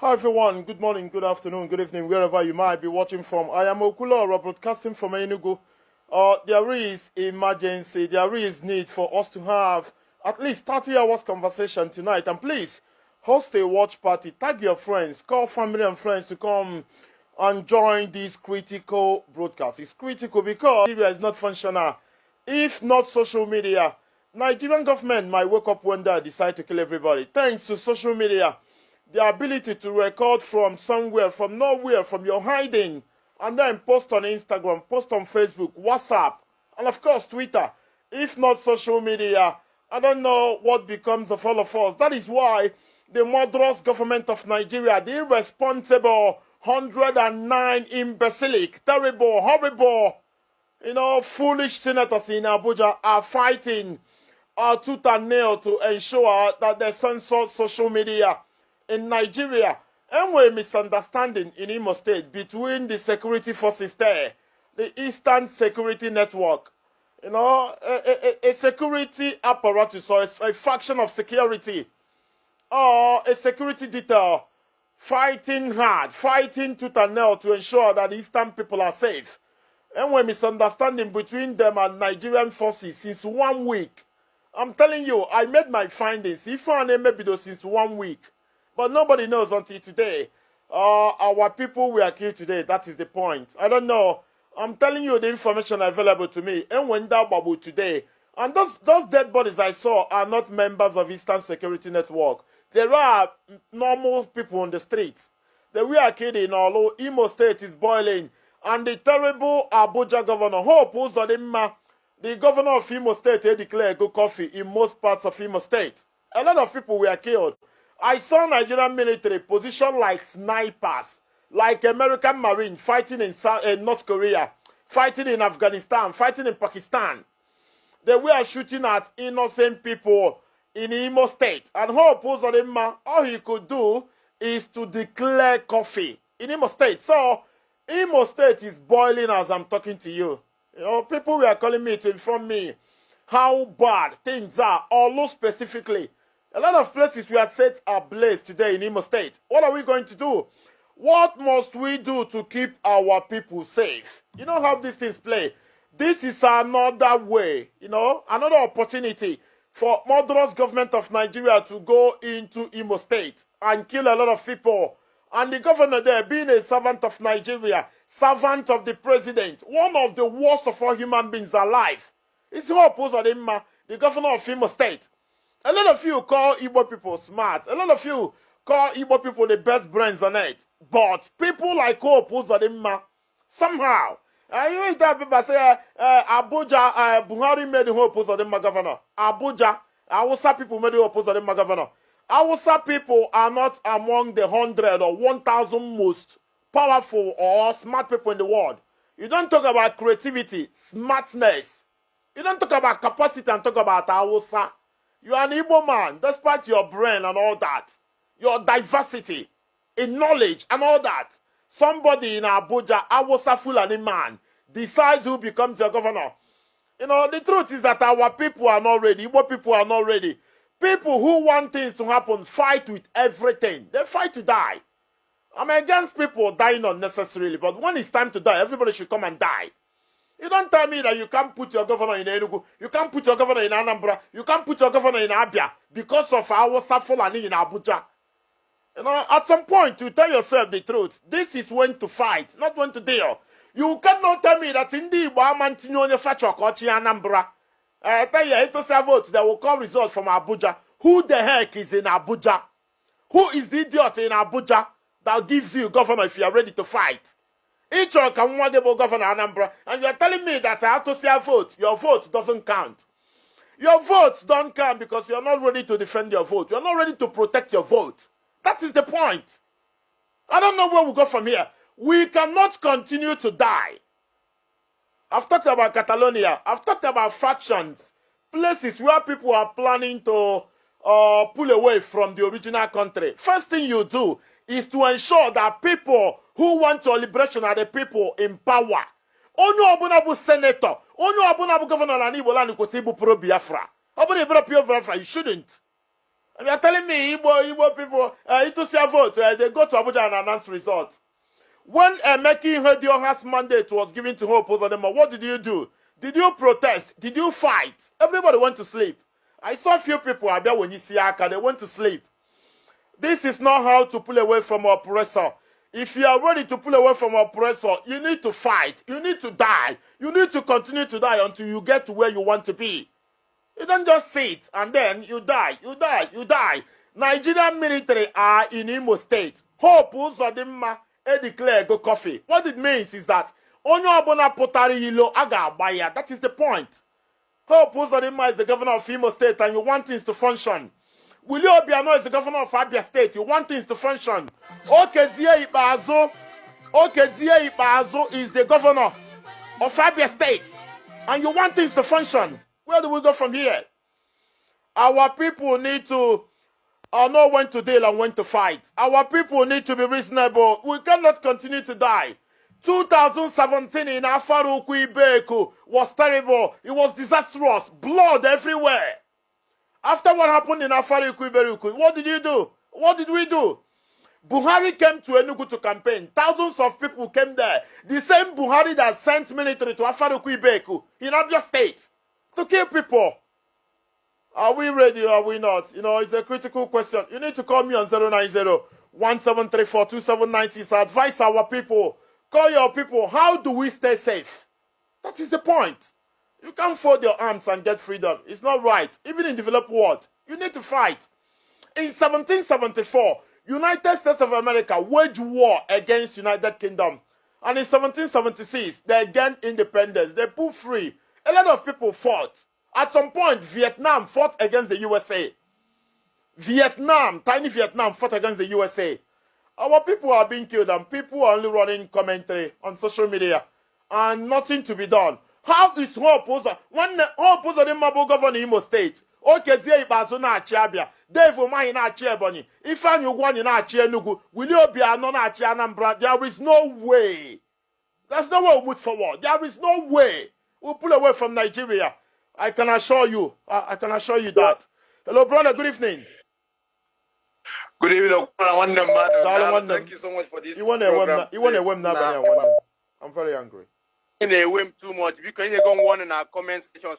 Hi everyone, good morning, good afternoon, good evening, wherever you might be watching from. I am Okulora, broadcasting from Enugu. There is emergency, there is need for us to have at least 30 hours conversation tonight. And please, host a watch party, tag your friends, call family and friends to come and join this critical broadcast. It's critical because Nigeria is not functional. If not social media, Nigerian government might wake up one day and decide to kill everybody. Thanks to social media, the ability to record from somewhere, from nowhere, from your hiding, and then post on Instagram, post on Facebook, WhatsApp, and of course Twitter. If not social media, I don't know what becomes of all of us. That is why the murderous government of Nigeria, the irresponsible 109 imbecilic, terrible, horrible, foolish senators in Abuja are fighting tooth and nail to ensure that they censor social media in Nigeria. And we misunderstanding in Imo State between the security forces there, the Eastern Security Network, a security apparatus or a faction of security or a security detail fighting hard, fighting tooth and nail to ensure that the Eastern people are safe. And we misunderstanding between them and Nigerian forces since 1 week. I'm telling you, I made my findings. If I maybe since 1 week. But nobody knows until today. Our people were killed today. That is the point. I don't know. I'm telling you the information available to me. And when that babu today. And those dead bodies I saw are not members of Eastern Security Network. There are normal people on the streets. They were killed in Olo. Imo State is boiling. And the terrible Abuja governor, Hope Uzodimma, the governor of Imo State, he declared good coffee in most parts of Imo State. A lot of people were killed. I saw Nigerian military positioned like snipers, like American Marine fighting in North Korea, fighting in Afghanistan, fighting in Pakistan. They were shooting at innocent people in Imo State. And Hope Uzodimma, all he could do is to declare coffee in Imo State. So, Imo State is boiling as I'm talking to you. People were calling me to inform me how bad things are, although specifically. A lot of places were set ablaze today in Imo State. What are we going to do? What must we do to keep our people safe? You know how these things play. This is another way, another opportunity for murderous government of Nigeria to go into Imo State and kill a lot of people. And the governor there, being a servant of Nigeria, servant of the president, one of the worst of all human beings alive. It's Hope Uzodimma, the governor of Imo State. A lot of you call Igbo people smart. A lot of you call Igbo people the best brains on earth. But people like Hope Uzodimma, somehow, you hear that people say, Abuja, Buhari made Hope Uzodimma governor. Abuja, Hausa people made Hope Uzodimma governor. Hausa people are not among the 100 or 1,000 most powerful or smart people in the world. You don't talk about creativity, smartness. You don't talk about capacity and talk about Hausa. You are an Igbo man, despite your brain and all that. Your diversity in knowledge and all that. Somebody in Abuja, Hausa Fulani man, decides who becomes your governor. The truth is that our people are not ready. Igbo people are not ready. People who want things to happen fight with everything. They fight to die. I'm against people dying unnecessarily, but when it's time to die, everybody should come and die. You don't tell me that you can't put your governor in Enugu, you can't put your governor in Anambra, you can't put your governor in Abia because of our Fulani in Abuja. At some point, you tell yourself the truth. This is when to fight, not when to deal. You cannot tell me that in the Bamantinho Fachokochi Anambra. I tell you, it's a vote that will come results from Abuja. Who the heck is in Abuja? Who is the idiot in Abuja that gives you governor if you are ready to fight? Each one can want governor Anambra, and you are telling me that I have to say a vote. Your vote doesn't count. Your votes don't count because you are not ready to defend your vote. You are not ready to protect your vote. That is the point. I don't know where we go from here. We cannot continue to die. I've talked about Catalonia. I've talked about factions, places where people are planning to pull away from the original country. First thing you do is to ensure that people who want your liberation are the people in power. Onye obuna bu senator, onye obuna bu governor na Igbo land kwesi bu pro Biafra. Obuna ibro pro Biafra, you shouldn't. And you're telling me Igbo people, to see a vote, they go to Abuja and announce results. When Meki Hedion's mandate was given to Hope Uzodinma, what did you do? Did you protest? Did you fight? Everybody went to sleep. I saw a few people out there when you see Aka, they went to sleep. This is not how to pull away from oppressor. If you are ready to pull away from oppressor, you need to fight. You need to die. You need to continue to die until you get to where you want to be. You don't just sit and then you die. You die. You die. Nigerian military are in Imo State. Hope Uzodinma declare go coffee. What it means is that onye obona potari yilo aga abaya. That is the point. Hope Uzodinma is the governor of Imo State and you want things to function. Willie Obiano is the governor of Abia State. You want things to function. Okezie Ibazo is the governor of Abia State. And you want things to function. Where do we go from here? Our people need to know when to deal and when to fight. Our people need to be reasonable. We cannot continue to die. 2017 in Afaruku Ibeku was terrible. It was disastrous. Blood everywhere. After what happened in Afaruku Ibeku, what did you do? What did we do? Buhari came to Enugu to campaign. Thousands of people came there. The same Buhari that sent military to Afaruku Ibeku in Abia State to kill people. Are we ready or are we not? You know, it's a critical question. You need to call me on 090-1734-2796. Advise our people. Call your people. How do we stay safe? That is the point. You can't fold your arms and get freedom. It's not right. Even in developed world, you need to fight. In 1774, United States of America waged war against United Kingdom. And in 1776, they gained independence. They put free. A lot of people fought. At some point, Vietnam fought against the USA. Tiny Vietnam fought against the USA. Our people are being killed and people are only running commentary on social media and nothing to be done. How is Hope Uzodinma governor Imo State? Okezie Ibazo na-achị Abia. Dave Umahi na-achị Ebonyi. Ifeanyi Ugwuanyi na-achị Enugu. Willie Obiano na-achị Anambra. There is no way. There's no way we'll move forward. There is no way we'll pull away from Nigeria. I can assure you. I can assure you that. Hello, brother. Good evening. Good evening. Thank you so much for this program. You want a web now? I'm very angry. In a way too much because you go on in our comment section. A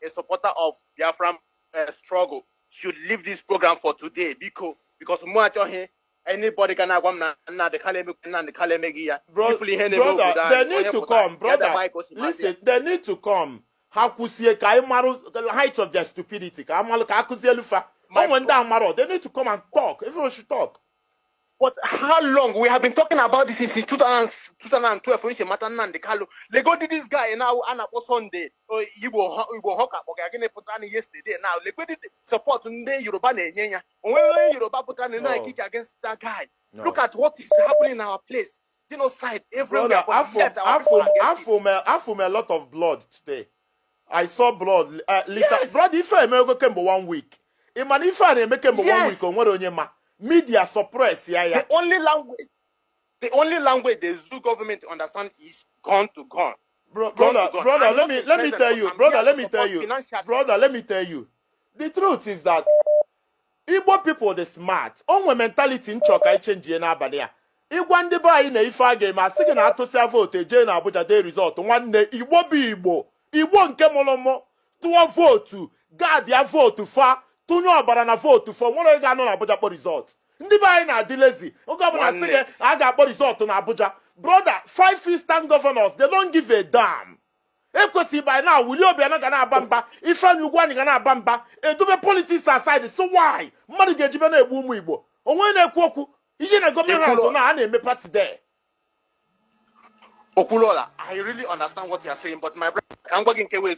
supporter of Biafra struggle should leave this program for today because anybody can have one the brother, they need to come, brother. Listen, they need to come. How could see the height of their stupidity? They need to come and talk. Everyone should talk. But how long? We have been talking about this since 2012. When she matter Nnamdi Kanu, they go to this guy now and on Sunday. You will hook up. Okay, again, put on yesterday. Now, they go to support today. Yoruba Nenya. When Yoruba put on the against that guy. No. Look at what is happening in our place. Genocide everywhere. I form a lot of blood today. I saw blood. Yes. Blood. If I make 1 week, if I make 1 week, on what on your ma. Media suppress, yeah. The only language the zoo government understand is gun to gun. Brother, let me tell you. Let me tell you. The truth is that Igbo people they smart. Onwe mentality in choka change na abalia. Igwa ndi ba yi na ife aga ma sigi na atosia vote je na Abuja de result. Nwanne Igbo bi Igbo. Igbo nke molomo tuwa vote. God ya vote fa. Tunyo ọbara na vote for one ga no na Abuja for result. Ndị ba anyị na-adị lazy. Oge ọbụla sị gị a ga-akpọ result na Abuja. Brother, 5 Eastern governors, they don't give a damn. Ekwesị by now, Willie Obiano ga na-aba mba, Ifeanyi Ugwuanyi ga na-aba mba, edobe politics aside, so why? Mmadụ ga-ejibe na-egbu ụmụ Igbo. Onwe na-ekwu okwu, ije na gọọmenti house na a na-eme party there. Okulola, I really understand what you are saying, but my brother, I'm working away.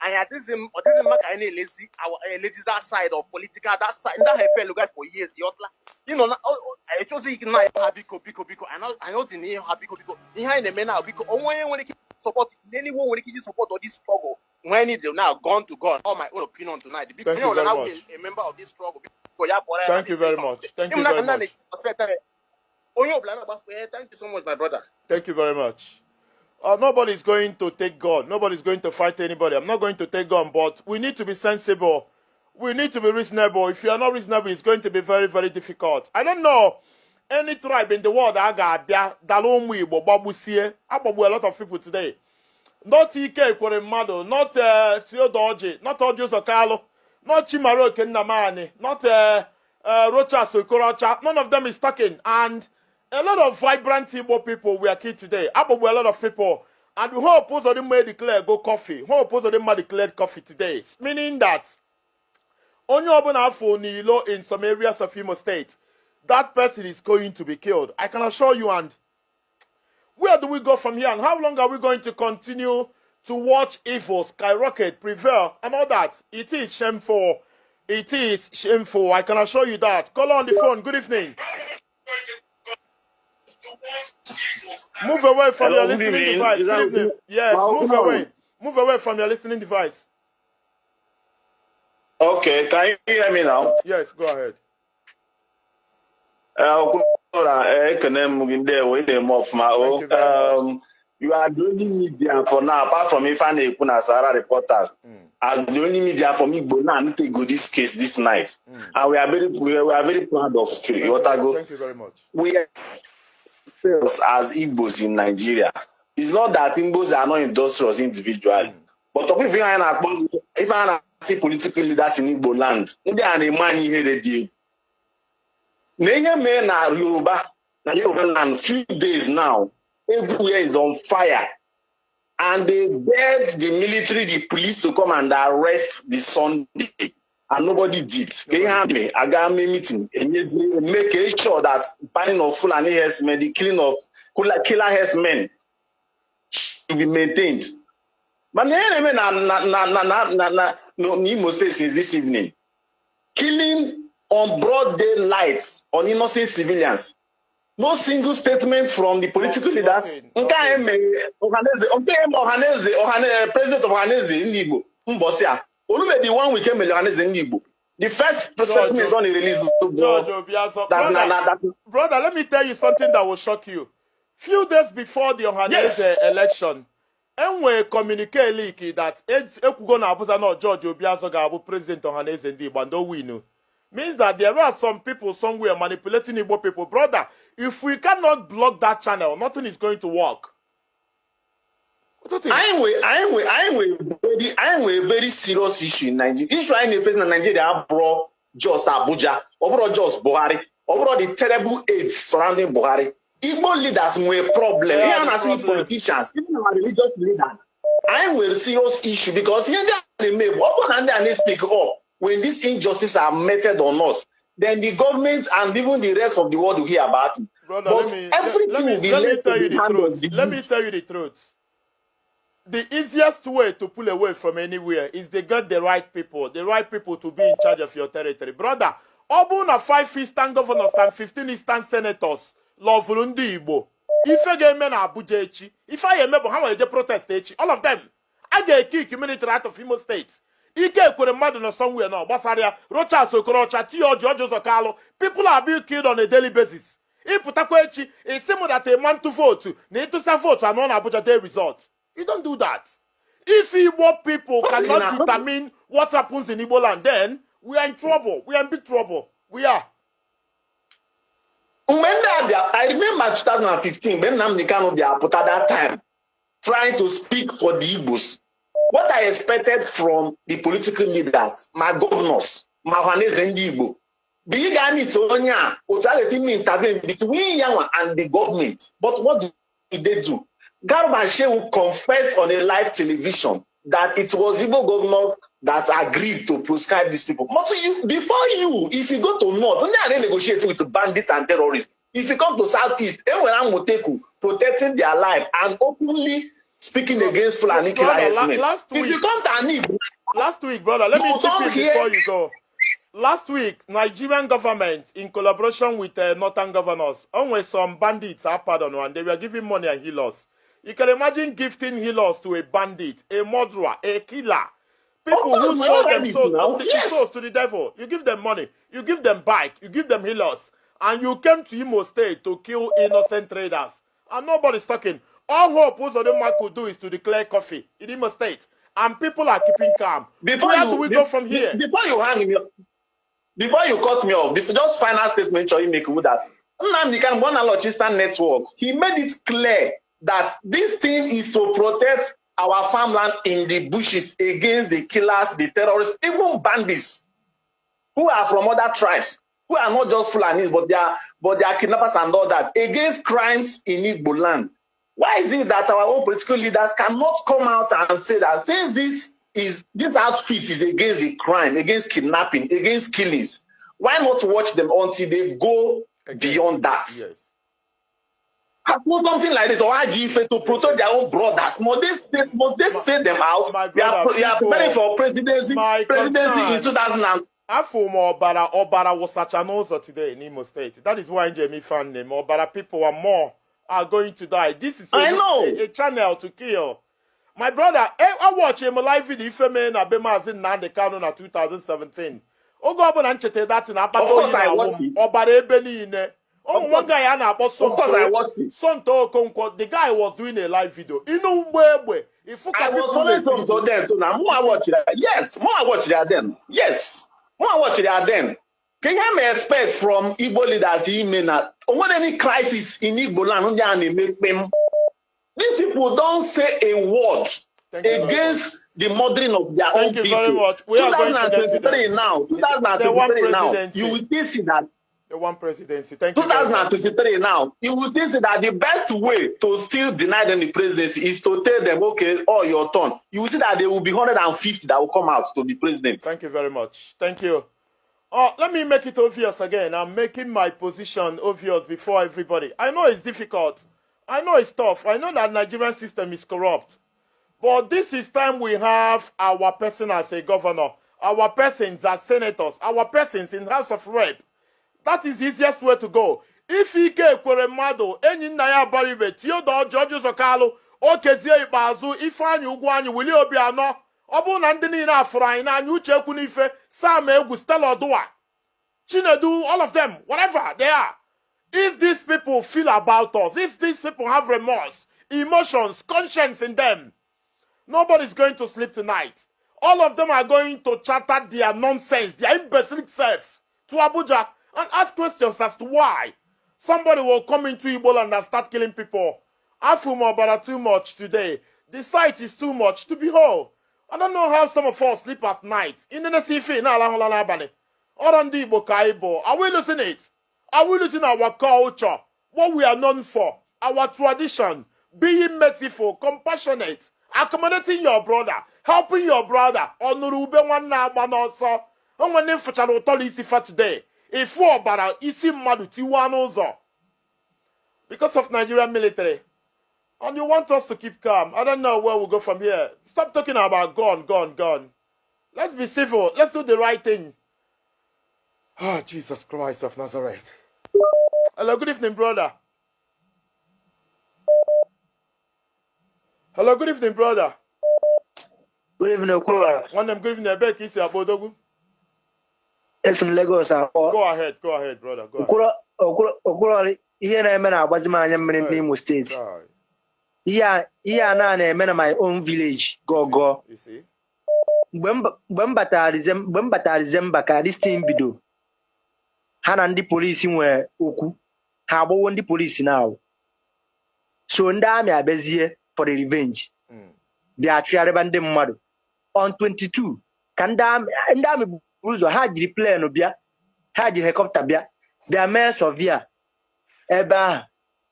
I had this lazy, our ladies that side of political, that side, that I felt like for years. You know, I chose it now. Biko. I know the name Biko. Behind the men now, because when they support anyone, when they support all this struggle, when it now gone to God. All my own opinion tonight. Because you know, now a member of this struggle. Thank you very much. Thank you very much. Thank you so much, my brother. Thank you very much. Nobody's going to take God. Nobody's going to fight anybody. I'm not going to take God, but we need to be sensible. We need to be reasonable. If you are not reasonable, it's going to be very, very difficult. I don't know any tribe in the world that got Dalomwi, Babusie, Ababu, a lot of people today. Not Ike Kweremado, not Theodoji, not Odios Okalo, not Chimaro Nnamdi, not Rocha Sokorocha. None of them is talking. And a lot of vibrant Igbo people we are killed today. Ababu, a lot of people. And who oppose them may declare go coffee. Who oppose them may declare coffee today. Meaning that only Nilo in some areas of Imo State, that person is going to be killed. I can assure you. And where do we go from here? And how long are we going to continue to watch evil skyrocket, prevail, and all that? It is shameful. It is shameful. I can assure you that. Call on the phone. Good evening. Move away from your listening device. Good evening. Yes, move away. Move away from your listening device. Okay, can you hear me now? Yes, go ahead. You are the only media for now, apart from Ifane Sahara reporters, as the only media for me, Bona to go this case this night. And we are very proud of you. Thank you very much. We are as Igbos in Nigeria. It's not that Igbos are not industrious individually. But if I see political leaders in Igbo land, they are the money here they do. Nenya men are Yoruba land, few days now, everywhere is on fire. And they begged the military, the police to come and arrest the Sunday. And nobody did. I got me meeting and make sure that banning of Fulani herdsmen, the killing of killer herdsmen should be maintained. But Imo State since this evening, killing on broad daylight on innocent civilians. No single statement from the political leaders. President of Ohaneze in Igbo, Mbosia. Olube the one we came in Igbo. The first statement is on the release. Brother, let me tell you something that will shock you. Few days before the Ohaneze election, and we communicate leak that Ekugona Abuza no George Obiazo Gabu President Ohaneze in Igbo, and we know. Means that there are some people somewhere manipulating Igbo people. Brother, if we cannot block that channel, nothing is going to work. I am a very serious issue in Nigeria. Issue I in Nigeria brought just Abuja, over just Buhari, over the terrible aids surrounding Buhari. Igbo leaders were a problem. Even as politicians, even our religious leaders. I am a serious issue because here they speak up when these injustices are meted on us. Then the government and even the rest of the world will hear about it. Brother, but let me tell you the truth. The easiest way to pull away from anywhere is they get the right people to be in charge of your territory. Brother, Obuna 5 Eastern governors and 15 Eastern senators love Lundi Igbo. If I get men Abuja echi, if I remember how they protest echi, all of them, I get a key community out of Imo State. Ike Kweremado no somewhere now, Basaria, Rocha Sokorocha, Tio George Okalo, people are being killed on a daily basis. If Putakwechi is similar that a man to vote, need to say vote and on Abuja day result. You don't do that. If Igbo people cannot determine what happens in Igbo land, then we are in trouble. We are in big trouble. We are. I remember 2015, when Nnamdi Kanu put at that time, trying to speak for the Igbos. What I expected from the political leaders, my governors, my Ohaneze and Igbo, big Anitonia, me intervene between Yawa and the government. But what do they do? Garba Shehu confessed on a live television that it was Igbo governors that agreed to prescribe these people. But if you go to North, they negotiate with bandits and terrorists. If you come to Southeast, protecting their life and openly speaking against Fulani killer herdsmen. If you come to Anib, last week, brother, let me chip in before you go. Last week, Nigerian government, in collaboration with northern governors, only some bandits are pardoned and they were giving money and healers. You can imagine gifting healers to a bandit, a murderer, a killer. People who sold them souls to the devil. You give them money, you give them bike, you give them healers, and you came to Imo State to kill innocent traders. And nobody's talking. All hope Uzodema could do is to declare coffee in Imo State. and people are keeping calm. Where do we go from here? Before you hang me, before you cut me off, just final statement you make with that. Nnamdi Kanu, one Lochistan network, he made it clear that this thing is to protect our farmland in the bushes against the killers, the terrorists, even bandits who are from other tribes, who are not just Fulanis, but they are kidnappers and all that, against crimes in Igbo land. Why is it that our own political leaders cannot come out and say that since this outfit is against the crime, against kidnapping, against killings, why not watch them until they go beyond that? Yes. Something like this, or IGF to protect their own brothers. Must they say them out? We are preparing for presidency in 2000. Obara was such an also today in Imo State. That is why Jamie found them. Obara people are going to die. This is a channel to kill. My brother, I watch him live video Ifeme na Mazi Nnamdi Kanu na 2017. Ogo abona nchete that in apato yi na Obara ebe niile. One guy I know about Sonto Okonkwo. The guy was doing a live video. I was following some to them. So now more I watch that. Yes, more I watch that then. Yes, more I watch that then. Can you expect from Igbo leaders when any crisis in Igbo land, these people don't say a word against the murdering of their own people. Thank you very much. We 2023 now, 2023 now, you will still see that. The one presidency. Thank you. 2023 now, you will still see that the best way to still deny them the presidency is to tell them, okay, oh, your turn. You will see that there will be 150 that will come out to be president. Thank you very much. Thank you. Let me make it obvious again. I'm making my position obvious before everybody. I know it's difficult. I know it's tough. I know that Nigerian system is corrupt. But this is time we have our person as a governor, our persons as senators, our persons in House of Rep. That is the easiest way to go. If Ike Kweremado, Enyi Naya Baribe, Theodore George Zokalo, Okezie Ibazu, Ifeanyi Ugwanyi, Willie Obiano, Obu Nandini na Afrain, and Uche Kunife, Sam Egu, Stella Odua, Chinedu, all of them, whatever they are. If these people feel about us, if these people have remorse, emotions, conscience in them, nobody's going to sleep tonight. All of them are going to chatter their nonsense, their imbecile selves to Abuja and ask questions as to why. Somebody will come into Ebola and start killing people. Afumo Obara too much today. The sight is too much to behold. I don't know how some of us sleep at night. In the Nesifi, are we losing it? Are we losing our culture? What we are known for? Our tradition? Being merciful, compassionate, accommodating your brother, helping your brother. Onurube one now, man also. I'm going to for today. If Obara isi madu tiwanozo. Because of Nigerian military. And you want us to keep calm. I don't know where we'll go from here. Stop talking about gun. Let's be civil. Let's do the right thing. Oh, Jesus Christ of Nazareth. Hello, good evening, brother. Hello, good evening, brother. Good evening, Okura. One of them good evening, Becky, is Abodogu. It's from Lagos. Go ahead, brother. Go ahead. Okura, here I am in Imo State. Here I am in my own village. Go. You see? Bambata December, this team bido. Hanandi police were Oku. Habo won the police now. So Ndami Abezie for the revenge. They are trying mad. On 22, Ndami Buzo had the plane of Bia, had the helicopter Bia, they are men severe. Eba.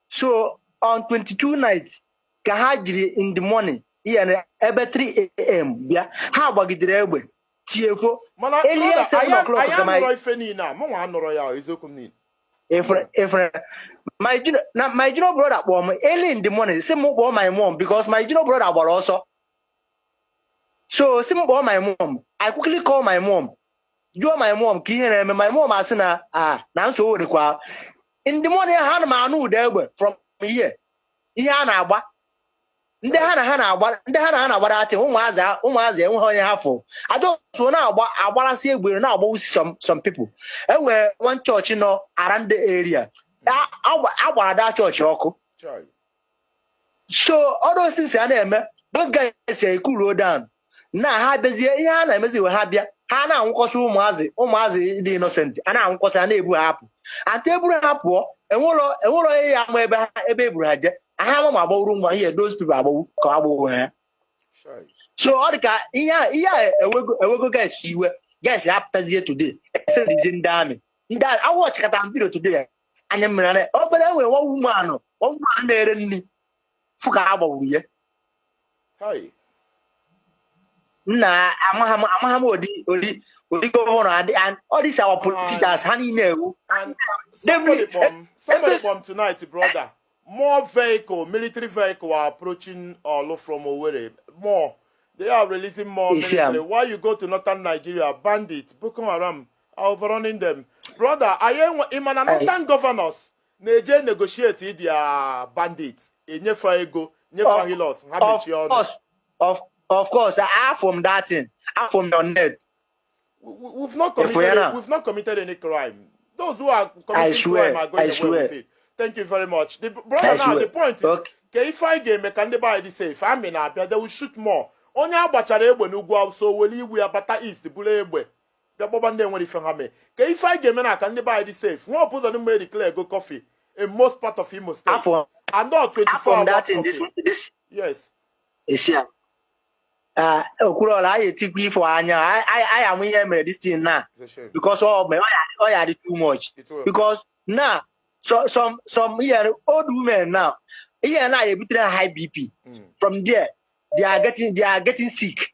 So on 22 nights, Kahajri in the morning, here about 3 a.m. Bia, how about the railway? Tieko, Elias 7 o'clock. I am Roy now. Mama Royal is open. If my junior brother was early in the morning, same about my mom because my junior brother was also. So same about my mom. I quickly call my mom. You are my mom. My mom asked now so require. In the morning, I had my new there from here. Hana ndị hana agbarati ụmụazị enweghị onye hafụ adọso na-agbarasị egbe na-agbawusi some people enwere one church nọ around the area agbara that church ọkụ so all those things a na-eme those guys say cool down na ha bezie ihe a na-emezi we ha bịa ha na-anwụkọsị ụmụazị dị innocent a na-anwụkọsị a na-ebu ha apụ ata eburu ha pụọ enwero ihe ya ama ebe eburu ha je ha ama ma agbawuru nwa ihe those people agbawu ka agbawuru ha so ọ dị ka ihe a ewego guys iwe guys apụtazie today esedizie ndị amị ndị awụ ọchịkata video today anya mmiri obere enwere nwa woman na-ere nri fụ ka agbawuru ya na amaham odi governor and all these our politicians honey no. Somebody from tonight, brother. More military vehicle are approaching Olo from Owerri. More. They are releasing more military. Why you go to northern Nigeria? Bandits, Boko Haram are overrunning them. Brother, northern governors neje negotiate their bandits. Of course, I from that thing. I from your net. We've not committed any crime. Those who are committing crime are going away with it. Thank you very much. The point is, if I get me can they buy the safe? I mean, they will shoot more. Only abachara egbe n'ugwu so will you abata east bule egbe. Bịabọbande nwere ife ha me. If I get me na can they buy the safe? One person who declare go coffee in most part of Imo State. And not 24 hours coffee. Yes. Yeah. Okurola I take for anya. I am here medicine now because all my oil too much. Because now some here old women now here now they between high BP. From there they are getting sick.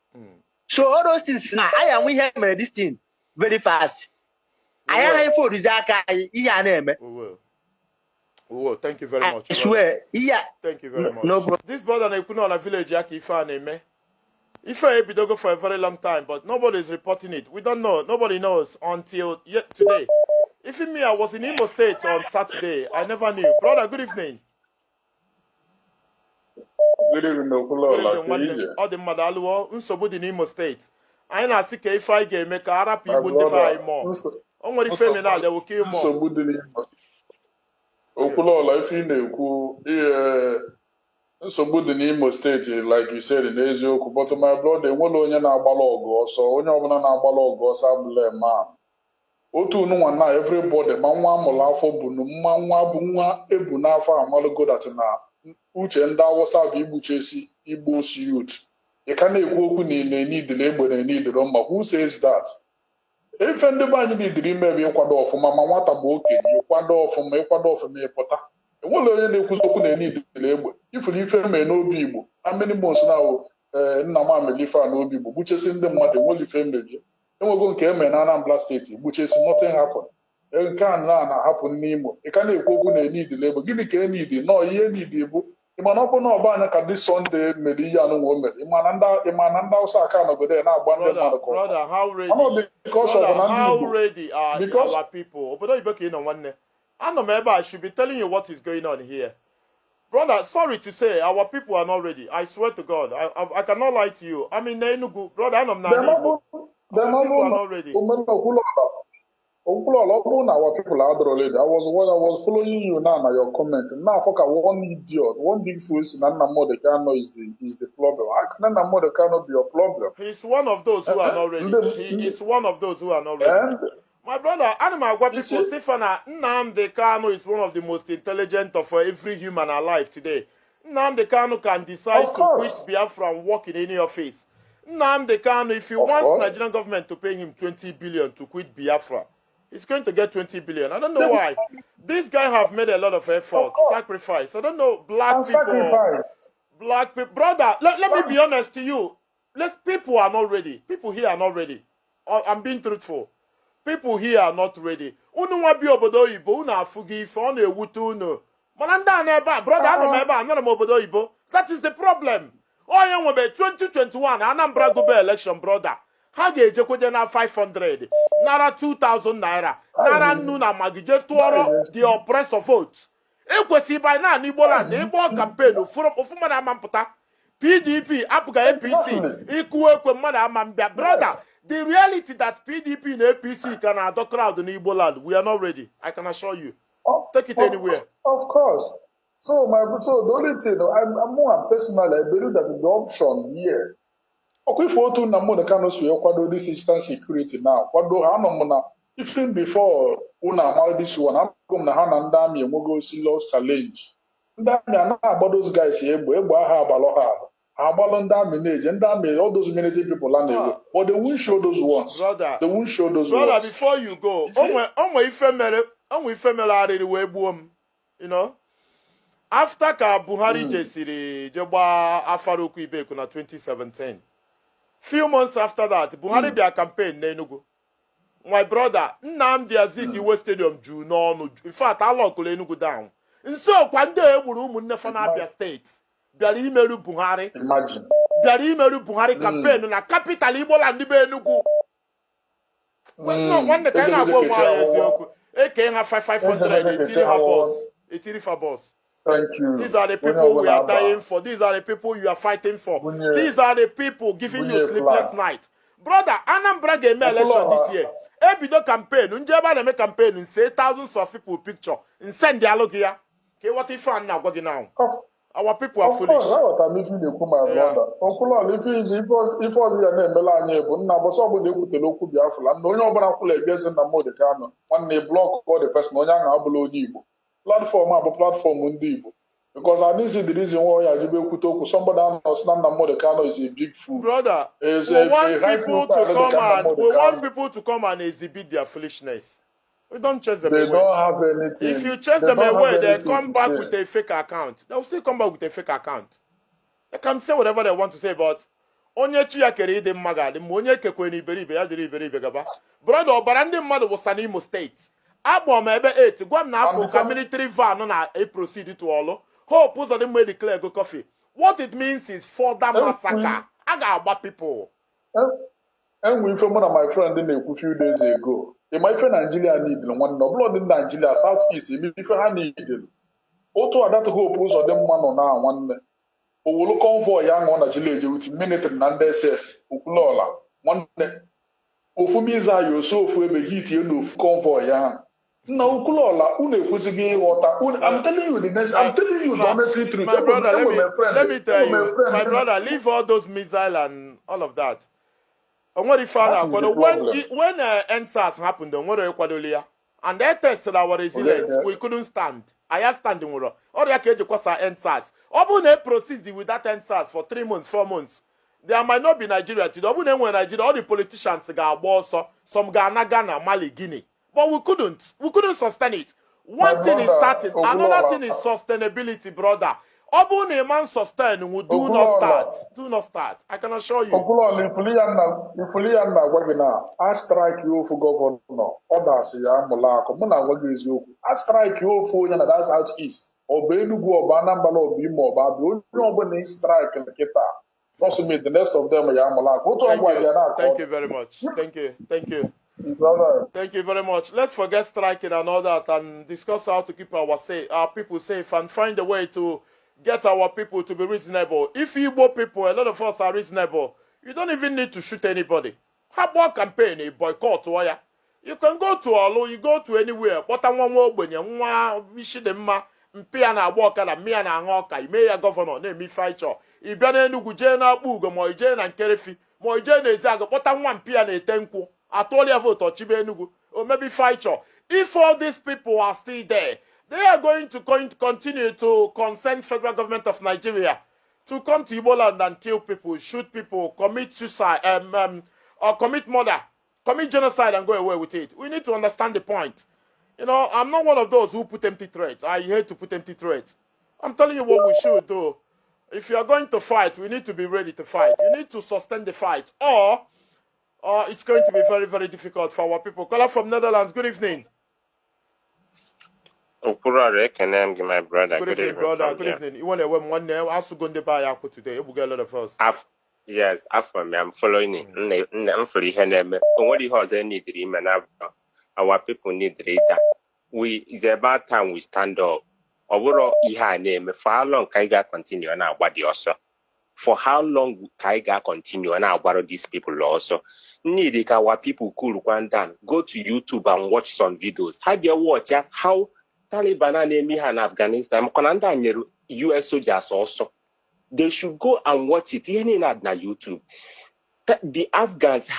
So all those things now I am here medicine very fast. I am for the here name. Oh, thank you very much. I swear, yeah. Thank you very much. No problem. This brother na ikuno na village yaki ifa name. Ifa ebidogo for a very long time, but nobody is reporting it. We don't know. Nobody knows until yet today. If me, I was in Imo State on Saturday. I never knew. Brother, good evening. Good evening, Okulo. All the Madaluo, unsobu in Imo State. I na see ke if I get make Arab people to buy more. Only family now they will kill more. Okulo, if you know, nsogbu dị n'Imo State, like you said, n'eziokwu, but my brother, enwere onye na-agbala ọgụ ọsọ, onye ọbụla na-agbala ọgụ ọsọ abụla man. Otu nwa na everybody, ma nwa amụrụ afọ bụ nwa bụ nwa ebu n'afọ amalụgo that na uche ndị Awụsa bụ igbuchesi Igbo youth. Ị ka na-ekwu okwu niile n'idile egbe na n'idile mma. Who says that? Ife ndị be anyị n'idile ime bụ ịkwado ọfụma ma nwata bụ okenye ịkwado ọfụma ịpụta. Enwere onye na-ekwuzi okwu na n'idile egbe. Ifuru ife mee n'obi Igbo. Amini months now Nnamdi ife a n'obi Igbo gbuchesi ndị mmadụ enwere ife mmeri. Enwego nke eme na Anambra steeti gbuchesi nothing happen. Nke a na-ahapụ n'Imo. Ị ka na-ekwu okwu na n'idile egbe. Gịnị ka n'idi nọ ihe n'idi bụ ịmana ọkụ na ọba anya ka dị Sunday mere ihe anụ o mere. Ịmana ndị Hausa aka n'obodo ya na-agba ndị mmadụ ka brother, how ready are our people? Obodo Igbo ka ị nọ nwanne. I should be telling you what is going on here. Brother, sorry to say, our people are not ready. I swear to God. I cannot lie to you. I mean, brother, I'm not people are not ready. Our people are ready. I was following you now na your comment. Now, fuck, one idiot, one big fool is Nnamdi Kanu is the problem. How can Nnamdi Kanu be your problem? He's one of those who are not ready. He is one of those who are not ready. My brother, what people say, Nnamdi Kanu is one of the most intelligent of every human alive today. Nnamdi Kanu can decide to quit Biafra and work in any office. Nnamdi Kanu, if he wants Nigerian government to pay him 20 billion to quit Biafra, he's going to get 20 billion. I don't know why. This guy have made a lot of effort, sacrifice. I don't know, black people. Brother, let me be honest to you. People are not ready. People here are not ready. I'm being truthful. People here are not ready. Unu wabi obodo Igbo, unu afugi ife, ọ na-ewute unu. Mana ndị a na-ebe a, brother, anọ m ebe a, anọ m obodo Igbo. That is the problem. Onye nwebe 2021, Anambra go be election, brother. Ha ga-ejekweje na 500, nara 2,000 naira, nara nnu na magije tụọrọ the oppressor votes. Ekwesị by na n'Igbo land, Igbo campaign, ofu mmadụ ama mpụta. PDP, apụga APC, ikwu ekwe mmadụ ama mbịa. Brother, the reality that PDP and APC can add a crowd in Igbo land, we are not ready. I can assure you. Take it anywhere. Of course. So the only thing, I'm more personally, I believe that the option here ọkwa ife otu Nnamdi Kanu si kwado this eastern security now kwado ha anọ m na even before unu amara this one abụghị m na ha na ndị amị enwego serious challenge ndị amị anaghị agba those guys egbe agha agbalọ ha agbalọ ndị amị na-eje ndị amị all those military people la na-ewe but they won't show those ones they won't show those ones. Before you go onwe ife mere arịrị wee gbuo m, you know, after ka Buhari jesiri jegba Afarokwu Ibeku na 2017, few months after that Buhari bịa campaign n'Enugu. My brother Nnamdi Azikiwe stadium ju n'ọnụ, in fact alọkụlụ Enugu down. Nso kwa ndị egburu ụmụnne fa na Abia steeti bịara imerụ Buhari, campaign na capital Igbo land bụ Enugu. Nwanne ka anyị na-agwa onwe anyị eziokwu, eke ha 500 etiri fa boss. Thank you. These are the people we are dying for. These are the people you are fighting for. These are the people giving you sleepless night. Brother, Anambra game election this year. Ebido campaign. Unjeba na make campaign. Say thousands of people picture. Send dialogue here. Okay, what if I'm now going now? Our people are foolish. Of course, I'm making the my brother. Uncle, if was your name Melania, but now was all the local Biafra. No, you're going to pull against Nnamdi Kanu. When they block all the person, no young below you. Platform Undibo. Because I didn't see the reason why somebody understand Nnamdi Kanu is a big fool. Brother, we want people to come and exhibit their foolishness. We don't chase them away. They don't have anything. If you chase them away, they come back with a fake account. They'll still come back with a fake account. They can say whatever they want to say, but onye chiya kere ide magadi, onye kekweni iberibe, ya diri iberibe gaba. Brother, Obarandi mmadụ was an Imo State. Abom ebe 8 gwa m na Africa military van na proceed to all. Hope ụzọ dị mma declare go coffee. What it means is further massacre. I got about people. And we from one of my friends a few days ago. My friend Nigeria need one no blood in Nigeria southeast if I needed. Oto that hope ụzọ dị mma nọ na nwanne. Owolo convoy ya nọ na Nigeria with military na ndị SS Okulola nwanne. Ofu miza yo so ofu ebe hit you no convoy ya. No, Kulola, I'm telling you the next. I'm telling you the honestly truth. My brother, let me tell you, my brother, leave all those missiles and all of that. And what he found out, when NSAS happened, and they tested our resilience, we couldn't stand. I am standing with her. All the case was NSAS. Obu they proceeded with that NSAS for 3 months, 4 months. There might not be Nigeria today. Obu when Nigeria, all the politicians got also some Ghana, Mali, Guinea. But we couldn't sustain it. One thing is starting, another thing is sustainability, brother. Obu a man sustain will do not start. Do not start. I can assure you. If I strike you for governor, others I strike you for that southeast. Or Benugu or Banambala or Bimo or nobody strike in the Kita. Also mean the rest of them are Thank you very much. Thank you. Thank you very much. Let's forget striking and all that and discuss how to keep our people safe and find a way to get our people to be reasonable. If Igbo people, a lot of us are reasonable, you don't even need to shoot anybody. How about campaign, a boycott? You can go to Olo, you go to anywhere. What I want when you wish them, Piana walk and me and Angoka, you may a governor, name me fight you. If you are Nugujena, Bugo, Moijen and Kerefi, Moijen is Zago, what I want Piana Tenko. I told you vote or Chibenugu or maybe fight you. If all these people are still there, they are going to continue to consent federal government of Nigeria to come to Igbo land and kill people, shoot people, commit suicide, or commit murder, commit genocide and go away with it. We need to understand the point. You know, I'm not one of those who put empty threats. I hate to put empty threats. I'm telling you what we should do. If you are going to fight, we need to be ready to fight. You need to sustain the fight, or it's going to be very, very difficult for our people. Caller from Netherlands, good evening. My brother. Good evening, brother. Good evening. You want to one now? I going to buy Yako today. We get a lot of us. Yes, after me, I'm following it. I'm fully handed. What do you need dream and our people need that. It's about time we stand up. Overall, name for how long Kaiga continue and what the also. For how long Kaiga continue and what these people also. Need our people cool one down. Go to YouTube and watch some videos. How do you watch how Taliban and in Afghanistan, US soldiers also. They should go and watch it. Any na YouTube. the Afghans,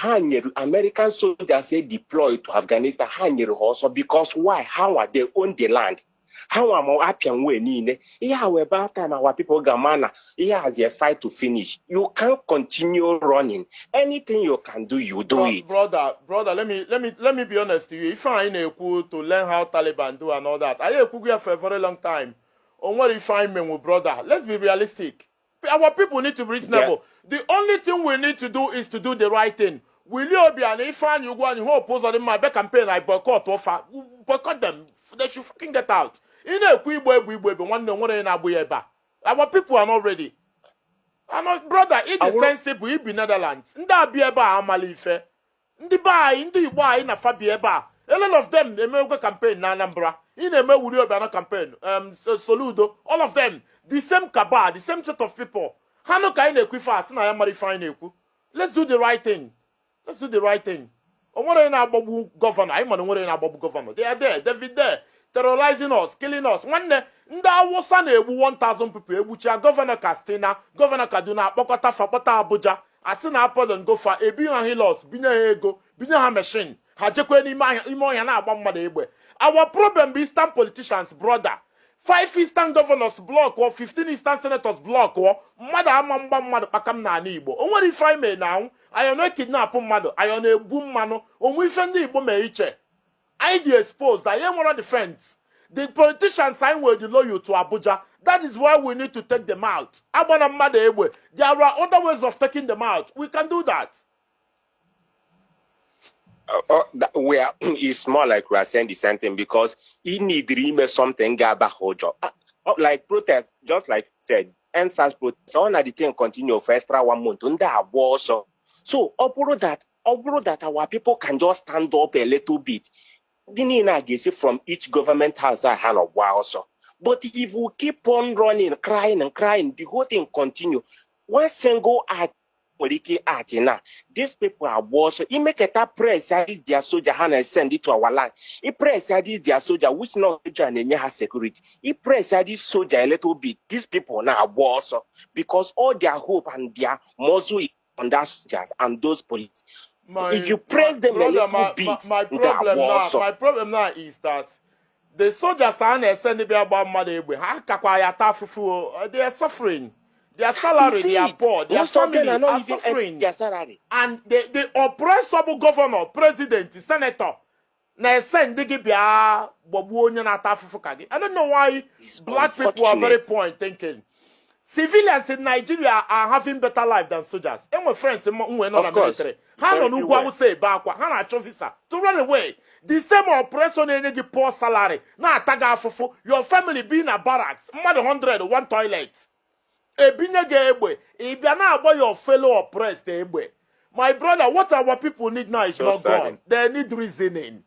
American soldiers say deployed to Afghanistan, also because why? How are they own the land? How am I happy and winning? Yeah, about time our people gamana. Yeah, as a fight to finish. You can't continue running. Anything you can do, you do it. Brother, let me be honest to you. If I ain't to learn how Taliban do and all that, I ain't here for a very long time. On what if I mean with brother? Let's be realistic. Our people need to be reasonable. Yeah. The only thing we need to do is to do the right thing. Will you be an if you go and you oppose on my back campaign, I boycott offer. Boycott them. They should fucking get out. In a quick we one no one in Abueba. Our people are not ready. I'm not brother, it is sensible, it be Netherlands. Nda Bieba Amalife. Ndi buy na Fabieba. A lot of them, they make campaign na Anambra. In a Mewurio campaign, Soludo, all of them, the same cabal, the same set of people. Hano kaine kwifas na yamari fine eku. Let's do the right thing. Let's do the right thing. Omore na Bobu governor, I man na Bobu governor. They are there, they've there, terrorizing us, killing us. One day, nda wosa na ebu 1,000 people ebucha governor Castina, governor Kaduna, Bokota Fapota Abuja, asina apod and go for ebi han hilos, binya ego, binya ha machine. Ha jekwe ni imo ya na agba mmadu egbe. Our problem be Eastern politicians, brother. 5 Eastern governors block or 15 Eastern senators block or mother amamba mother pakam na Igbo. Only if I may now, I am not kidnap mother, I am a boom mano, on we send the Igbo meiche. I be exposed, I am one of the friends. The politicians sign were loyal to Abuja. That is why we need to take them out. Abana mother Ewe. There are other ways of taking them out. We can do that. It's more like we are saying the same thing because he need to something gaba hojo. Like protest, just like said, and such protest. All the thing continue for extra 1 month. So upload that our people can just stand up a little bit. From each government house I have a while so. But if we keep on running, crying, the whole thing continue. One single act. These people are war, so he make a press is their soldier and send it to our land. He press is their soldier, which no soldier has security. He press this soldier a little bit. These people now are war, so because all their hope and their muzzle is on that soldiers and those police. If you press them brother, a little bit, my problem now is that the soldiers are sending me about money. They are suffering. Their salary, they are poor. Their family are suffering. Their salary. And the oppressible governor, president, senator, I don't know why black people are very poor in thinking. Civilians in Nigeria are having better life than soldiers. And my friends who are not military. How do you say backward? How do visa to run away? The same oppression in the poor salary. Now taga fufu. Your family being a barracks. More than 100, one toilet. If you are not about your fellow oppressed, my brother, what our people need now is so not gone. They need reasoning.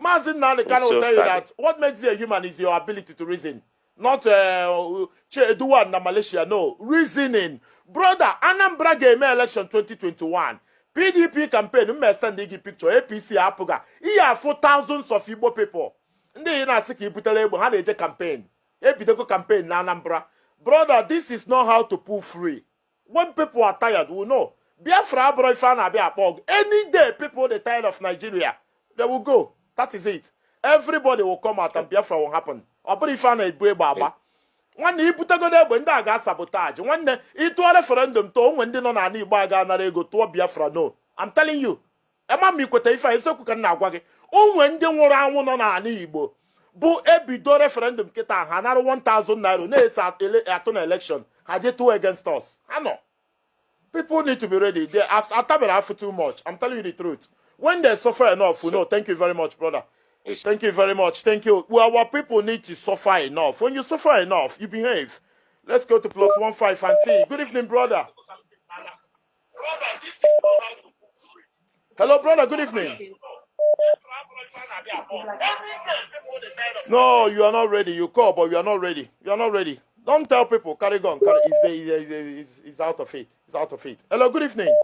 Mazi now can tell you that what makes you a human is your ability to reason. Not Eduwa na Malaysia, no. Reasoning. Brother, Anambra game election 2021. PDP campaign, me send the picture, APC Apuga. Here for thousands of Igbo people. Ndi na siki putele Igbo, how they campaign. APC campaign na Anambra. Brother, this is not how to pull free. When people are tired, we know. Biafra IPob. Any day people are tired of Nigeria, they will go. That is it. Everybody will come out and Biafra will happen. When you put a good when that got sabotage, when it was a referendum to when they don't need baga go to Biafra. No, I'm telling you. Emma mi kwete ifa eso kuka na agwa gi. O when they nwuru anwu no na ani Igbo. Bu ebido referendum kita ha na 1,000 naira na esa ato election. Ha je two against us. I know. People need to be ready. They are too much. I'm telling you the truth. When they suffer enough, we know. Thank you very much, brother. Thank you very much. Thank you. Well, our people need to suffer enough. When you suffer enough, you behave. Let's go to +15 and see. Good evening, brother. Hello, brother. Good evening. No, you are not ready. You call, but you are not ready. You are not ready. Don't tell people. Carry on. He's out of it. He's out of it. Hello, good evening.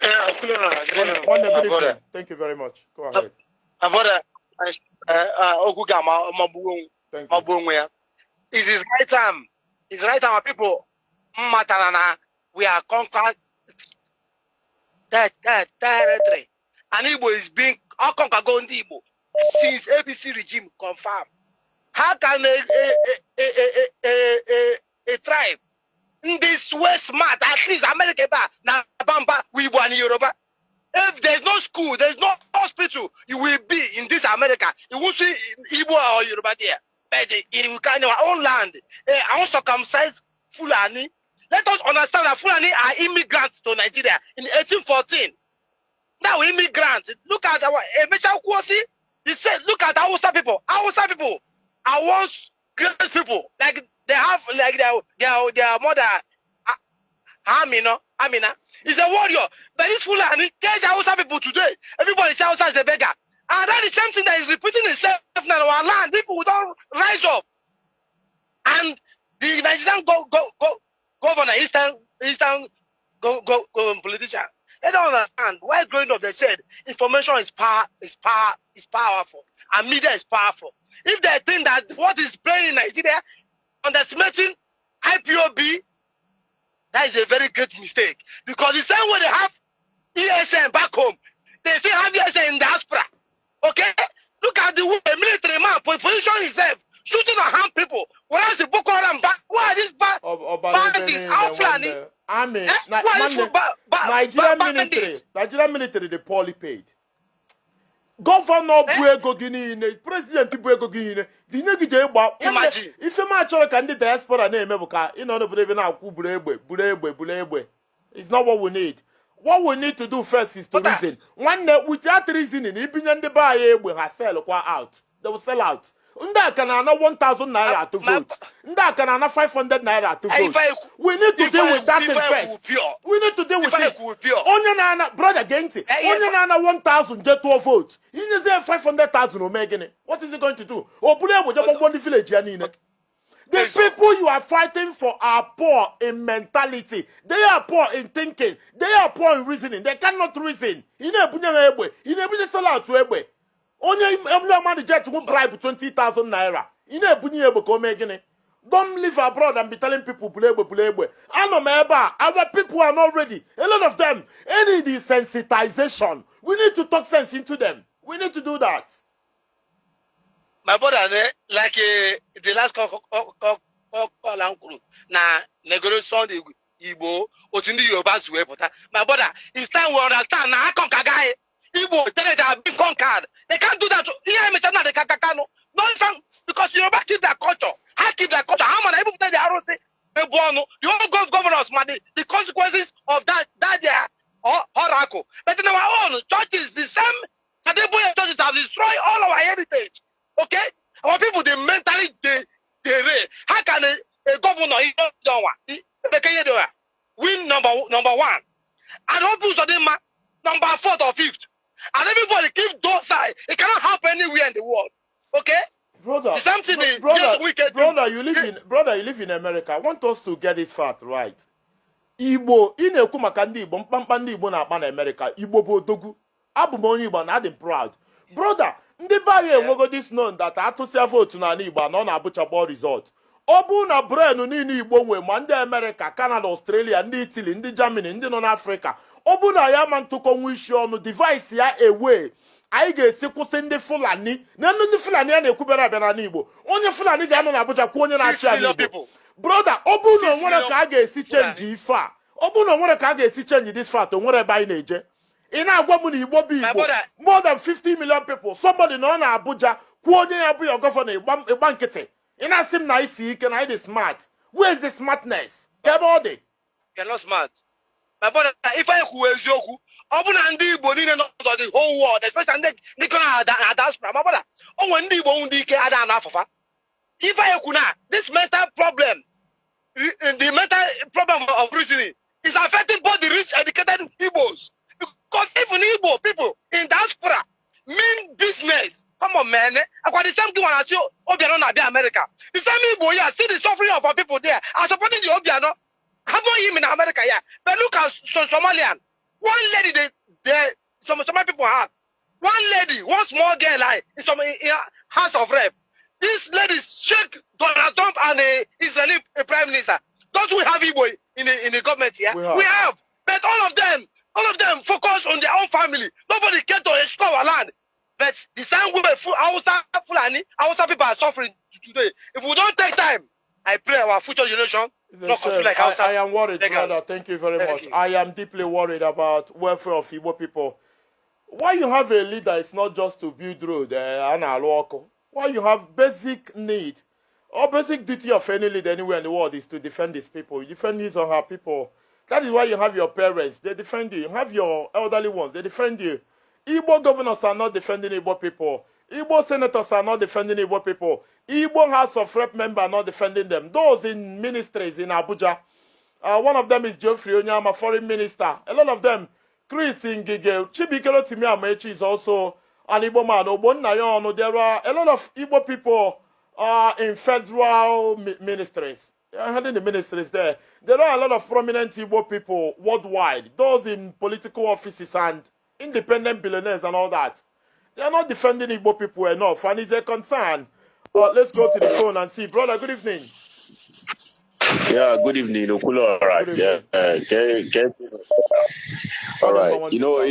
Good evening. Thank you very much. Go ahead. It is right time. It's right time. People, we are conquered. territory. And Igbo is being Igbo since ABC regime confirmed. How can a tribe in this way smart, at least America, na Bamba, Wibo and Yoruba? If there's no school, there's no hospital, you will be in this America. You won't see Igbo or Yoruba there. But in our own land, our circumcised Fulani. Let us understand that Fulani are immigrants to Nigeria in 1814. Now immigrants. Look at our he said, look at Hausa people. Hausa people are once great people. Like they have like their mother Amina is a warrior. But this Fulani catch Hausa people today. Everybody says Hausa is a beggar. And that is something that is repeating itself in our land. People don't rise up. And the Nigerian governor, Eastern politician, they don't understand why growing up they said information is powerful and media is powerful. If they think that what is playing in Nigeria underestimating IPob, that is a very great mistake. Because the same way they have ESN back home, they still have ESN in diaspora. Okay? Look at the way a military man position himself, shooting and harm people. Whereas the Boko Haram back, why are these bandits outflanning? Nigerian military, they poorly paid. Governor Buego Guinea, President Buego Guinea, the Nigerian imagine if a match or can the diaspora name Ebuka, you know, the believe now, Bulebe. It's not what we need. What we need to do first is to reason. One day, without reasoning, even the buyer will have sell out. They will sell out. Nda can 1,000 naira to vote. Nda can 500 naira to vote. We need to deal with that first. We need to deal with it. Onye na brother Genti. Onye na 1,000 get to vote. You need say 500,000 omegene. What is he going to do? Obule wo jabo one village yanine. The people you are fighting for are poor in mentality. They are poor in thinking. They are poor in reasoning. They cannot reason. You know, you know, sell out to Ebwe. Only man jet will bribe 20,000 naira. You know, don't live abroad and be telling people, Bulebe. I know, our people are not ready. A lot of them, any desensitization. We need to talk sense into them. We need to do that. My brother, like the last call, now negotiation Igbo, Otundi Yoruba's way, my brother, it's time we understand. Now, I can't guy Igbo, they have been conquered. They can't do that. They can't no, because Yoruba keep their culture. I keep their culture. How many people they are saying, you all governors, man, the consequences of that their oracle. But in our own churches, the same, and the churches have destroyed all our heritage. Okay, our people they mentally they how can a governor win number one and all people them number 4th or 5th and everybody keep those side? It cannot happen anywhere in the world. Okay, brother, you live in America. I want us to get this fact right. Igbo ina-ekwu maka ndị Igbo mkpamkpa ndị Igbo na-akpa na America. Igbo bụ odogwu. Abụ m onye Igbo na adị proud. Brother, ndị baye enwego this known that atụsịa vote na Igbo na ọ na-abụcha ball result. Ọ bụ na brain niile Igbo nwe ma ndị America, Canada, Australia, ndị Italy, ndị Germany, ndị nọ n'Africa. Ọ bụ na ya ma ntụkọ nwa isi ọnụ device ya ewe. Anyị ga-esi kwụsị ndị Fulani. Na ndị Fulani ya na-ekwubere abịa na Igbo. Onye Fulani ga-anọ na Abuja kwuo onye na-achị anyị Igbo. Brother, ọ bụ na onwere ka a ga-esi change ife a. Ọ bụ na onwere ka a ga-esi change this fact onwere ebe anyị na-eje. Ị na-agwa m na Igbo bụ Igbo. More than 50 million people. Somebody nọ na Abuja kwuo onye ya bụ your governor ịgba nkịtị. Ị na-asị m na isi ike na ị dị smart. Where is the smartness? Kebe ọ dị? You're not smart. My brother, if I kwuo eziokwu, ọ bụ na ndị Igbo niile nọ the whole world, especially ndị nọ na diaspora, my brother, o nwere ndị Igbo ndị ike ada na afọfa. If I kwuo na this mental problem, the mental problem of reasoning is affecting both the rich educated Igbos. Because even Igbo people in diaspora mean business. Come on, man. I've the same thing when I see Obiano na America. The same Igbo, yeah, see the suffering of our people there. I'm supporting the Obiano. Having him in America, yeah. But look at some Somalian. One lady, some Somali people have. One lady, one small girl, like in some House of Rep. These ladies check Donald Trump and the Israeli Prime Minister. Don't we have Igbo in the government here? We have. But all of them focus we don't take time, I pray our future generation not continue like Hausa. I am worried, brother. Thank you very much. I am deeply worried about welfare of Igbo people. Why you have a leader is not just to build road and local. Why you have basic need or basic duty of any leader anywhere in the world is to defend his people. You defend his or her people. That is why you have your parents. They defend you. You have your elderly ones. They defend you. Igbo governors are not defending Igbo people. Igbo senators are not defending Igbo people. Igbo House of Rep members are not defending them. Those in ministries in Abuja. One of them is Geoffrey Onyama, foreign minister. A lot of them. Chris Ngige, Chibikero Timi Amechi is also an Igbo man. Obonnayon, there are a lot of Igbo people in federal ministries. Heading the ministries there. There are a lot of prominent Igbo people worldwide. Those in political offices and independent billionaires and all that. They are not defending Igbo people enough, and it's a concern. Let's go to the phone and see. Brother, good evening. Yeah, good evening, Okulo. All right. Yeah. All right. You know,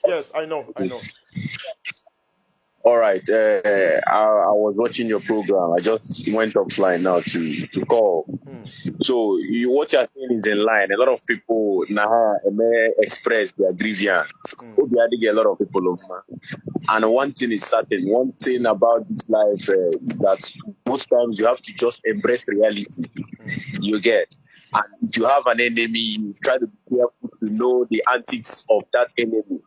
yes, I know. All right. I was watching your program. I just went offline now to call. So what you're saying is in line. A lot of people now may express their grievance. A lot of people over. And one thing is certain. One thing about this life that most times you have to just embrace reality. You get. And if you have an enemy, you try to be careful to know the antics of that enemy.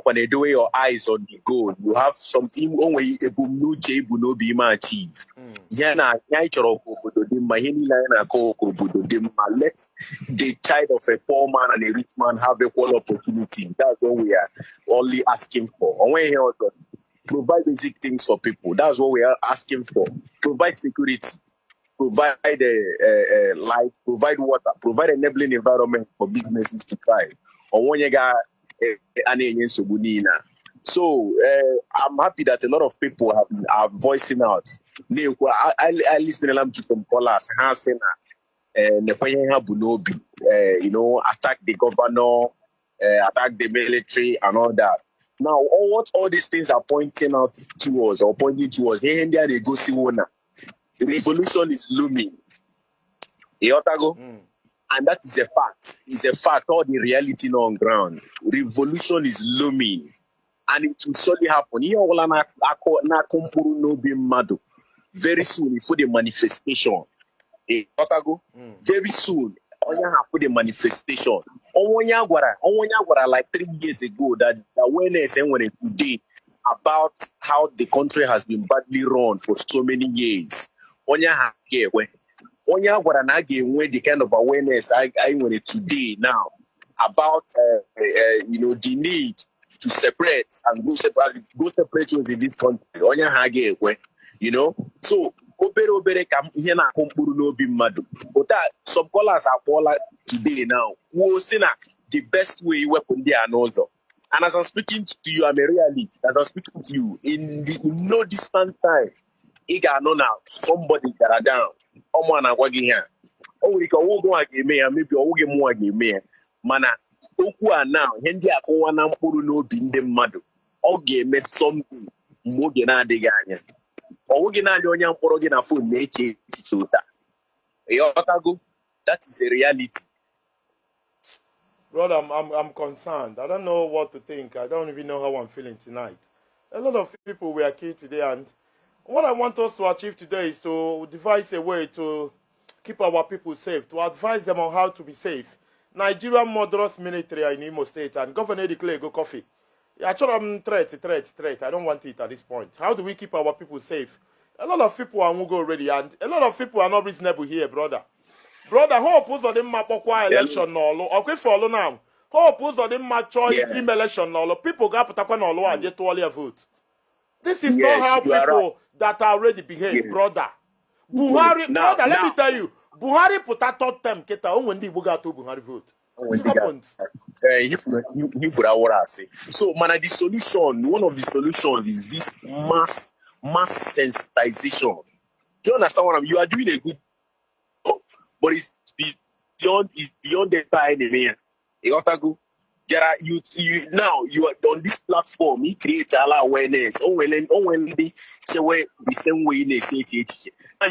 When they do your eyes on the goal, you have something only a boom no jable no be my achieve. Yana natural let the child of a poor man and a rich man have equal opportunity. That's what we are only asking for. Provide basic things for people. That's what we are asking for. Provide security, provide light, provide water, provide enabling environment for businesses to thrive. So I'm happy that a lot of people are voicing out. I listen to some callers, attack the governor, attack the military and all that. Now, what all these things are pointing out to us or pointing to us, India they go see one. The revolution is looming. And that is a fact. It's a fact. All the reality now on ground. Revolution is looming. And it will surely happen. Very soon, before the manifestation. Very soon, for the manifestation. Like 3 years ago, that the awareness and today about how the country has been badly run for so many years. The kind of awareness I want today now about the need to separate and go separate was in this country. So but some callers are caller today now. Who say the best way weapon there and also. And as I'm speaking to you, I'm a realist. As I'm speaking to you, in no distant time, somebody that are down. We can all go again, maybe all get more again. Mana, now, Hendy Akwana Puru no bin them madu. Okay, met something more than a deganya. Or we can add on young Porogina for nature to that. That is a reality. Brother, I'm concerned. I don't know what to think. I don't even know how I'm feeling tonight. A lot of people were killed today, and what I want us to achieve today is to devise a way to keep our people safe, to advise them on how to be safe. Nigerian murderous military in Imo State and Governor declare go coffee. Actually, threat. I don't want it at this point. How do we keep our people safe? A lot of people are Mugo already, and a lot of people are not reasonable here, brother. Brother, hope who's on the map of election no okay follow now. Hope who's on the map choice election no people got put up on all and get to all your vote. This is not how people that are already behave, brother. Buhari, brother, let me tell you, Buhari put a third term, Keta, when the Buga to Buhari vote. What happens? So, man, the solution, one of the solutions is this mass sensitization. Do you understand what you are doing a good job, but it's beyond the enemy. There are you now you are on this platform. He creates a lot of awareness. When the same way and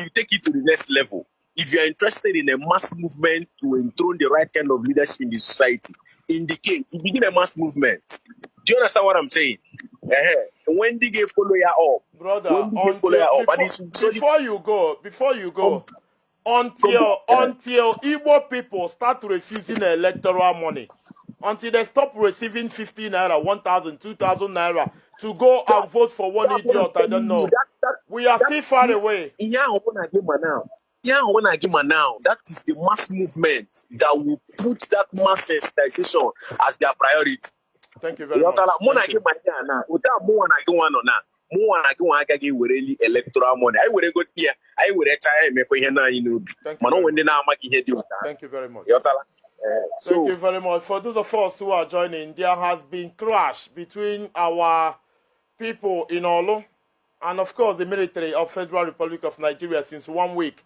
you take it to the next level. If you are interested in a mass movement to enthrone the right kind of leadership in the society, indicate you begin a mass movement. Do you understand what I'm saying? When they get follow you up, brother, before you go, until Igbo people start refusing electoral money, until they stop receiving 50 naira, 1,000, 2,000 naira to go and vote for one idiot, I don't know. We are still far away. That is the mass movement that will put that mass sensitization as their priority. Thank you very much. Thank you. Electoral money. I would go here. I would Thank you very much. Thank you very much. For those of us who are joining, there has been clash between our people in Olo and, of course, the military of Federal Republic of Nigeria since 1 week.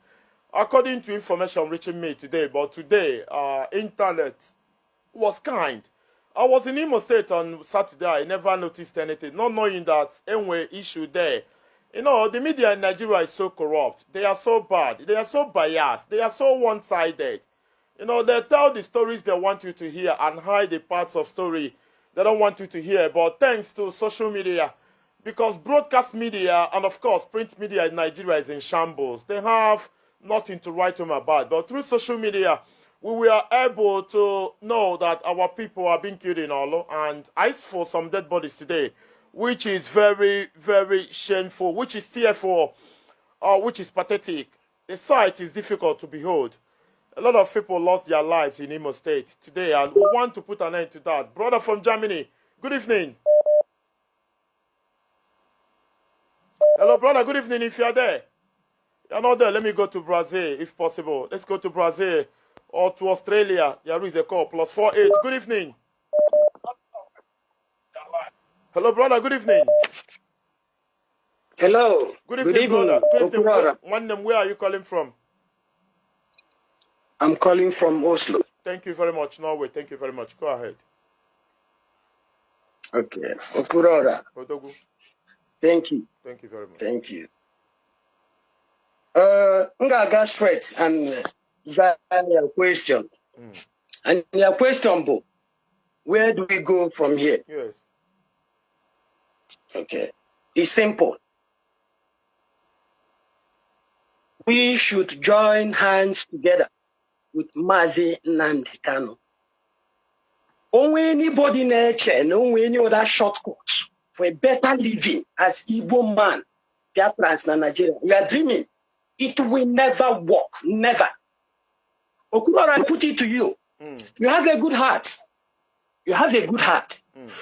According to information reaching me today, but today, internet was kind. I was in Imo State on Saturday. I never noticed anything, not knowing that anyway issue there. You know, the media in Nigeria is so corrupt. They are so bad. They are so biased. They are so one-sided. You know, they tell the stories they want you to hear and hide the parts of story they don't want you to hear. But thanks to social media, because broadcast media and, of course, print media in Nigeria is in shambles. They have nothing to write home about. But through social media, we were able to know that our people are being killed in Olo. And I saw some dead bodies today, which is very, very shameful, which is tearful, which is pathetic. The sight is difficult to behold. A lot of people lost their lives in Imo State today, and we want to put an end to that. Brother from Germany, good evening. Hello, brother, good evening if you are there. You're not there, let me go to Brazil if possible. Let's go to Brazil or to Australia. There is a call, +48. Good evening. Hello, brother, good evening. Hello. Good evening, brother. Good evening. Where are you calling from? I'm calling from Oslo. Thank you very much, Norway. Thank you very much. Go ahead. Okay. Okurora. Odogu. Thank you. Thank you very much. Thank you. Ngaga straight and your question. And your question, Bo, where do we go from here? Yes. Okay. It's simple. We should join hands together with Mazi Nnamdi Kanu. Only anybody nature and only any other shortcuts for a better living as Igbo man, Biafra and Nigeria. We are dreaming. It will never work. Never. Okurora, I put it to you. You have a good heart. You have a good heart.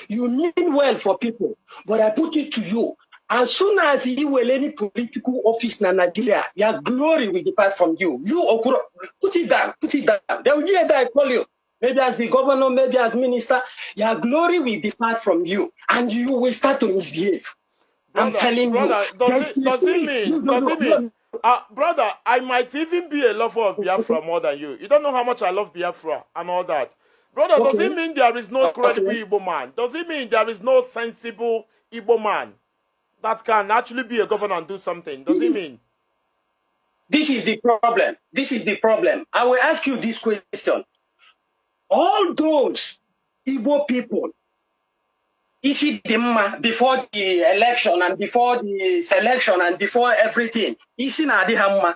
You mean well for people. But I put it to you. As soon as you will any political office in Nigeria, your glory will depart from you. You, Okuro, put it down, put it down. There will be a day I call you. Maybe as the governor, maybe as minister, your glory will depart from you. And you will start to misbehave. Brother, I'm telling you. Does it mean, brother, I might even be a lover of Biafra more than you. You don't know how much I love Biafra and all that. Brother, does it mean there is no credible Igbo man? Does it mean there is no sensible Igbo man that can actually be a governor and do something? Does it mean? This is the problem. This is the problem. I will ask you this question. All those Igbo people, is it before the election and before the selection and before everything? Is it not the hammer?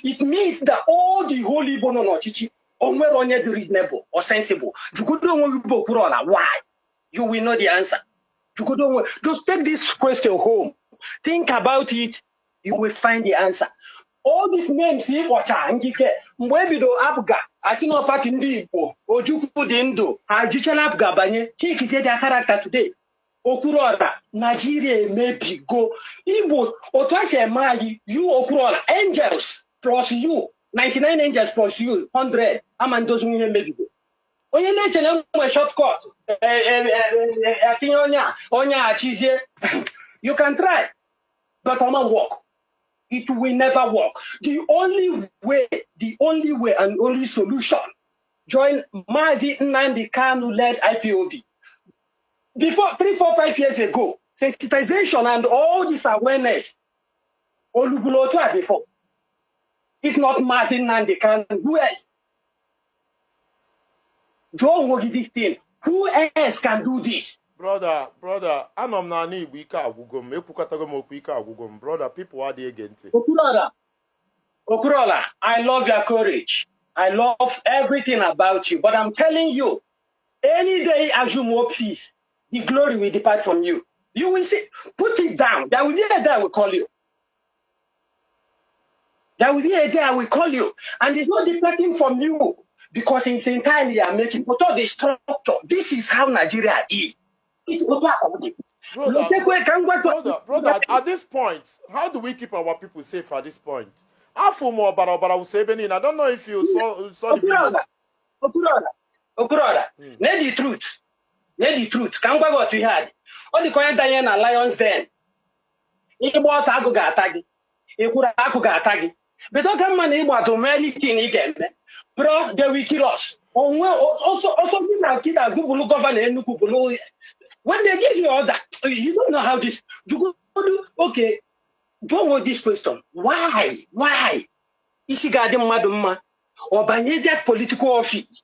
It means that all the holy bono no chichi, onwere onye dị reasonable or sensible. Why? You will know the answer. Just take this question home. Think about it. You will find the answer. All these names, Mwebido Abga, Asino Party Ndibo, Ojuku Dindo, Ajichala Abga Banye, Chiki said their character today. Okurora, Nigeria maybe go. Igbo, Otwase Magi, you Okurora, angels plus you, 99 angels plus you, 100, Amandos maybe go. Onye na-echele mwe shortcut, Onya, Chizie, you can try, but I'm on walk. it will never work. The only way and only solution, join Mazi Nnamdi Kanu led IPob. Before 3, 4, 5 years ago, sensitization and all this awareness, Olubulotu before. If not Mazi Nnamdi Kanu, who else? John will give this thing. Who else can do this? Brother, anom na ani Igbo ike agwụgom, ekwukọtago m okwu ike agwụgom. Brother, people are there again. Okurola, I love your courage. I love everything about you. But I'm telling you, any day as you more peace, the glory will depart from you. You will see, put it down. There will be a day I will call you. There will be a day I will call you. And it's not departing from you because it's entirely I'm making. But all the structure, this is how Nigeria is. Brother, at this point, how do we keep our people safe at this point? I don't know if you saw the videos. Okurola, know the truth. Know the truth. Can go what we had. All the current Diane and Lions then. It was Aguga attacking. It could Akuga attacking. But don't come money about to merely thing again. Bro, they will kill us. Also, people are Google governor. When they give you all that, you don't know how this. You go do okay. Don't want this question. Why? Is he got madam or by that political office?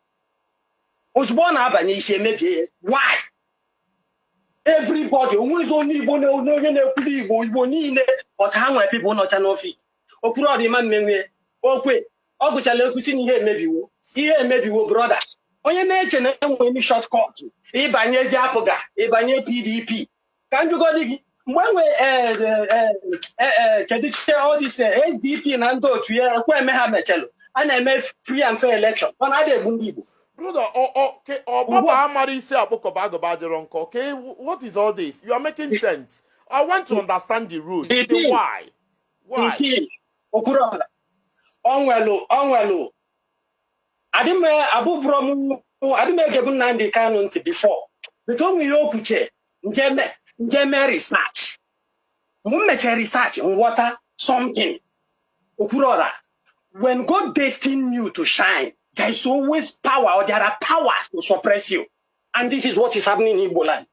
Was born up and maybe why? Everybody who is only one but how many people not an office? Or put out the man me. Okay, I'll go to here maybe. Here maybe brother. On your nature, any shortcut. Ibanye Zapoga, Ibanye PDP. Can't you go dig? When we can all this SDP and Ando to hear where may have Mechelo and I made free and fair election. One idea, Bundibu. Brother, okay, Baba Amari say okay, what is all this? You are making sense. I want to understand the root. Why? Okurola. Onwelo. I didn't above from I didn't make a Nnamdi Kanu before. Because we okuche, Njeme research. Mumeche research on water something. Okurola. When God destined you to shine, there is always power or there are powers to suppress you. And this is what is happening in Igbo land.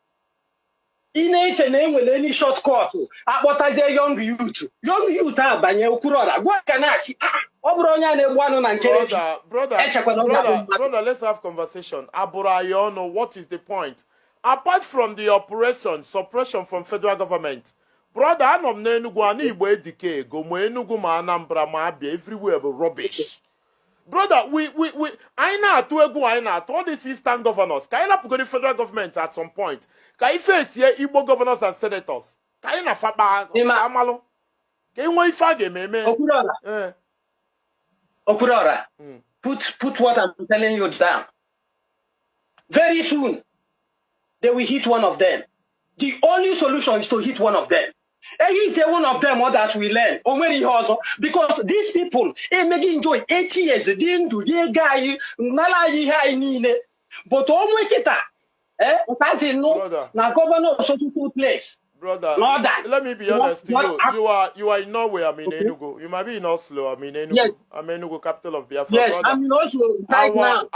In name with any shortcut, what I say young youth are banye Okurola. What can I see? Brother, let's have conversation. Aburayono, what is the point? Apart from the suppression from federal government, brother, anom na Enugu ani Igbo edike go mo Enugu ma Anambra ma Abia everywhere but rubbish. Brother, I know all these eastern governors. Can you go the federal government at some point? Can you face here Igbo governors and senators? Can you faba amalo? Can you fage me? Okurola, put what I'm telling you down. Very soon, they will hit one of them. The only solution is to hit one of them. And hit one of them, others will learn. Because these people, may enjoy 8 years, didn't do the guy, but now governor of such a place. Brother, let me be honest to you. You are in Norway, I'm in Enugu. You might be in Oslo, I'm in Enugu. Yes. I'm in Enugu, capital of Biafra. Yes, brother. I'm in Oslo right now.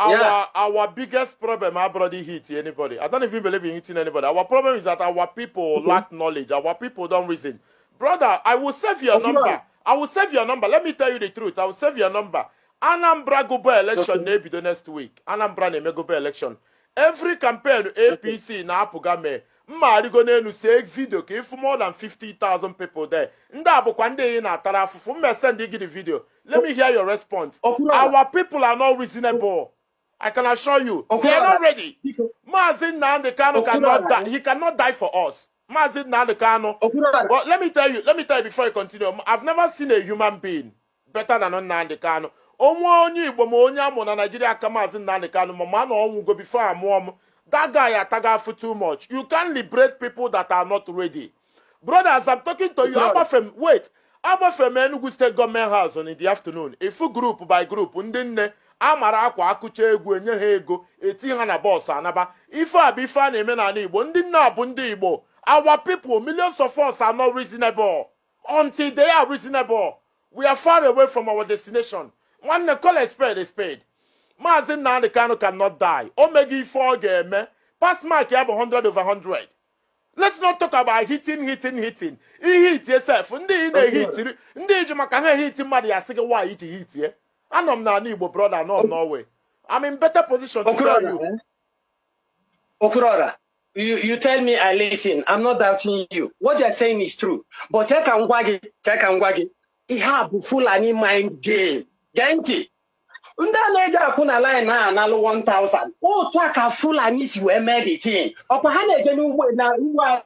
Our biggest problem, our brother hit anybody. I don't even believe in hitting anybody. Our problem is that our people lack knowledge. Our people don't reason. Brother, I will save your number. I will save your number. Let me tell you the truth. I will save your number. Anambra go by election maybe the next week. Anambra ne go by election. Every campaign APC na apugame. Marigone say video if more than 50,000 people there. Ndabo kwande na tarafu send the video. Let me hear your response. Our people are not reasonable. I can assure you. They are not ready. Mazi Nnamdi Kanu cannot die. He cannot die for us. Mazi Nnamdi Kanu. But let me tell you before I continue. I've never seen a human being better than Nnamdi Kanu. Only Igbo Nigeria Mazi Nnamdi Kanu. Mama no go before I'm that guy ataga for too much. You can't liberate people that are not ready. Brothers, I'm talking to you. Abba from Enugu State Government House in the afternoon. A full group by group. Ndinne amara akwa akuche egwu enye ha ego eti ha na boss anaba. Ife abifa na eme na Igbo. Ndinne abu ndi Igbo. Our people, millions of us are not reasonable. Until they are reasonable, we are far away from our destination. One call a spade is spade. Mazi Nnamdi Kanu cannot die. Omega 4 game. Pass mark, you have 100 over 100. Let's not talk about hitting. He hit yourself. Ndi Jamaica hit Madi asking why he hit here. And I'm not Igbo brother, no Norway. I'm in better position to tell you. Okurora, you tell me I listen. I'm not doubting you. What you're saying is true. But check and waggy. He have full any mind game. Genki. Unda neja akuna line na analo 1,000. Oh, twaka full and is we meditating. Okahane jenu na uwa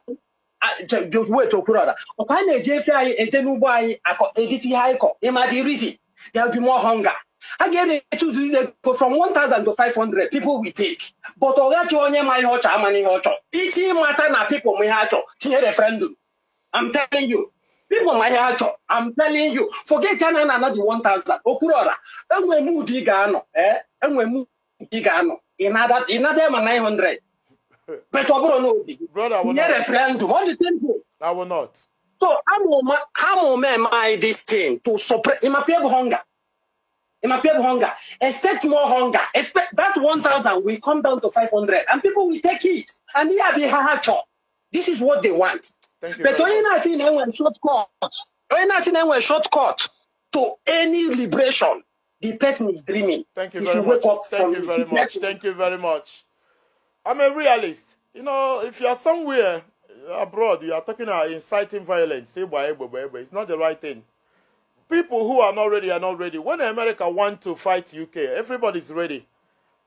just wait Okurora. Okahane jefa ejenu boy ako editi haiko. Imadi reason. There will be more hunger. Again, from 1,000 to 500, people will take. But each matter na people may have to referendum. I'm telling you. People might have to. I'm telling you. Forget another 1,000. Okurora. And we move Digano. And we move Digano. In other 900. But brother, I will not. Referendum. What do you think? I will not. So, how am this thing to suppress? It might be hunger. It might be hunger. Expect more hunger. Expect that 1,000 will come down to 500, and people will take it. And this is what they want. Thank you. But when you're not seeing anyone shortcut to any liberation, the person is dreaming. Thank you very much. Thank you very much. I'm a realist. You know, if you are somewhere abroad, you are talking about inciting violence. It's not the right thing. People who are not ready are not ready. When America want to fight UK, everybody's ready.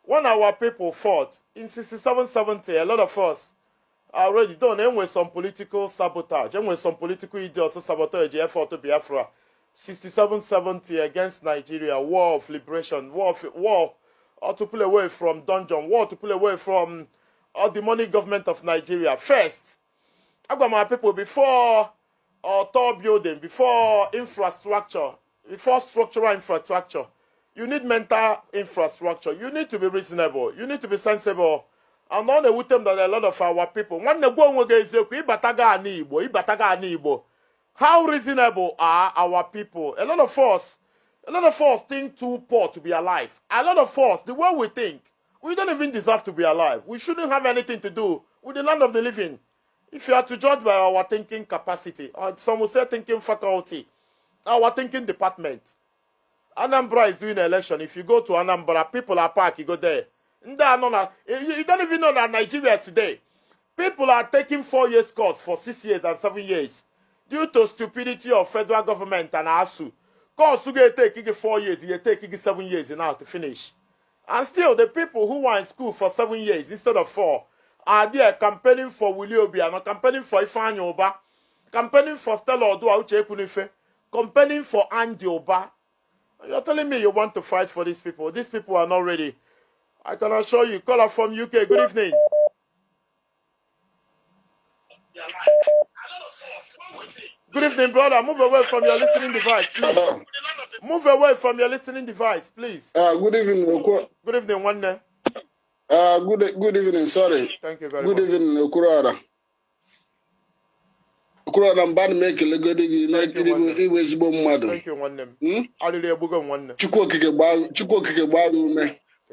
When our people fought in 67-70, a lot of us are ready. Don't end with some political sabotage. End with some political idiots who sabotage the effort to Biafra. 67-70 against Nigeria, war of liberation, war to pull away from dungeon, war to pull away from the money government of Nigeria. First, I got my people before tall building, before infrastructure, before structural infrastructure. You need mental infrastructure. You need to be reasonable. You need to be sensible. And on the with them that a lot of our people, when they go Igbo, how reasonable are our people? A lot of us think too poor to be alive. A lot of us, the way we think, we don't even deserve to be alive. We shouldn't have anything to do with the land of the living. If you are to judge by our thinking capacity, or some will say thinking faculty, our thinking department. Anambra is doing an election. If you go to Anambra, people are parked, you go there. You don't even know that Nigeria today, people are taking 4 years course for 6 years and 7 years due to stupidity of federal government and ASU. Course you get take 4 years, you take 7 years now to finish. And still, the people who were in school for 7 years instead of 4 are there campaigning for Willie Obiano, campaigning for Ifeanyi Oba, campaigning for Stella Odua Uche Ekunife, campaigning for Andy Oba. You're telling me you want to fight for these people. These people are not ready. I can assure you. Caller from UK, good evening. Good evening, brother. Move away from your listening device, please. Move away from your listening device, please. Good evening, Good evening, one day. Good evening, sorry. Thank you very much. Good evening, Okurara. Okurara, I'm bad making a good evening. Thank you, one name. I'll leave a book on one name. Chuko Kike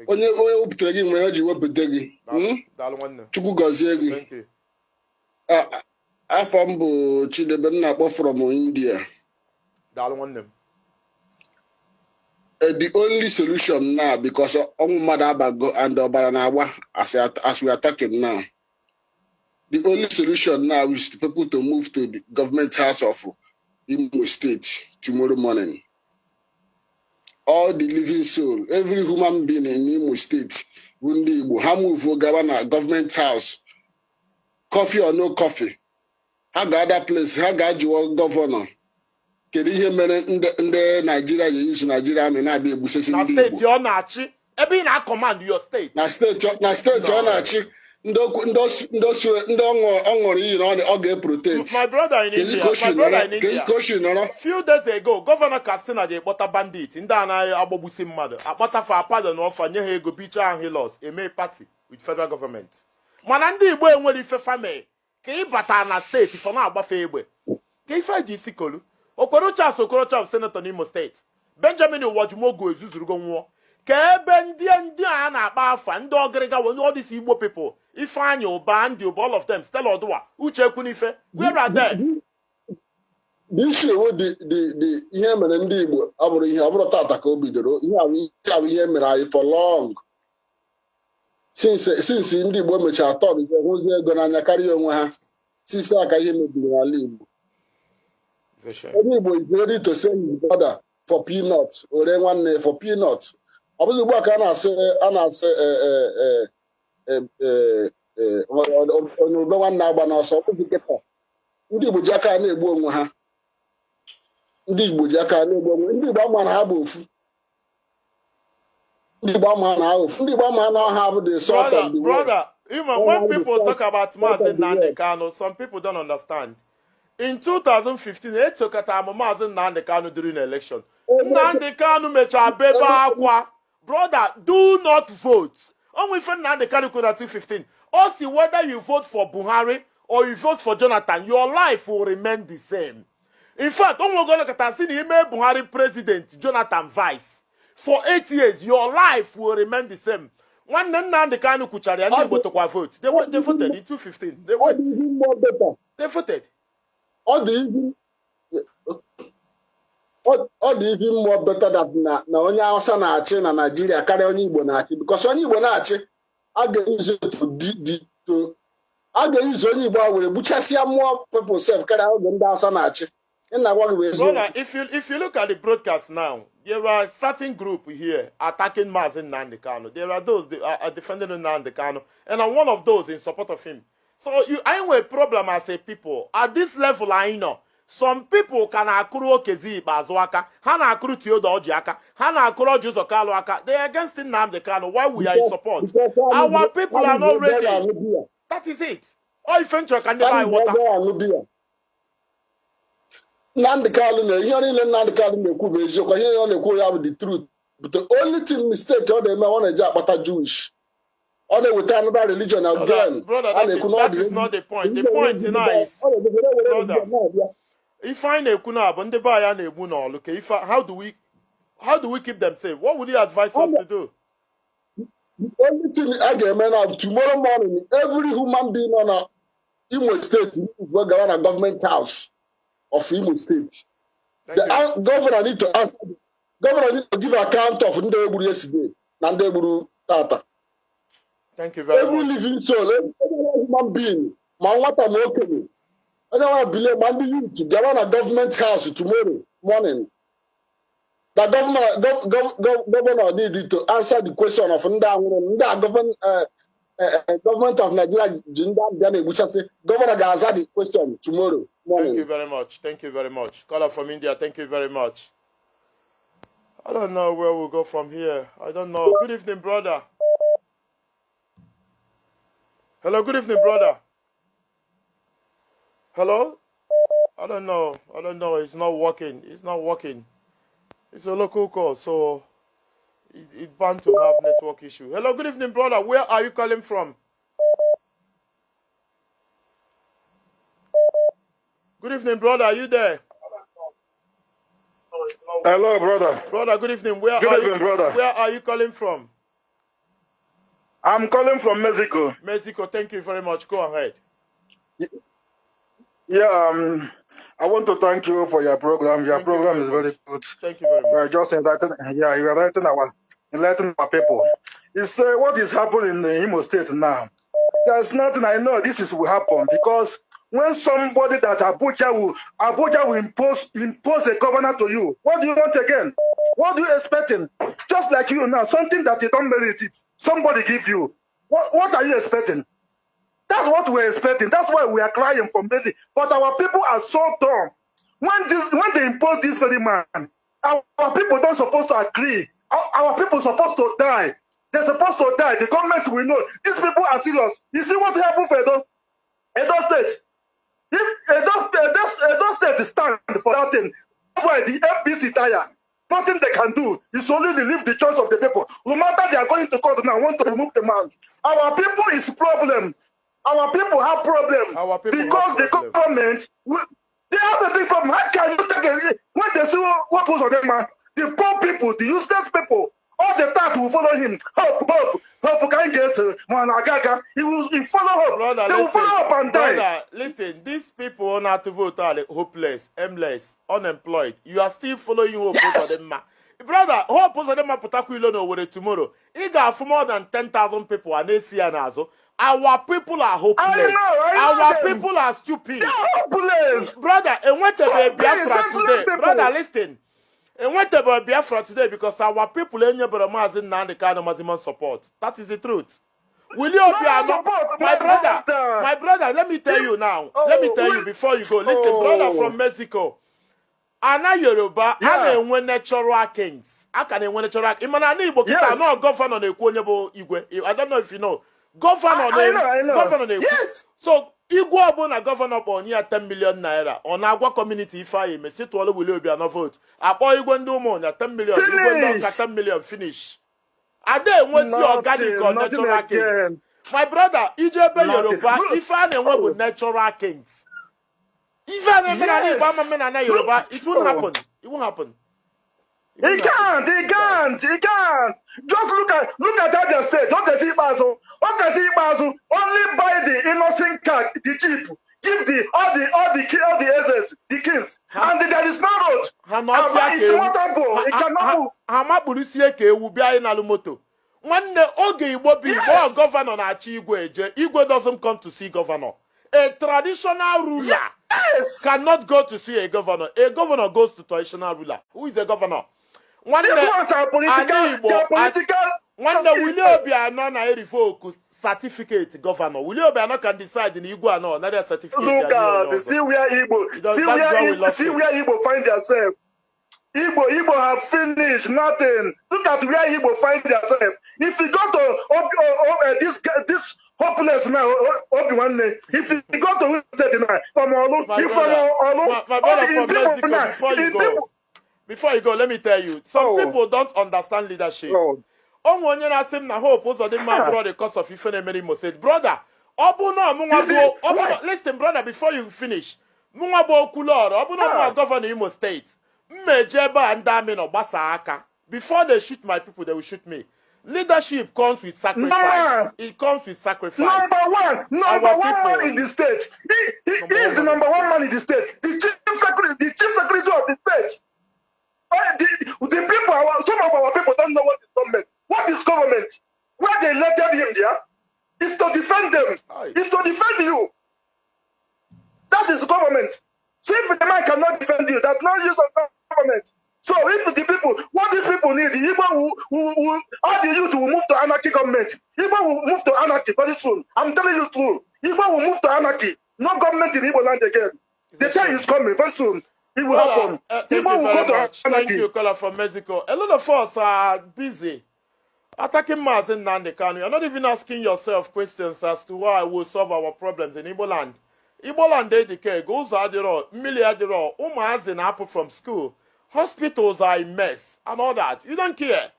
onye opụtara gị nwere ji wepụta gị Chukwu gọzie gị. Thank you. Afọ m bụ Chidebe, m na-akpọ from India. The only solution now, because ọnwụ mmadụ abago and ọbara na-agba as we are talking now, the only solution now is for people to move to the government house of Imo State tomorrow morning. All the living soul, every human being in Imo State, Wundi Igbo, ha move governor government house, coffee or no coffee. Ha ga other place, ha ga jụọ governor. Kedu ihe mere ndị Nigeria ga-use Nigeria army na-abịa egbusesi ndị Igbo? Na state ọ na-achị, ebe ị na-command your state. Na state ọ na-achị, ndị ọṅụrụ iyi na ọ ga-protect. My brother in India, few days ago, Governor Katsina ji ekpọta bandit, ndị anaghị agbagbusi mmadụ, akpọta fa apada na ọfa nye ha ego bicha ahụ hilos, eme party with federal government. Mana ndị Igbo enwere ife family ka ịbata na steeti fọ na-agbafe egbe. Keifa Jisikolu. Okorocha Sokorocha of Senator Nimo State. Benjamin Wajumogo Zuzurugo Nwo. Kebe ndị a na-akpa afa ndị ogriga when all these Igbo people. Ifeanyi Obandi, all of them, Stella Odua, Uche Kunife. Where are they? This year, the ihe mere ndị Igbo abụrụ ihe abụrụ tata ka o bidoro ihe mere for long. Since ndị Igbo mechara atọ bido hụzi ego n'anya karịa onwe ha. Since aka ihe mebiri n'ala Igbo. Ndị Igbo is ready to sell his brother for peanuts. Ore nwanne for peanuts. Ọ bụghị ugbu a ka a na-asị onye ube nwanne agba n'ọsọ ọbụghị kịta. Ndị Igbo ji aka na-egbu onwe ha. Ndị Igbo ji aka na-egbu onwe ndị Igbo ama na ha bụ ofu. Ndị Igbo ama na ha ofu. Ndị Igbo ama na ha bụ the sort of the brother, even when people talk about Mazi Nnamdi Kanu, some people don't understand. In 2015, etokata Mazi Nnamdi Kanu during the election. Nnamdi Kanu mecha beba akwa. Brother, do not vote. Only for Nnamdi Kanu could have 2015. Also, whether you vote for Buhari or you vote for Jonathan, your life will remain the same. In fact, we're going to see the Buhari president, Jonathan vice. For 8 years, your life will remain the same. When Nnamdi Kanu Kuchari and they vote, they voted in 2015. They went. They voted. Ọ dị even more better that na onye Hausa na-achị na Nigeria karịa onye Igbo na-achị because onye Igbo na-achị a ga-eyizo onye Igbo a were buchasịa more people self karịa oge ndị Hausa na-achị. Brother, if you look at the broadcast now, there are certain group here attacking Mazi Nnamdi Kanu. There are those that are defending Nnamdi Kanu, and I'm one of those in support of him. So I have a problem as a people. At this level, I know. Some people can akuru okezi bazuaka, hana akuru tiodo ojiaka, hana akuru ojuzo kalu aka. They are against Nnamdi Kanu. Why we are in support? Our people are not ready. That is it. Or if venture can they buy water? Nnamdi Kanu, here in Nnamdi Kanu, the truth. But the only thing mistake they may want to do Jewish. Or they will turn about religion again. Brother, that is not the point. The point is, brother, if I know kuna bonde ba ya na egbu no look, if how do we keep them safe? What would you advise us to do? The only thing I get man of tomorrow morning, every human being on a Imo State will go on a government house of Imo State. The governor need to answer. Governor need to give account of Ndeburu yesterday. Ndeburu Tata. Thank you very much. Every living soul, every human being, man, what I'm okay. I don't want to believe man be you to get on a government house tomorrow morning. The governor needed to answer the question of government of Nigeria. Governor can answer the question tomorrow morning. Thank you very much. Thank you very much. Caller from India, thank you very much. I don't know where we'll go from here. I don't know. Good evening, brother. Hello, good evening, brother. Hello? I don't know. It's not working. It's not working. It's a local call, so it's bound to have network issue. Hello, good evening, brother. Where are you calling from? Good evening, brother. Are you there? Hello, brother. Brother, good evening. Where are you calling from? I'm calling from Mexico. Mexico, thank you very much. Go ahead. Yeah, I want to thank you for your program. Your program is very good. Thank you very much. You're just enlightening our people. It's what is happening in the Imo State now. There's nothing I know this is will happen because when somebody that Abuja will impose a governor to you, what do you want again? What do you expecting? Just like you now, something that you don't merit it, somebody give you. What are you expecting? That's what we're expecting. That's why we are crying for mercy. But our people are so dumb. When they impose this very man, our people don't supposed to agree. Our people supposed to die. They're supposed to die. The government will know. These people are serious. You see what happened for Edo State? If Edo State stand for that thing, that's why the FBC tire. Nothing they can do is only to leave the choice of the people. No matter they are going to court now, want to remove the man. Our people is problem. Our people have problem because the government They have a big problem. How can you take a, when they see what goes on them, man? The poor people, the useless people, all the tax will follow him. Hope can't get Managaga. He will follow Hope. Brother, They will follow up and die. brother, listen, these people not to vote are hopeless, aimless, unemployed. You are still following Hope for them. Brother, Hope for them Putaku no over tomorrow. He got for more than 10,000 people and they see an azo. Our people are hopeless. I know Our them. people are stupid. They are hopeless. Brother, and what about Biafra today? People. Brother, listen. And what about Biafra today? Because our people in your Mazi Nnamdi Kanu maximum support. That is the truth. Will you be my brother, let me tell you now. Let me tell you before you go. Listen, brother from Mexico. Ana Yoruba, ana enwe natural kings. Aka na enwe natural. Imana ni Igbo kita no governor na ekwu onye bụ Igwe. I don't know if you know. Governor na governor na ekwu. Yes. So Igwe ọbụna governor bụ onye 10 million naira. Ọ na-agwa community ife anyị mesi tụọlụ wili obi anọ vote. Akpọ Igwe ndị ụmụ ọnya 10 million. Igwe ndị ọka 10 million finish. Ade enweti organic or natural kings. My brother, Ijebe Yoruba, ife a na-enwe bụ natural kings. Even if Yoruba, it won't happen. It won't happen. He can't. Just look at that state. Don't they see Basu? Only buy the innocent car, the jeep, give all the SS, the kings, and there is no road. It's waterable. It cannot move. Hamaburusie ke ewu bia na lumoto. One oge Igbo be governor na achi Igwe eje. Igwe doesn't come to see governor. A traditional ruler cannot go to see a governor. A governor goes to traditional ruler. Who is a governor? These ones are political. One day, will you be a non-revoke certificate governor? Will you be a can decide in Igbo no another certificate? Look at see where Igbo find themselves. Igbo have finished nothing. Look at where Igbo find themselves. If you go to this hopeless now, if you go to from Olu, my brother from Mexico, before you go, let me tell you, some people don't understand leadership. Onye na sim na hope also the man brought the cause of Ife Emerimo said, brother, listen, brother, before you finish, Mungabo Kulor, Obuno governor Imo State. Mejeba and Damino Basaka. Before they shoot my people, they will shoot me. Leadership comes with sacrifice. It comes with sacrifice. Number one man in the state. He is the number one man in the state. The chief secretary of the state. The people, some of our people don't know what is government. What is government? Where they elected him there is to defend them. It's to defend you. That is government. So if the man cannot defend you, that's no use of government. So if the people, what these people need, the Igbo will all the youth will move to anarchy government. Igbo will move to anarchy very soon. I'm telling you true. Igbo will move to anarchy. No government in Igbo land again. The time is coming very soon. It will happen. Igbo will go to anarchy. Thank you, caller from Mexico. A lot of us are busy attacking Mazi Nnamdi Kanu. You're not even asking yourself questions as to why we'll solve our problems in Igbo land. Igbo land dedicate goes adiro, milli adiro, Mazi na apple from school. Hospitals are a mess and all that. You don't care.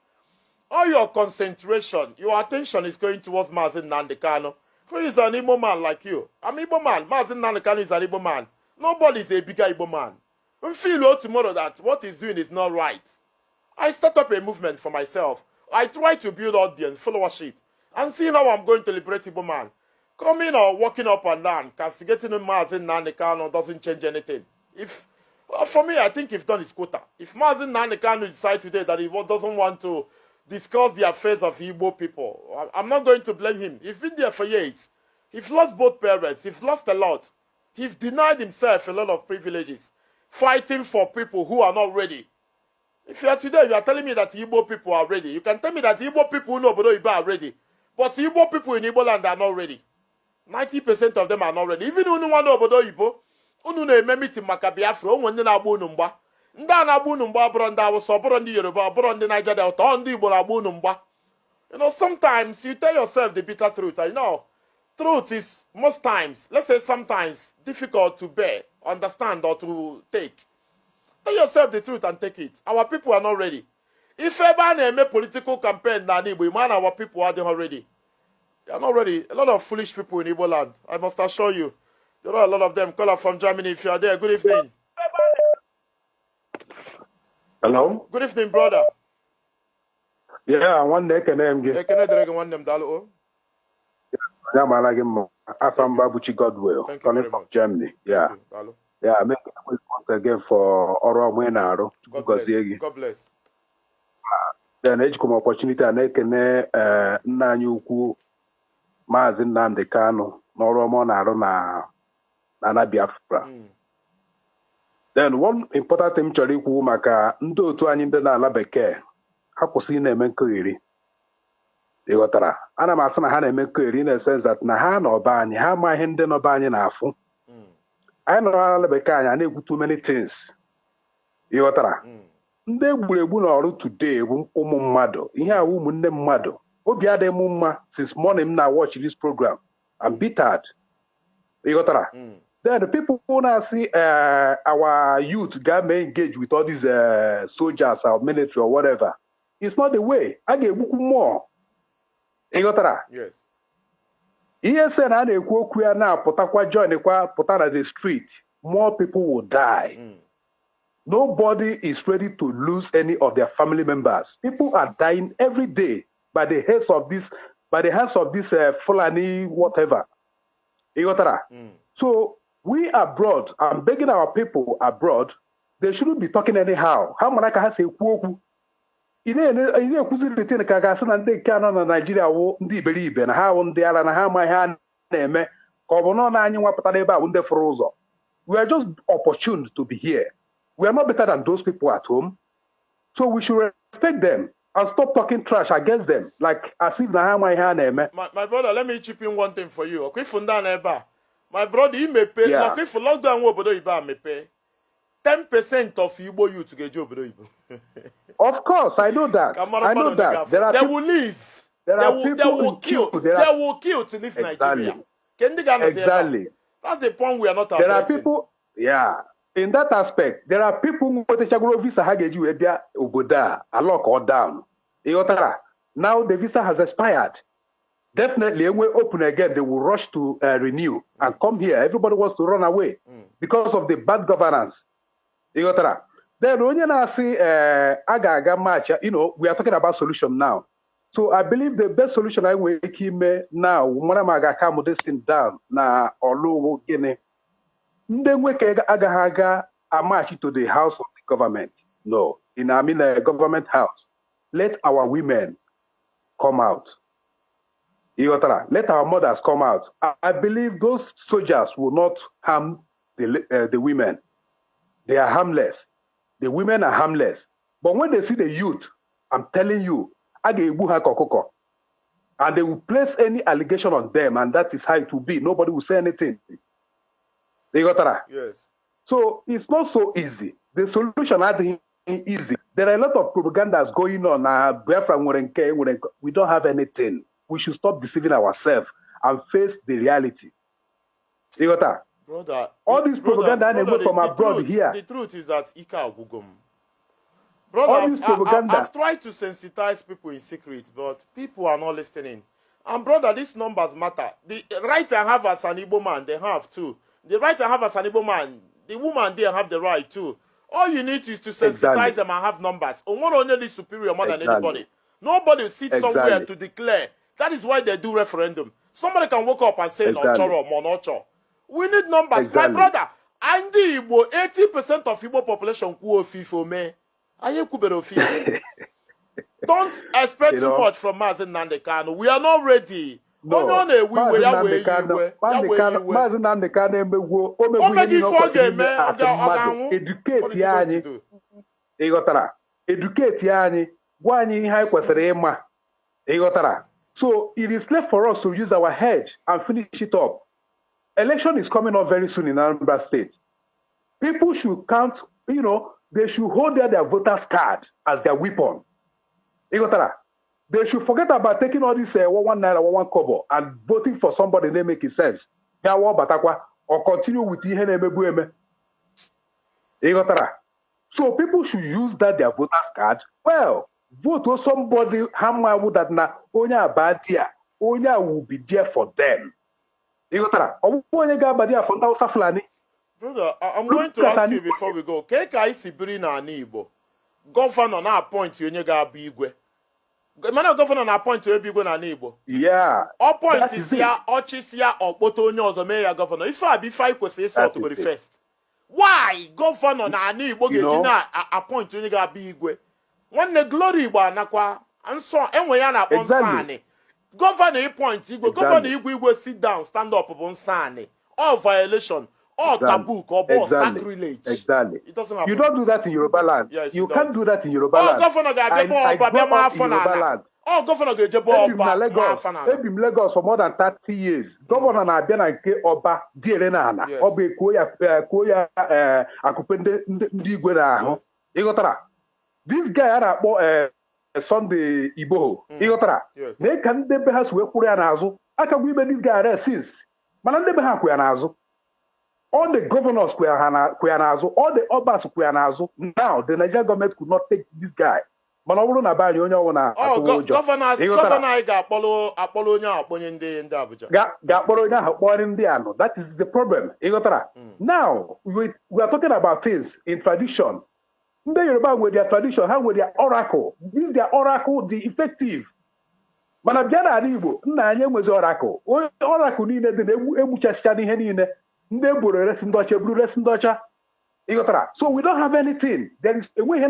All your concentration, your attention is going towards Mazi Nnamdi Kanu, who is an Igbo man like you. I'm Igbo man. Mazi Nnamdi Kanu is an Igbo man. Nobody is a bigger Igbo man. We feel tomorrow that what he's doing is not right. I start up a movement for myself. I try to build audience, followership, and see how I'm going to liberate Igbo man. Coming or walking up and down, castigating Mazi Nnamdi Kanu doesn't change anything. For me, I think he's done his quota. If Mazi Nnamdi Kanu decides today that he doesn't want to discuss the affairs of Igbo people, I'm not going to blame him. He's been there for years. He's lost both parents. He's lost a lot. He's denied himself a lot of privileges, fighting for people who are not ready. If you are today, you are telling me that Igbo people are ready. You can tell me that Igbo people who know Obodo Iba are ready. But Igbo people in Igbo land are not ready. 90% of them are not ready. Even unu want Obodo Ibo, unu na-eme meeting maka Biafra, onwe ndị na-agba unu mgba. Ndị a na-agba unu mgba bụrụ ndị Awụsa, bụrụ ndị Yoruba, bụrụ ndị Niger Delta, ọ ndị Igbo na-agba unu mgba. You know, sometimes you tell yourself the bitter truth. I know. Truth is most times, let's say sometimes, difficult to bear, understand, or to take. Tell yourself the truth and take it. Our people are not ready. If ever make political campaign, man, our people are not ready. They are not ready. A lot of foolish people in Igbo land, I must assure you. There are a lot of them. Caller from Germany, if you are there, good evening. Hello? Good evening, brother. Yeah, one day can name you. Can I direct one them Dalo? Yeah, man, I give him Afam Babuchi Godwill, calling from Germany. Yeah. Yeah, I make once again for Oro Mwenaro. God bless. God bless. Then age come opportunity and I can Nanyuku Mazi Nnamdi Kanu, Noro Monaro na Biafra. Then one important thing choriku maka ndo otu anyị ndị na-ala bekee ha kwụsị na-eme nkiri. Ịghọtara, ana m asị na ha na-eme nkiri in a sense that na ha n'ọba anyị ha ama ihe ndị n'ọba anyị na-afụ. Anyị nọrọ n'ala bekee anyị na-ekwu too many things. Ịghọtara, ndị egburegbu n'ọrụ today bụ ụmụ mmadụ, ihe awụ ụmụnne mmadụ. Obi adịghị m mma since morning na watch this program. I'm bittered. Ịghọtara. Then the people who now see our youth may engage with all these soldiers or military or whatever. It's not the way. I get more. Yes. Yes, and I now join the street. More people will die. Nobody is ready to lose any of their family members. People are dying every day by the hands of this, Fulani whatever. So we abroad, I'm begging our people abroad, they shouldn't be talking anyhow. How Manaka has a quote? Nigeria will believe in how on the island, how my hand name, we are just opportune to be here. We are not better than those people at home. So we should respect them and stop talking trash against them, like as if my brother, let me chip in one thing for you. Okay, my brother, he may pay. Like if lockdown may pay 10% of Igbo youth to get job. Of course, I know that. I know that. They will leave. They will kill to leave Nigeria. Exactly. That's the point we are not addressing. There are people, in that aspect, there are people who visa Oboda, a lock or down. Now the visa has expired. Definitely, when we open again, they will rush to renew and come here. Everybody wants to run away because of the bad governance. Then when you see Aga match, we are talking about solution now. So I believe the best solution I will make now, when I calm this thing down, na Olu Guinea, then we can Aga a march to the house of the government. No, a government house. Let our women come out. Let our mothers come out. I believe those soldiers will not harm the women. They are harmless. The women are harmless. But when they see the youth, I'm telling you, and they will place any allegation on them, and that is how it will be. Nobody will say anything. Yes. So it's not so easy. The solution isn't easy. There are a lot of propagandas going on. Biafra, we don't have anything. We should stop deceiving ourselves and face the reality. Brother, all this propaganda from abroad here. The truth is that Ika Gugum. Brother, I've tried to sensitize people in secret, but people are not listening. And brother, these numbers matter. The right I have as an Igbo man, they have too. The right I have as an Igbo man, the woman, they have the right too. All you need is to sensitize them and have numbers. Only superior more than anybody. Nobody sits somewhere to declare. That is why they do referendum. Somebody can wake up and say no choro, monocho. We need numbers. My brother, and the Igbo, 80% of Igbo population kuo FIFO me. Aye kubero FIFO. Don't expect too much from Mazi Nnamdi Kanu. We are not ready. No. So it is left for us to use our head and finish it up. Election is coming up very soon in Anambra State. People should count, they should hold their voters' card as their weapon. They should forget about taking all this 1 naira, 1 kobo and voting for somebody that make sense. Or continue with the. So people should use their voters' card. Well, vote for somebody that na onya bad here. Onya will be there for them. ịghọtara ọgwụgwọ onye ga-abadị afọ ndị Hausa Fulani. Brother, I'm going to ask you before we go. Ka isi biri na ala Igbo, gọvanọ na-appoint onye ga-abụ igwe. Mana gọvanọ na-appoint onye bụ igwe na ala Igbo. Yeah. Ọ point isi ya, ọchịsị ya, ọkpọta onye ọzọ mee ya gọvanọ. Ife a bụ ife anyị kwesịrị ịsọ tụgoro first. Why gọvanọ na ala Igbo ga-eji na-appoint onye ga-abụ igwe? Nwanne Glory Igbo anakwa nsọ enwe ya na-akpọ nsọ anị. Gọvanọ ịpọint igwe, gọvanọ igwe sit down, stand up bụ nsọ anị. All violation. Oh, taboo or sacrilege. Exactly. It doesn't happen. You don't do that in Yoruba land. Yes, you can't do that in Yoruba land. Governor land. Oh, Governor Ebim Lagos for more than 30 years. Governor na abia na nke Oba diere na ana. Oba ekuo ya akupende ndị igwe na ahụ. Ịghọtara? This guy ara akpọ Sunday Igboho. Ịghọtara? Na ka ndị be ha si wee kwụrụ ya n'azụ. Akagwu ime this guy arrest since. Mana ndị be ha kwụ ya n'azụ. All the governors Kuyanazo, all the Obas Kuyanazo. Now the Nigerian government could not take this guy. Governor that is the problem. Now we are talking about things in tradition. The Yoruba with their tradition, how with their oracle. This is their oracle, the effective. Manabjana Adibo, Nanya was oracle. Oracle needed the Ebucha Henine. So we don't have anything. There is a way the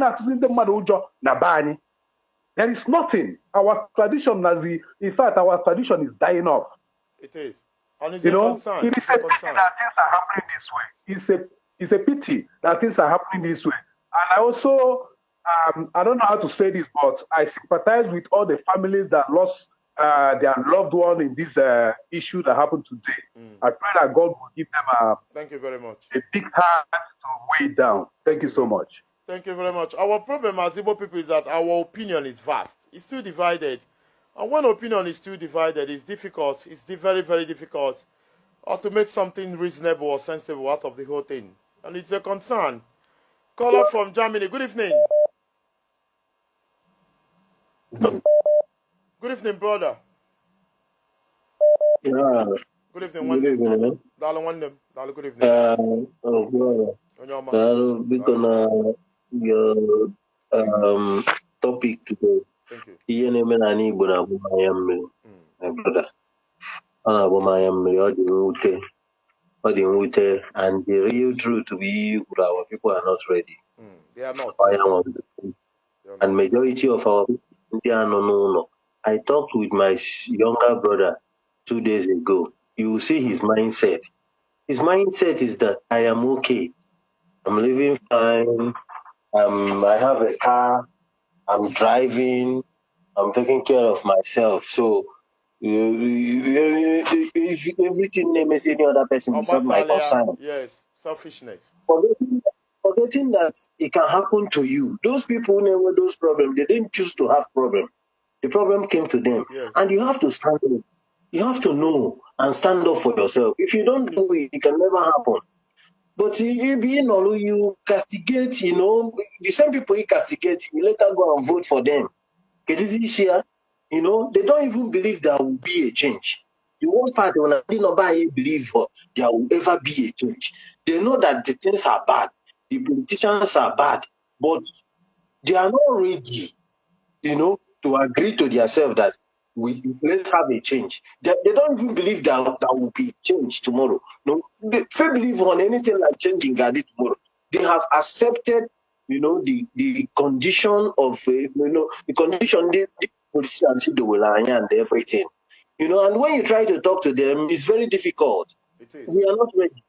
there is nothing. Our tradition, Nazi, in fact, our tradition is dying off. It is. And it's it is a pity that things are happening this way. It's a pity that things are happening this way. And I also, I don't know how to say this, but I sympathize with all the families that lost their loved one in this issue that happened today. I pray that God will give them thank you very much. A big hand to weigh it down. Thank you so much. Thank you very much. Our problem as Igbo people is that our opinion is vast. It's too divided. And when opinion is too divided, it's difficult. It's very, very difficult to make something reasonable or sensible out of the whole thing. And it's a concern. Caller from Germany. Good evening. Good evening, brother. Yeah. Good evening, one name. Good evening. Because your topic today. Thank you. My brother. And the real truth to be our people are not ready. They are not. And majority of our people, they are no. I talked with my younger brother 2 days ago. You will see his mindset. His mindset is that I am okay. I'm living fine. I have a car. I'm driving. I'm taking care of myself. So if everything names any other person is not my concern. Yes, selfishness. Forgetting that it can happen to you. Those people who never those problems, they didn't choose to have problems. The problem came to them. Yes. And you have to stand up. You have to know and stand up for yourself. If you don't do it, it can never happen. But you castigate, the same people you castigate, you later go and vote for them. They don't even believe there will be a change. The one part when nobody believe there will ever be a change. They know that the things are bad, the politicians are bad, but they are not ready, to agree to themselves that let's have a change. They don't even believe that will be change tomorrow. No, they believe on anything like changing tomorrow. They have accepted, the condition of, the condition the politicians do and everything. And when you try to talk to them, it's very difficult. It is. We are not ready.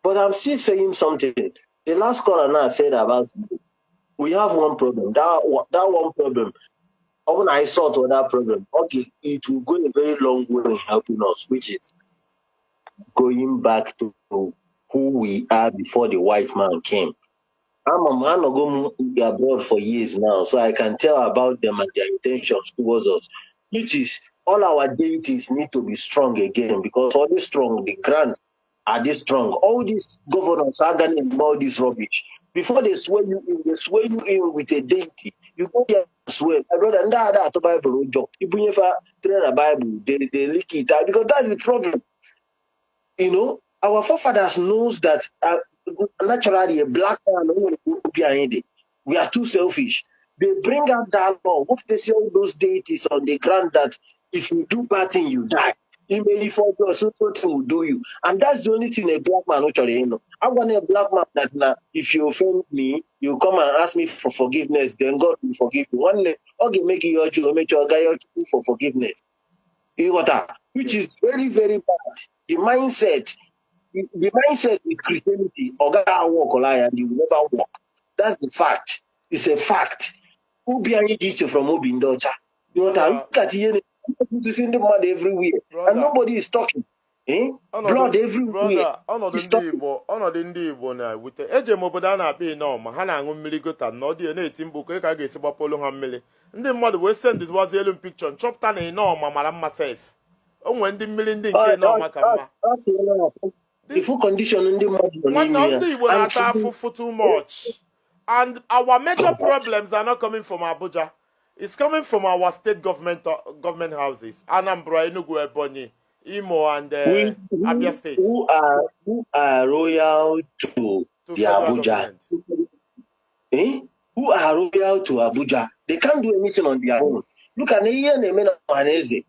But I'm still saying something. The last caller now said about we have one problem. That one problem. When I saw to that problem, okay, it will go a very long way in helping us, which is going back to who we are before the white man came. I'm a man who go abroad for years now, so I can tell about them and their intentions towards us, which is all our deities need to be strong again, because all this strong, the grand are this strong. All these governors are getting about this rubbish. Before they swear you in, with a deity. You go there and swear. My brother, and that Bible job. Even if I train a Bible, they leak it out because that's the problem. You know, our forefathers knows that naturally a black man, we are too selfish. They bring out that law. What they say all those deities on the ground that if you do bad thing, you die. Even if all those thing will do you. And that's the only thing a black man actually, you know. I want a black man that now, if you offend me, you come and ask me for forgiveness, then God will forgive you. One day, okay, make you make your guy for forgiveness. You got that? Which is very, very bad. The mindset is Christianity. Oga walk and you will never walk. That's the fact. It's a fact. Who be any teacher from Obindocha? You know, look at you see the mud everywhere, and nobody is talking. Blood everywhere. Ọnọdụ ndị Igbo na-ewute eje m obodo a na-akpọ Ịnọma ha na-aṅụ mmiri gota na ọ dị na-eti mkpu ka a ga-esi gbapolu ha mmiri ndị mmadụ wee sendizwazi elu pikchọ nchọpụta na Ịnọma mara mma sef o nwere ndị mmiri ndị nke Ịnọma ka mma nwanne ndị Igbo na-ata afụfụ too much and our major problems are not coming from Abuja. It's coming from our state government houses, Anambra, Enugu, Ebonyi, Imo, and Abia State. Who are royal to the Abuja? Who are royal to Abuja? They can't do anything on their own. Look at the year name of Hanese.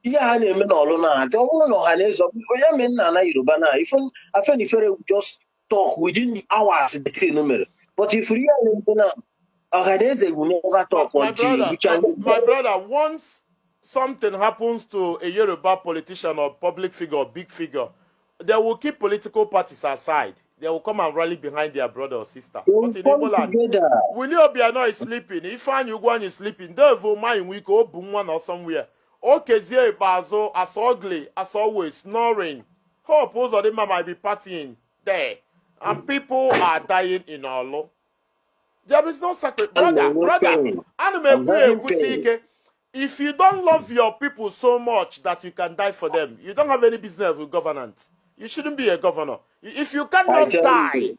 Here name of Olona. The woman of Hanese. I mean, Nana Yoruba. Even I find if you just talk within the hours, the three number. But if you are Hanese will never talk my brother, once something happens to a Yoruba politician or public figure or big figure, they will keep political parties aside. They will come and rally behind their brother or sister. But in Igbo land, Willie Obiano is sleeping. If Anyugwan is sleeping, therefore my week or Bumwan or somewhere. Okay, Bazo as ugly as always, snoring. Hope those of them might be partying there. And people are dying in our law. There is no sacred brother. If you don't love your people so much that you can die for them, you don't have any business with governance. You shouldn't be a governor. If you cannot die,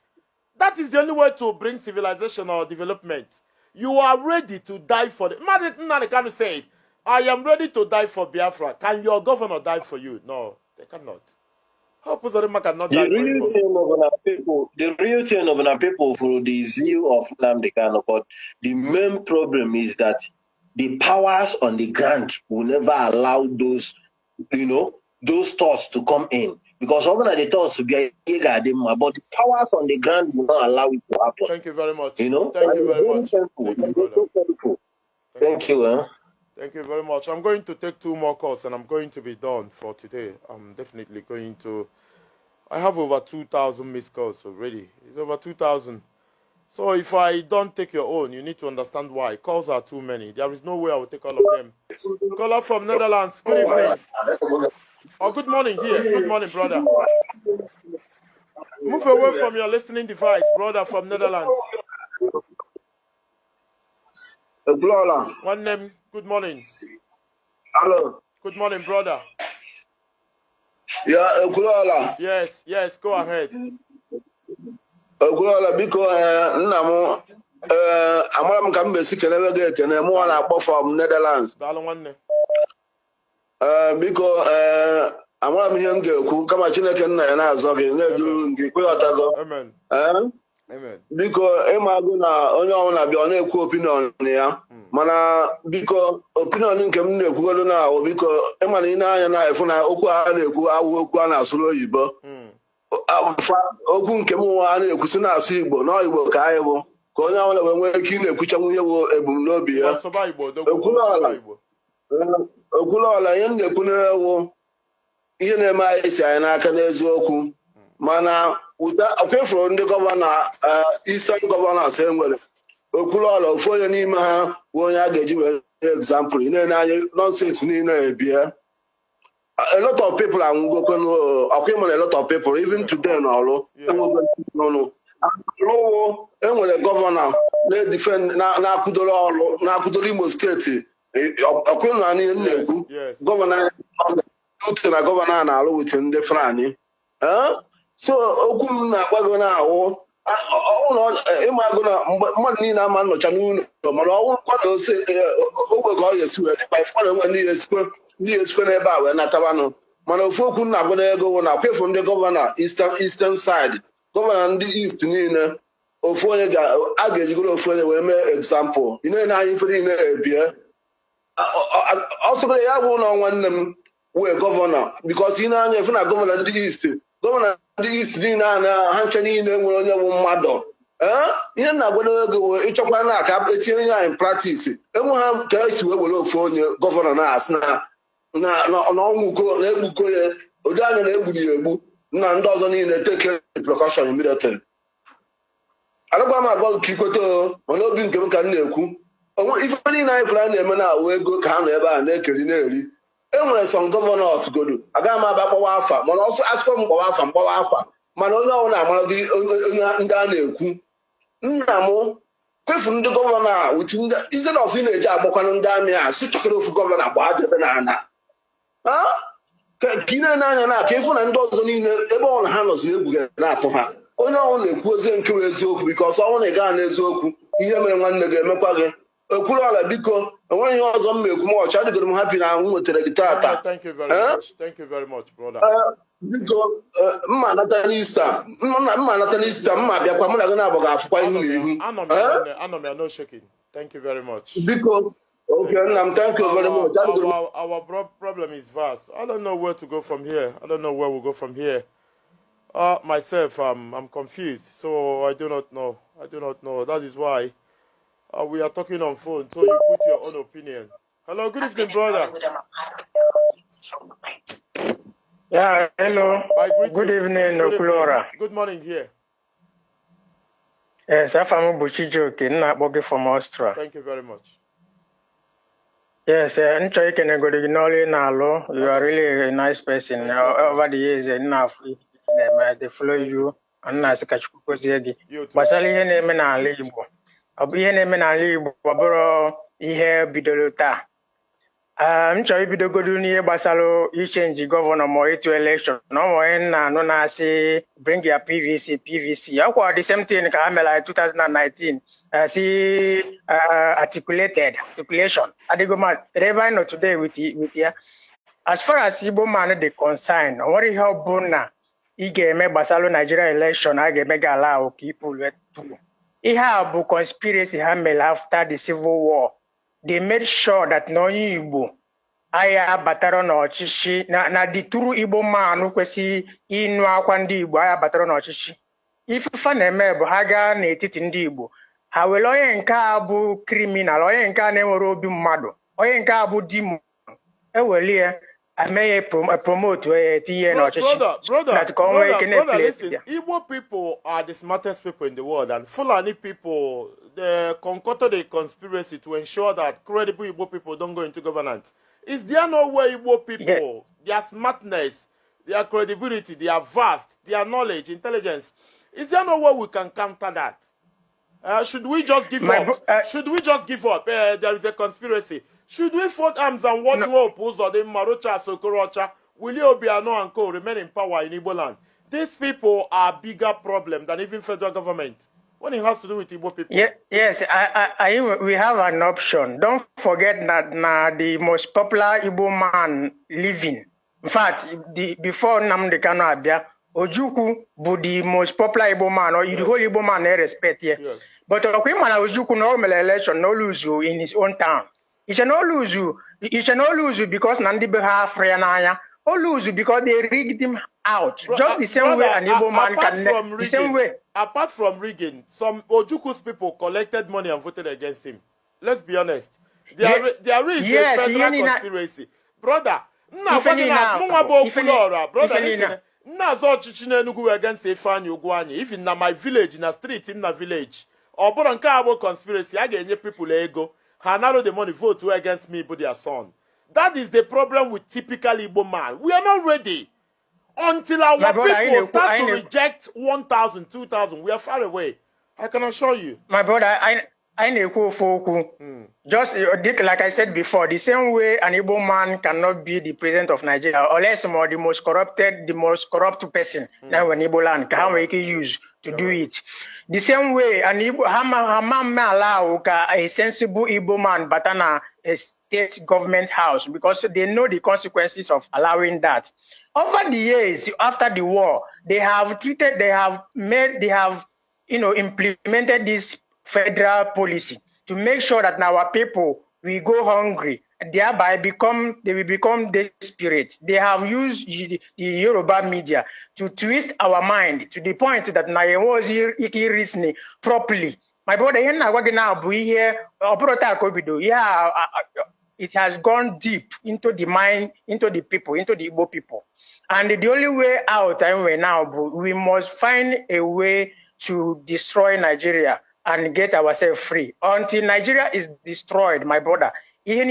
that is the only way to bring civilization or development. You are ready to die for them. Nnamdi Kanu said, I am ready to die for Biafra. Can your governor die for you? No, they cannot. How Pozorima cannot die for you? The real thing of our people for the zeal of Nnamdi Kanu, but the main problem is that the powers on the ground will never allow those, those thoughts to come in. Because often the thoughts to be but the powers on the ground will not allow it to happen. Thank you very much. Thank you very much. Thank you. Thank you very much. I'm going to take 2 more calls and I'm going to be done for today. I'm definitely going to... I have over 2,000 missed calls already. It's over 2,000. So if I don't take your own, you need to understand why. Calls are too many. There is no way I will take all of them. Caller from Netherlands. Good evening. Or good morning here. Good morning, brother. Move away from your listening device, brother from Netherlands. One name. Good morning. Hello. Good morning, brother. Yeah, Okulala. Yes, go ahead. Okulala, because I'm coming to see Canada, more than from Netherlands. Because I'm a young girl who come at Chineke and I was talking. Amen. Amen. Because Emma Guna only be on a opinion here. Mana because opinion in Camden go now because Emanina and I from Okwana Solo Yibo. Okun Kemu and Kusina Sibo, no you will Kaibo. Kona when we're king a Kuchamu Ebunobia. Okulala yende Punewo. Ian my say and I can Ezoku. Mana okay from the governor, Eastern governor saying well. Okulala for your name, one I get you an example. Nonsense, a lot of people are going a lot of people, even today now. No. And when the governor, they defend Nakudolimo State, governor, governor, and within the Frani. So, Okuna, Wagona. Am I gonna money na man no chanu no man I want say over go yes by follow when the spend about when ataba no mana ofu okwu na-agwa n'ego na kwefu ndị gọvanọ eastern side gọvanọ ndị east niile ofu onye a ga-ejigoro ofu onye wee mee example ị na-enye anyị ife niile ebie ọsọgoro ya bụ na nwanne m wee gọvanọ bikos ị na-anya efu na gọvanọ ndị east niile ha nche niile nwere onye bụ mmadụ ihe na-agwa n'ego ịchọkwa na aka etinye ya in practice enwe ha ka esi wee were ofu onye gọvanọ na-asị na ọnwụgo na-egbugo ya ụdị anya na-egburu ya egbu na ndị ọzọ niile take precaution immediately arụgwa m agwa nke ikweta mana obi nke m ka m na-ekwu onwe ife niile anyị fụra na-eme na awụ ego ka ha nọ ebe a na-ekeri na-eri enwere some gọvanọs godo agaghị m aba kpọwa afa mana ọsọ asịkwa m mkpọwa afa mana onye ọbụla amara gị ndị a na-ekwu nna m kwefu ndị gọvanọ a wuti ize na ọfụ ị na-eji agbakwanụ ndị amị a si chọkere ofu gọvanọ gbaa debe na ana ka ị na-ene anya na aka ịfụ na ndị ọzọ niile ebe ọ na ha nọziri egwu na-atụ ha onye ọnwụ na-ekwu ozi nke bụ eziokwu biko ọsọ ọnwụ na ị gaghị n'eziokwu ihe mere nwanne ga-emekwa gị ekwuru ala biko enwere ihe ọzọ m ekwu m ọcha adịgoro m hapi na ahụ nwetara gị taata biko mma anata n'ista mma abịakwa mụ na gị na-abụ ga-afụkwa ihu na ihu biko okay, Nnam, thank you very much. Our problem is vast. I don't know where to go from here. I don't know where we'll go from here. Myself, I'm confused, so I do not know. That is why we are talking on phone, so you put your own opinion. Hello, good evening, brother. Yeah, hello. Good evening, Okulora. Good morning here. Yes, I'm Buchijoke, Nnamdi from Austria. Thank you very much. Yes, you are really a nice person. Over the years, enough they follow you and nice catch Kukozegi. But Sally name and I live. I'll be a name and I live. Baboro, here Bidoluta. I'm sure you be the good near Basalo, you change the governor more to election. No more, no, say bring your PVC. I got the same thing in Camela 2019. Articulation. I go mad. Never know today with you. As far as Igbo man they concern, what is how Bona? He gave me Basalo Nigeria election. I gave me allow people to. He have a conspiracy handle after the civil war. They made sure that no Igbo, aya bataro no chichi na the true Igbo man who kwesi inu akwandi Igbo aya bataro no chichi. If fan emebo haga na etiti ndi Igbo. Ha were onye nke a bụ criminal, onye nke a na-enwere obi mmadụ, onye nke a bụ demon. Ewelie ameye promote tinye n'ọchịchị. Brother, listen, Igbo people are the smartest people in the world, and Fulani people, they concocted a conspiracy to ensure that credible Igbo people don't go into governance. Is there no way Igbo people, their smartness, their credibility, their vast, their knowledge, intelligence, is there no way we can counter that? Should we just give up? Should we just give up? There is a conspiracy. Should we fold arms and watch hope? Uzodin, Marocha, Sokorocha, Willie Obiano and co remain in power in Igbo land? These people are a bigger problem than even federal government when it has to do with Igbo people. Yes, we have an option. Don't forget that the most popular Igbo man living. In fact, before Nnamdi Kanu Abia, Ojukwu bụ the most popular Igbo man, or the whole Igbo man they respect here. Yes. But Okwimana Ojukwu no election, no lose you in his own town. He shall not lose you. He shall not lose you because Nandi Beha Freyanaya. Or lose you because they rigged him out. Just the same way an Igbo man can. The same way. Apart from rigging, some Ojuku's people collected money and voted against him. Let's be honest. There is a federal conspiracy. Brother, against if in my village, in a street, in a village, or Borankabo conspiracy, I get people ego, Hanaro the money vote against me, but their son. That is the problem with typical Igbo man. We are not ready. Until our people start to reject 1,000, 2,000, we are far away. I can assure you. My brother, I know just like I said before, the same way an Igbo man cannot be the president of Nigeria, unless more the most corrupt person that when Igbo land can we can use to do it. The same way an Igbo allow a sensible Igbo man, but a state government house because they know the consequences of allowing that. Over the years, after the war, they have implemented this federal policy to make sure that our people will go hungry, thereby they will become desperate. They have used the Yoruba media to twist our mind to the point that now was reasoning properly. My brother, it has gone deep into the mind, into the people, into the Igbo people. And the only way out, we must find a way to destroy Nigeria and get ourselves free. Until Nigeria is destroyed, my brother, there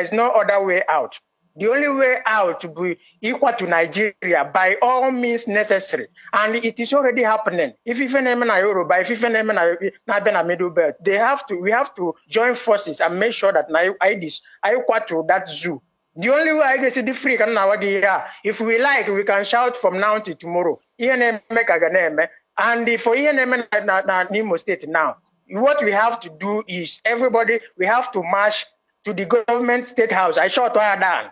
is no other way out. The only way out to be equal to Nigeria by all means necessary. And it is already happening. If Yoruba, if Middle Belt, we have to join forces and make sure that I equal to that zoo. The only way I get the free if we like, we can shout from now to tomorrow. And for Imo State now, what we have to do is we have to march to the government state house. I shot her down.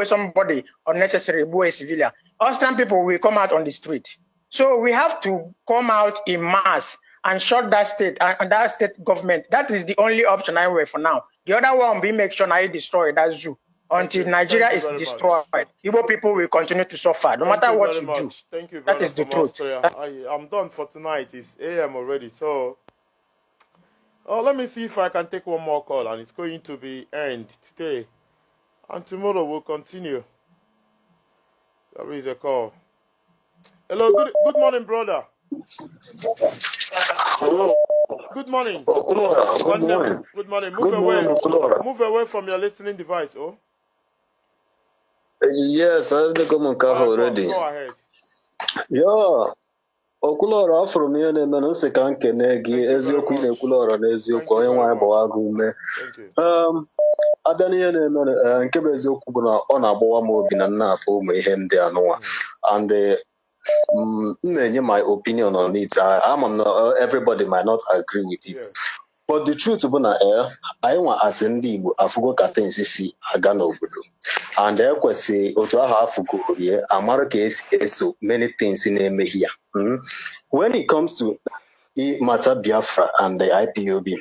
Somebody unnecessary, a civilian. Austrian people will come out on the street. So we have to come out in mass and shut that state and that state government. That is the only option I have for now. The other one, we make sure I destroy that zoo. Until Nigeria is destroyed, Igbo people will continue to suffer, no matter what you do. Thank you, brother. That is the truth. I'm done for tonight. It's AM already. So, let me see if I can take one more call, and it's going to be end today. And tomorrow we'll continue. There is a call. Hello, good morning, brother. Hello. Good morning. Good morning. Good morning. Move away from your listening device, oh. Yes, I've come already. Go ahead. Yeah. Okuloro afro m ihe na-eme na nsị ka nkene gị eziokwu ị na-ekwulọrọ n'eziokwu onye nwaanyị bụ agụ ume abịa n'ihe na-eme nke bụ eziokwu bụ na ọ na-agbawa m obi na nna afọ ụmụ ihe ndị anụnwa and m na-enye my opinion on it. I'm not, everybody might not agree with it. Yeah. But the truth bụ na anyị nwa asị ndị Igbo afụgo ka things si aga n'obodo and ekwesị otu ahụ afụgo rie amara ka esi eso many things na-eme here. When it comes to matter Biafra and the IPob,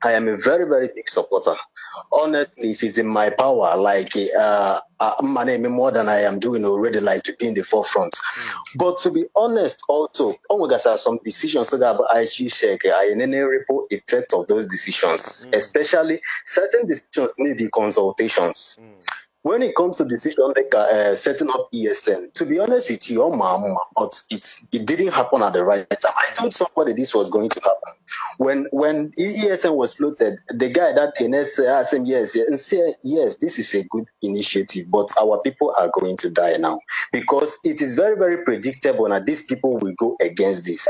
I am a very, very big supporter. Honestly, if it's in my power, like more than I am doing already, like to be in the forefront. But to be honest, also, some decisions so that I shake any ripple effect of those decisions, especially certain decisions need the consultations. When it comes to decision like setting up ESN, to be honest with you, but it didn't happen at the right time. I told somebody this was going to happen. When ESN was floated, the guy that asked him yes, and said yes, this is a good initiative, but our people are going to die now because it is very, very predictable that these people will go against this.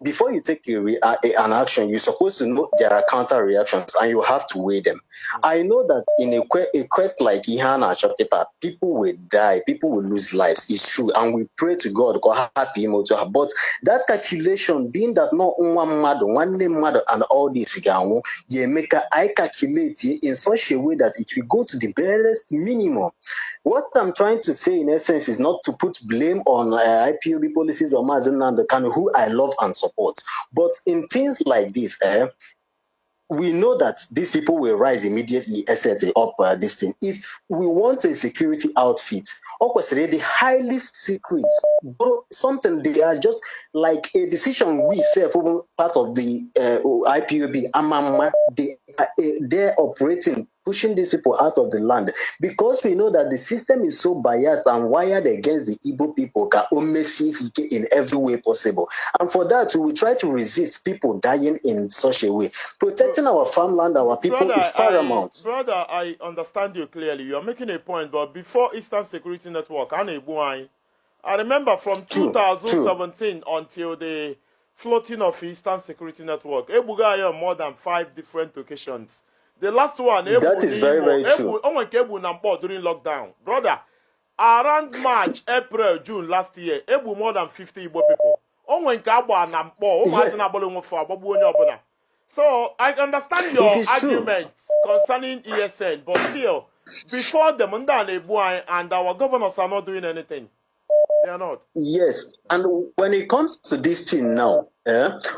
Before you take an action, you're supposed to know there are counter reactions and you have to weigh them. I know that in a quest like Ihana Chapter, people will die, people will lose lives. It's true, and we pray to God, happy but that calculation being that no one name mother and all this I calculate in such a way that it will go to the barest minimum. What I'm trying to say in essence is not to put blame on IPob policies or Mazi Nnamdi Kanu, who I love and support, but in things like this, we know that these people will rise immediately, set up this thing. If we want a security outfit, the highly secret, something they are just like a decision we say for part of the IPob, they're operating, pushing these people out of the land because we know that the system is so biased and wired against the Igbo people in every way possible. And for that, we will try to resist people dying in such a way. Protecting our farmland, our people is paramount. Brother, I understand you clearly. You are making a point, but before Eastern Security Network, I remember from 2017 until the floating of Eastern Security Network, Ebugaya on more than 5 different occasions. The last one, that is very, very true. During lockdown. Brother, around March, April, June last year, more than 50 Igbo people. So I understand your arguments concerning ESN, but still, before the Mundane and our governors are not doing anything. They are not. Yes, and when it comes to this thing now,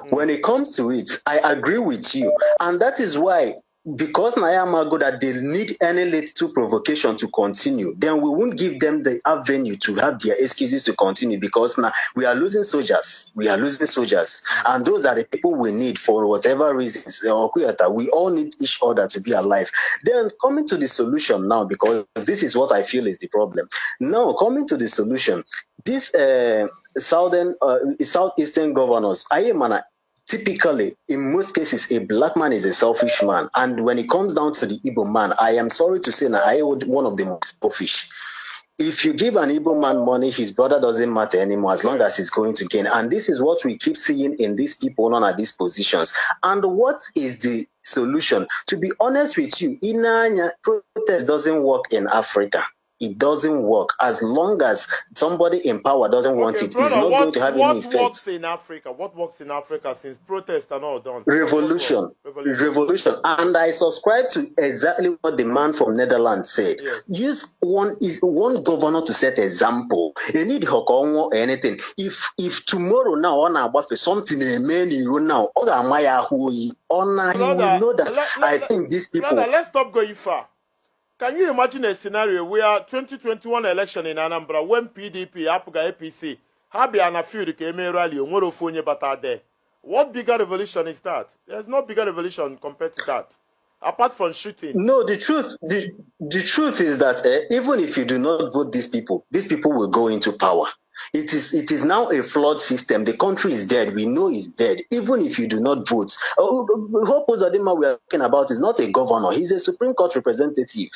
when it comes to it, I agree with you, and that is why, because Nayama go that they need any little provocation to continue, then we won't give them the avenue to have their excuses to continue, because now we are losing soldiers. We are losing soldiers, and those are the people we need for whatever reasons. We all need each other to be alive. Then coming to the solution now, because this is what I feel is the problem. Now coming to the solution, this southeastern governors, typically, in most cases, a black man is a selfish man. And when it comes down to the Igbo man, I am sorry to say that I would one of the most selfish. If you give an Igbo man money, his brother doesn't matter anymore as long as he's going to gain. And this is what we keep seeing in these people on these positions. And what is the solution? To be honest with you, Inanya, protest doesn't work in Africa. It doesn't work. As long as somebody in power doesn't want it, brother, it's not going to have any effect. What works in Africa? What works in Africa since protests are not done? Revolution. And I subscribe to exactly what the man from Netherlands said. Use one governor to set example. You need Hokongo or anything. If tomorrow now on about something now, he will know that I think these people. Brother, let's stop going far. Can you imagine a scenario where 2021 election in Anambra, when PDP, APGA, APC, have an field came rally, there? What bigger revolution is that? There's no bigger revolution compared to that, apart from shooting. No, the truth is that even if you do not vote these people will go into power. It is now a flawed system. The country is dead. We know it's dead. Even if you do not vote. Hope Uzodinma we are talking about is not a governor. He's a Supreme Court representative.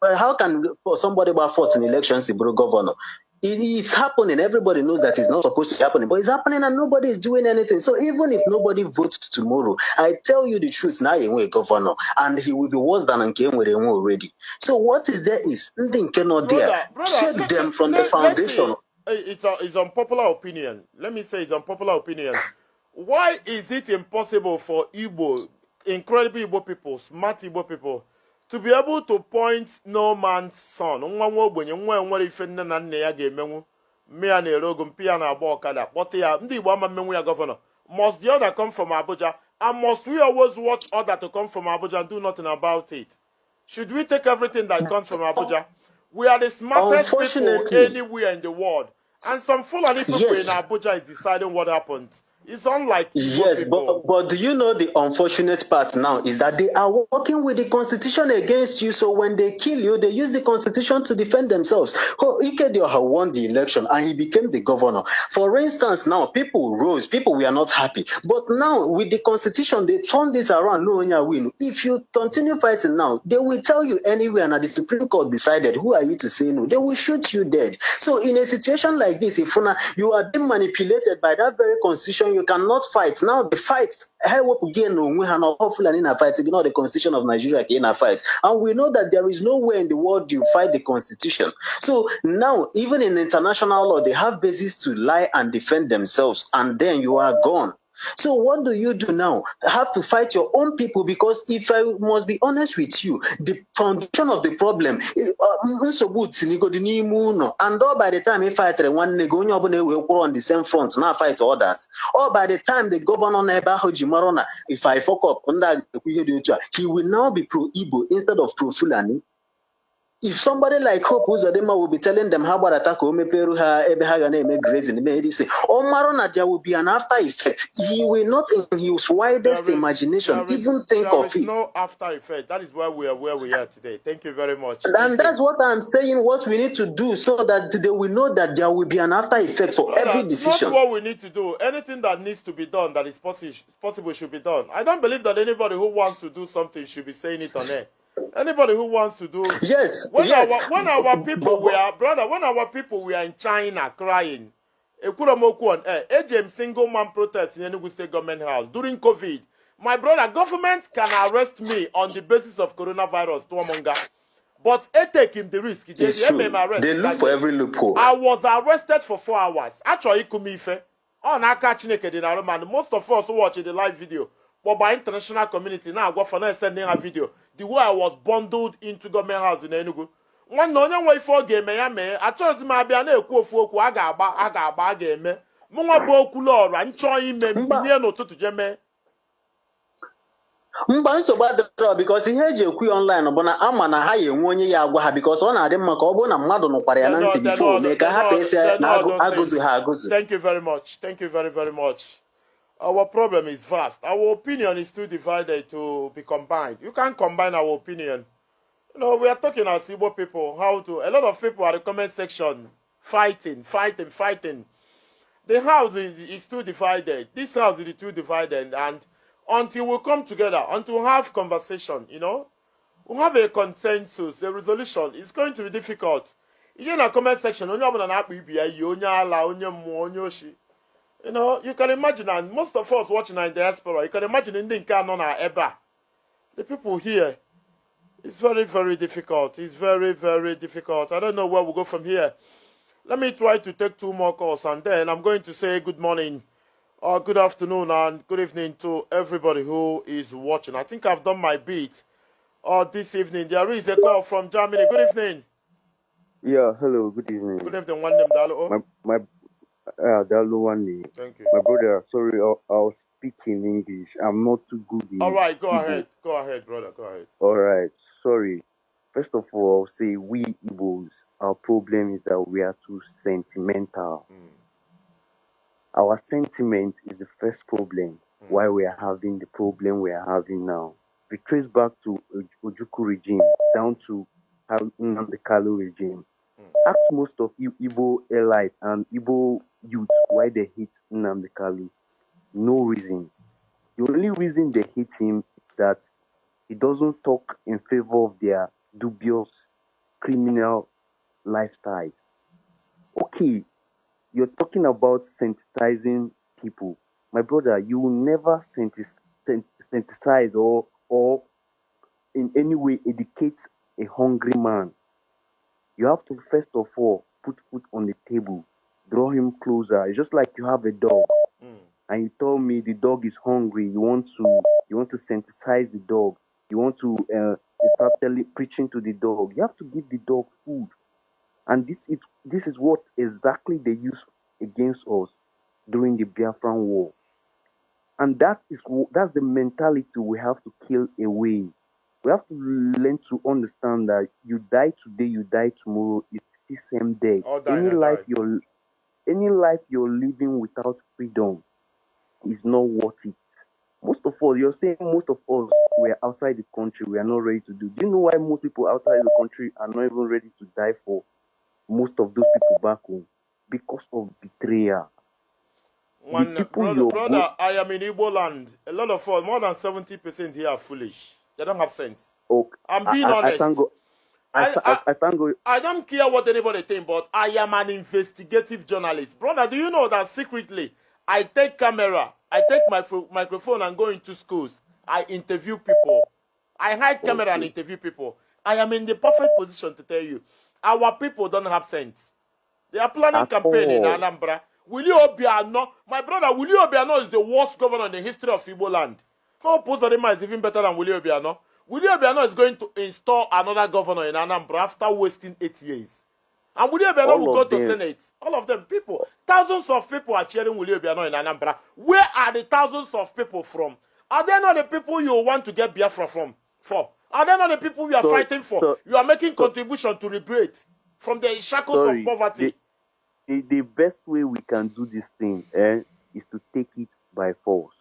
How can somebody who fought in elections be a governor? It's happening. Everybody knows that it's not supposed to be happening, but it's happening and nobody is doing anything. So even if nobody votes tomorrow, I tell you the truth, now he will be governor and he will be worse than Nkemwere already. So what is there is nothing cannot there. Check them from the foundation. It's unpopular opinion. Let me say it's unpopular opinion. Why is it impossible for Igbo, incredible Igbo people, smart Igbo people, to be able to point no man's son? Must the other come from Abuja? And must we always watch other to come from Abuja and do nothing about it? Should we take everything that comes from Abuja? We are the smartest people anywhere in the world. And some Fulani people in Abuja is deciding what happens. It's unlike yes, but do you know the unfortunate part now is that they are working with the constitution against you. So when they kill you, they use the constitution to defend themselves. Ikedioha won the election and he became the governor. For instance, now people rose, people were not happy. But now with the constitution, they turn this around. No, win. If you continue fighting now, they will tell you anywhere. And the Supreme Court decided, who are you to say no? They will shoot you dead. So in a situation like this, if you are being manipulated by that very constitution, you cannot fight. Now the fight, hopefully fight, the constitution of Nigeria in a fight. And we know that there is nowhere in the world you fight the constitution. So now, even in international law, they have basis to lie and defend themselves, and then you are gone. So what do you do now? Have to fight your own people, because if I must be honest with you, the foundation of the problem, and all by the time he fight one will on the same front, now fight others. Or by the time the governor if I fuck up, he will now be pro-Igbo instead of pro-Fulani. If somebody like Hope Uzodinma will be telling them how about attack grazing, there will be an after effect. He will not in his widest imagination even think of it. There is no after effect. That is why we are where we are today. Thank you very much. And that's what I'm saying, what we need to do, so that they will know that there will be an after effect for every decision. Not what we need to do. Anything that needs to be done that is possible should be done. I don't believe that anybody who wants to do something should be saying it on air. Anybody who wants to do when our people were in China crying, single man protest in Enugu State Government House during COVID. My brother, government can arrest me on the basis of coronavirus, but I take him the risk. They look for every loophole. I was arrested for 4 hours. Actually, On aka Chineke dị na man. Most of us who watch the live video, but by international community now go for now sending a video. The way I was bundled into government house in Enugu. One no one way for game ya me. I told him I be an ekwu ofu okwu aga ga-eme. Mụnwa bụ okwulu and nchọ ime mbinye n'ụtụtụ jeme. Mba nsogbu adịrọ because ihe eji ekwu online bụ na ama na ha enwe onye ya agwa ha because ọ na-adị mma ka ọ bụrụ na mmadụ nụkwara ya na ntị before mee ka ha pese na agụzụ ha agụzụ. Thank you very much. Thank you very, very much. Our problem is vast. Our opinion is too divided to be combined. You can't combine our opinion. You know, we are talking as Igbo people, how to... A lot of people at the comment section fighting. The house is too divided. This house is too divided. And until we come together, until we have conversation, you know, we have a consensus, a resolution, it's going to be difficult. In the comment section, you know, you can imagine, and most of us watching in diaspora, you can imagine in the Kanu Eba. The people here, it's very, very difficult. It's very, very difficult. I don't know where we'll go from here. Let me try to take 2 more calls, and then I'm going to say good morning, good afternoon, and good evening to everybody who is watching. I think I've done my bit this evening. There is a call from Germany. Good evening. Yeah, hello, good evening. Good evening, one name, Dalo. Dalo one. Thank you. My brother, sorry, I'll speak in English. I'm not too good in All right, go Igbo. ahead. Go ahead, brother, go ahead. All right, sorry. First of all, I'll say we Igbos, our problem is that we are too sentimental. Our sentiment is the first problem why we are having the problem we are having now. We trace back to Ojukwu regime, down to Nnamdi Kanu regime. Ask most of you Igbo elite and Igbo youth why they hate Nnamdi Kanu. No reason. The only reason they hate him is that he doesn't talk in favor of their dubious criminal lifestyle. Okay, you're talking about sensitizing people. My brother, you will never sensitize or in any way educate a hungry man. You have to first of all put food on the table, draw him closer. It's just like you have a dog, and you told me the dog is hungry. You want to sensitize the dog. You want to start preaching to the dog. You have to give the dog food, and this is what exactly they use against us during the Biafran war, and that's the mentality we have to kill away. We have to learn to understand that you die today, you die tomorrow. It's the same day. Any life you're living without freedom is not worth it. Most of all, you're saying most of us we're outside the country, we are not ready to do. Do you know why most people outside the country are not even ready to die for most of those people back home? Because of betrayal. Brother, I am in Igbo land. A lot of us, more than 70% here are foolish. They don't have sense. Okay. I'm being honest. I thank God. I don't care what anybody thinks, but I am an investigative journalist. Brother, do you know that secretly I take camera, I take my microphone and go into schools. I interview people. I hide camera and interview people. I am in the perfect position to tell you, our people don't have sense. They are planning campaign in Anambra. Willie Obiano, my brother, Willie Obiano is the worst governor in the history of Igbo land. No Pozorima is even better than Willie Obiano. Willie Obiano is going to install another governor in Anambra after wasting 8 years. And Willie Obiano will go to Senate. All of them, people. Thousands of people are cheering Willie Obiano in Anambra. Where are the thousands of people from? Are they not the people you want to get Biafra from? Are they not the people you are fighting for? You are making contribution to liberate from the shackles of poverty. The best way we can do this thing is to take it by force.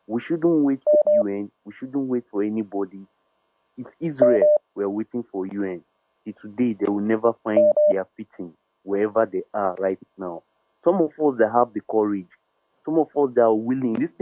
We shouldn't wait for UN. We shouldn't wait for anybody. If Israel were waiting for UN, today they will never find their fitting wherever they are right now. Some of us that have the courage, some of us that are willing. This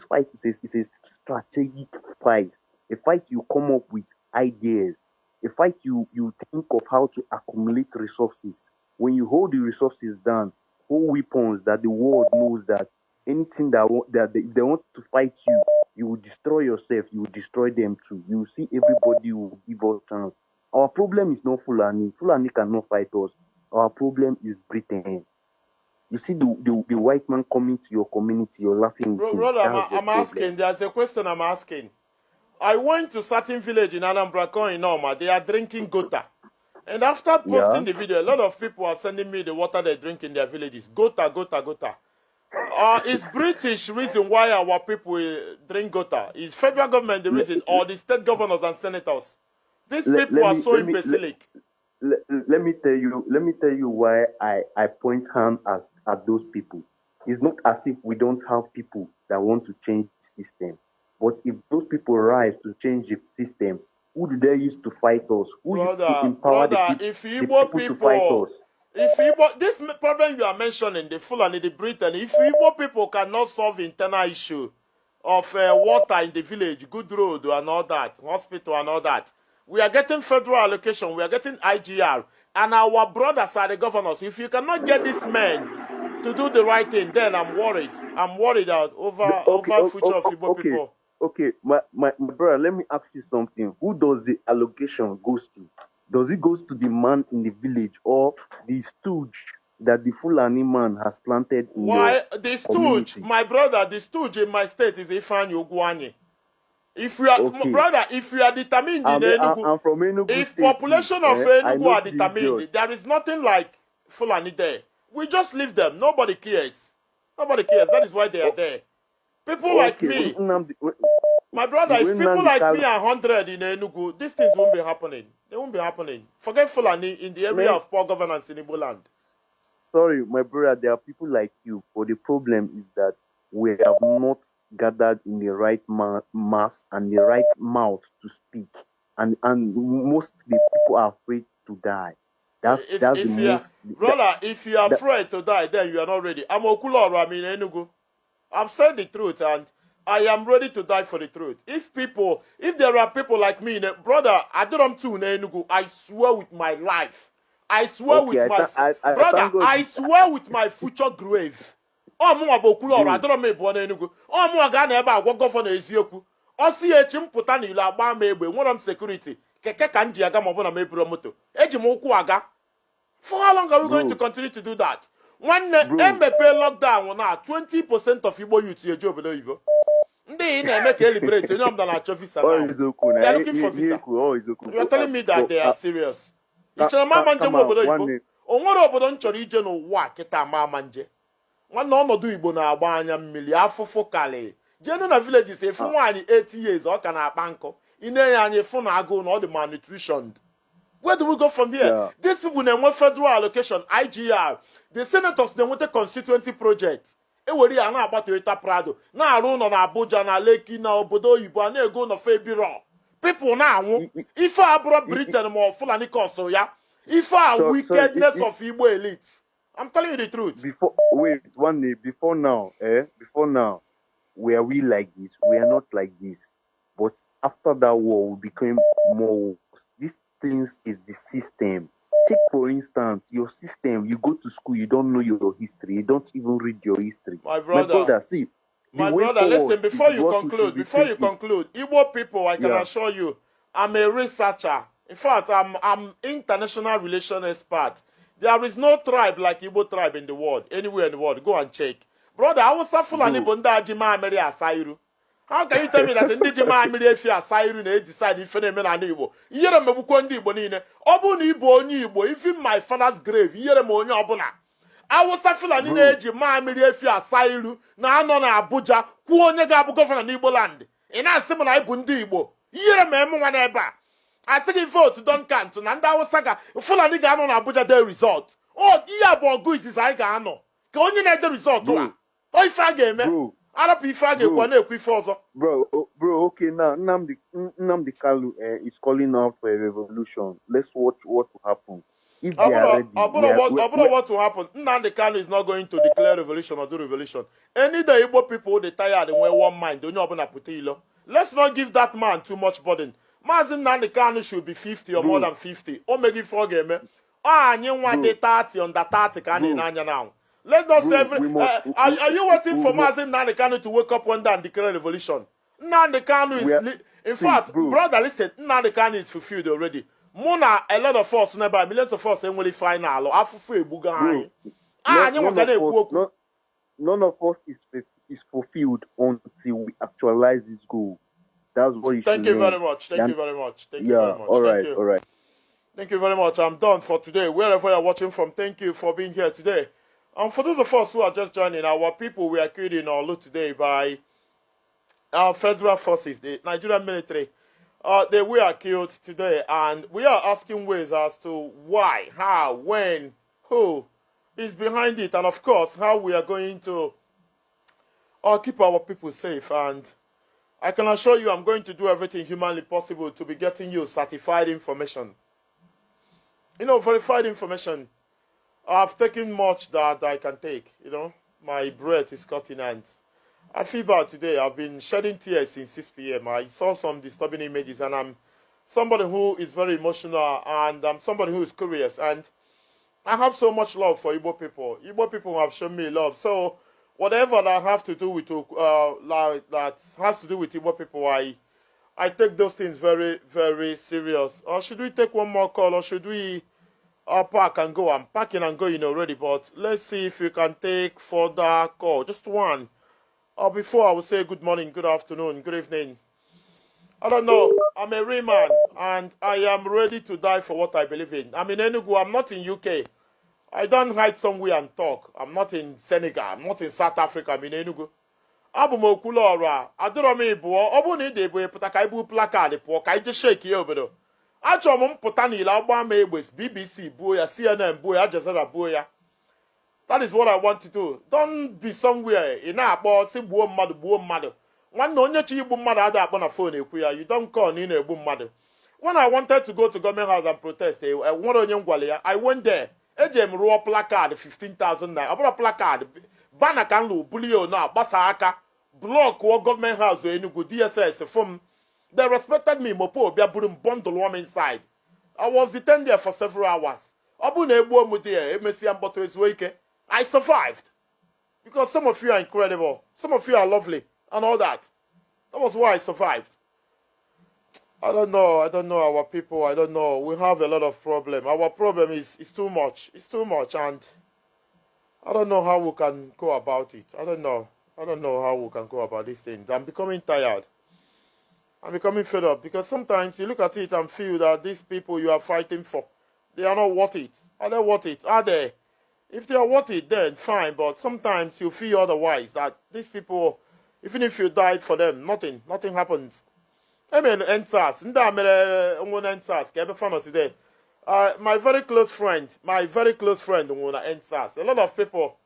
fight is a strategic fight. A fight you come up with ideas. A fight you think of how to accumulate resources. When you hold the resources down, hold weapons that the world knows that anything that they want to fight you, you will destroy yourself, you will destroy them too. You will see everybody will give us chance. Our problem is not Fulani. Fulani cannot fight us. Our problem is Britain. You see the white man coming to your community, you're laughing with him. Brother, That's I'm asking. There's a question I'm asking. I went to certain village in Anambra, in Norma. They are drinking gota. And after posting the video, a lot of people are sending me the water they drink in their villages. Gota, gota, gota. Is British reason why our people drink gota? Is federal government the reason, or the state governors and senators? These people are so imbecilic. Let me tell you why I point hand at those people. It's not as if we don't have people that want to change the system. But if those people rise to change the system, who did they use to fight us? Who used to empower the people to fight us? If Igbo, this problem you are mentioning, the Fulani, the Britain, if Igbo people cannot solve internal issue of water in the village, good road and all that, hospital and all that, we are getting federal allocation, we are getting IGR, and our brothers are the governors. If you cannot get these men to do the right thing, then I'm worried. I'm worried out over future of Igbo people. Okay, my brother, let me ask you something. Who does the allocation goes to? Does it goes to the man in the village or the stooge that the Fulani man has planted in your the stooge, community? my brother, the stooge in my state is Ifeanyi Ogwuanyi. If you are, brother, if you are determined in Enugu, I'm from Enugu if state population of Enugu are determined, there is nothing like Fulani there. We just leave them. Nobody cares. Nobody cares. That is why they are there. People like me, my brother, if people like me are 100 in Enugu, these things won't be happening. They won't be happening. Forget Fulani in the area of poor governance in Igbo land. Sorry, my brother, there are people like you, but the problem is that we have not gathered in the right mass and the right mouth to speak. And mostly people are afraid to die. Brother, if you are afraid to die, then you are not ready. I'm Okuloro, I'm in Enugu. I've said the truth and I am ready to die for the truth. If there are people like me, brother, I don't to Enugu, I swear with my life. I swear with my brother, I swear with my future grave. Oh, mo Okuloro, I don't me born Enugu. Oh, mo ga na ebe agwa governor eziokwu. O si echi mputa na ilu agba m egbe, nwere m security. Keke ka nji aga ma ọ bụ na mebiro moto. Eji m ụkwụ aga. For how long are we going to continue to do that? When MBP lockdown now, 20% of Igbo youth are job oyibo. Ndị na-eme liberate onye ọbụla na-achọ visa now. They are looking for visa. You are telling me that they are serious. Ichere mama nje obodo oyibo. O nwere obodo m chọrọ ije n'ụwa kịta mama nje. Nwanne ọnọdụ Igbo na-agba anya mmiri afụfụ kali. Jenu na villages efu nwaanyị 80 years ọ ka na-akpa nkọ. Ine ya anyị fụ na agụụ na ọ dị malnutrition. Where do we go from here? Yeah. These people they want federal allocation, IGR. The senators they want a constituency project. Eweri ya na agba Toyota Prado. Na arụ nọ na Abuja na Lekki na obodo oyibo na ego no febiro. People na anwụ. Ife abụrụ Britain ma Fulani koso ya. Ife a wickedness of Igbo elites. I'm telling you the truth. Before now, were we like this? We are not like this. But after that war, we became more. This things is the system. Take for instance your system. You go to school, you don't know your history. You don't even read your history. My brother, see. My brother, listen. Before you conclude, Igbo people, I can assure you, I'm a researcher. In fact, I'm international relation expert. There is no tribe like Igbo tribe in the world, anywhere in the world. Go and check, brother. I was Fulani Bunda Jima Ameri Asairu. How can you tell me that in the Jima Amiri if you are Sairu and decide if you are an Igbo? Yere me bukondi Igbo nine. Obuni Igbo onyi Igbo. Even my father's grave, yere me onye obuna. I was a Fulani Jima Amiri if you are Sairu. Na ano na Abuja. Ku onye ga abu governor na Igbo land. Ina simula Ibundi Igbo. Yere me emu wana eba. I say vote don't count. Nanda was saga. Fulani ga ano na Abuja the result. Oh, iya bongo is I ga ano. Ka onye na the result wa. Oh, if I game me. Bro, okay, now Nnamdi Kanu is calling out for a revolution. Let's watch what will happen. If they are ready, what will happen? Nnamdi Kanu is not going to declare revolution or do revolution. Any the Igbo people they tired and wear one mind. Let's not give that man too much burden. Mazi Nnamdi Kanu should be 50 or more than 50. Or maybe 4 game. You want the 30 under 30 can now. Let us are you waiting for Mazi Nnamdi Kanu to wake up one day and declare revolution? Nnamdi Kanu is in fact, brother, listen, Nnamdi Kanu is fulfilled already. Mona, a lot of us, millions of us, ain't really final. None of us is fulfilled until we actualize this goal. That's what you should Thank you know. very much. Thank you very much. Thank you very much. All right, Thank you. all right. Thank you very much. I'm done for today. Wherever you're watching from, thank you for being here today. For those of us who are just joining, our people were killed in Olu today by our federal forces, the Nigerian military. They were killed today, and we are asking ways as to why, how, when, who is behind it, and of course, how we are going to keep our people safe. And I can assure you I'm going to do everything humanly possible to be getting you certified information. You know, verified information. I've taken much that I can take, you know. My breath is cutting and I feel bad today. I've been shedding tears since 6 p.m. I saw some disturbing images and I'm somebody who is very emotional and I'm somebody who is curious. And I have so much love for Igbo people. Igbo people have shown me love. So whatever that have to do with that has to do with Igbo people, I take those things very, very serious. Or should we take one more call, or should we park and go? I'm parking and going already, but let's see if we can take further call. Just one. Before I will say good morning, good afternoon, good evening. I don't know. I'm a real man, and I am ready to die for what I believe in. I'm in Enugu. I'm not in UK. I don't hide somewhere and talk. I'm not in Senegal. I'm not in South Africa. I'm in Enugu. Abụ m Okwuluọra. Adọrọ m ịbụọ. Ọ bụrụ na ị dị pụta ka ibu plakad pụọ ka ije shake ya obodo. Achọrọ m mpụta n'ile agba m egbe BBC buo ya, CNN buo ya, Al Jazeera buo ya. That is what I want to do. Don't be somewhere ị na-akpọ si gbuo mmadụ. Nwanne onye chi igbu mmadụ ada akpọ na phone ekwu ya. You don't call na ị na-egbu mmadụ. When I wanted to go to government house and protest, nwere onye ngwale ya. I went there. Eje m rụọ plakad 15,000 naira. Ọ bụrụ plakad bana ka m lụ bulio na gbasa aka block or government house Enugu DSS from. They respected me. Mopo bia buru bundle one inside. I was detained there for several hours. Abu na egbu omu there. Emesi amboto ezuike. I survived because some of you are incredible. Some of you are lovely and all that. That was why I survived. I don't know our people. I don't know. We have a lot of problem. Our problem is too much. It's too much, and I don't know how we can go about it. I don't know how we can go about these things. I'm becoming tired. I'm becoming fed up because sometimes you look at it and feel that these people you are fighting for, they are not worth it. Are they worth it? Are they? If they are worth it, then fine. But sometimes you feel otherwise, that these people, even if you died for them, nothing happens. I mean, NSAS. Today. My very close friend, NSAS. A lot of people,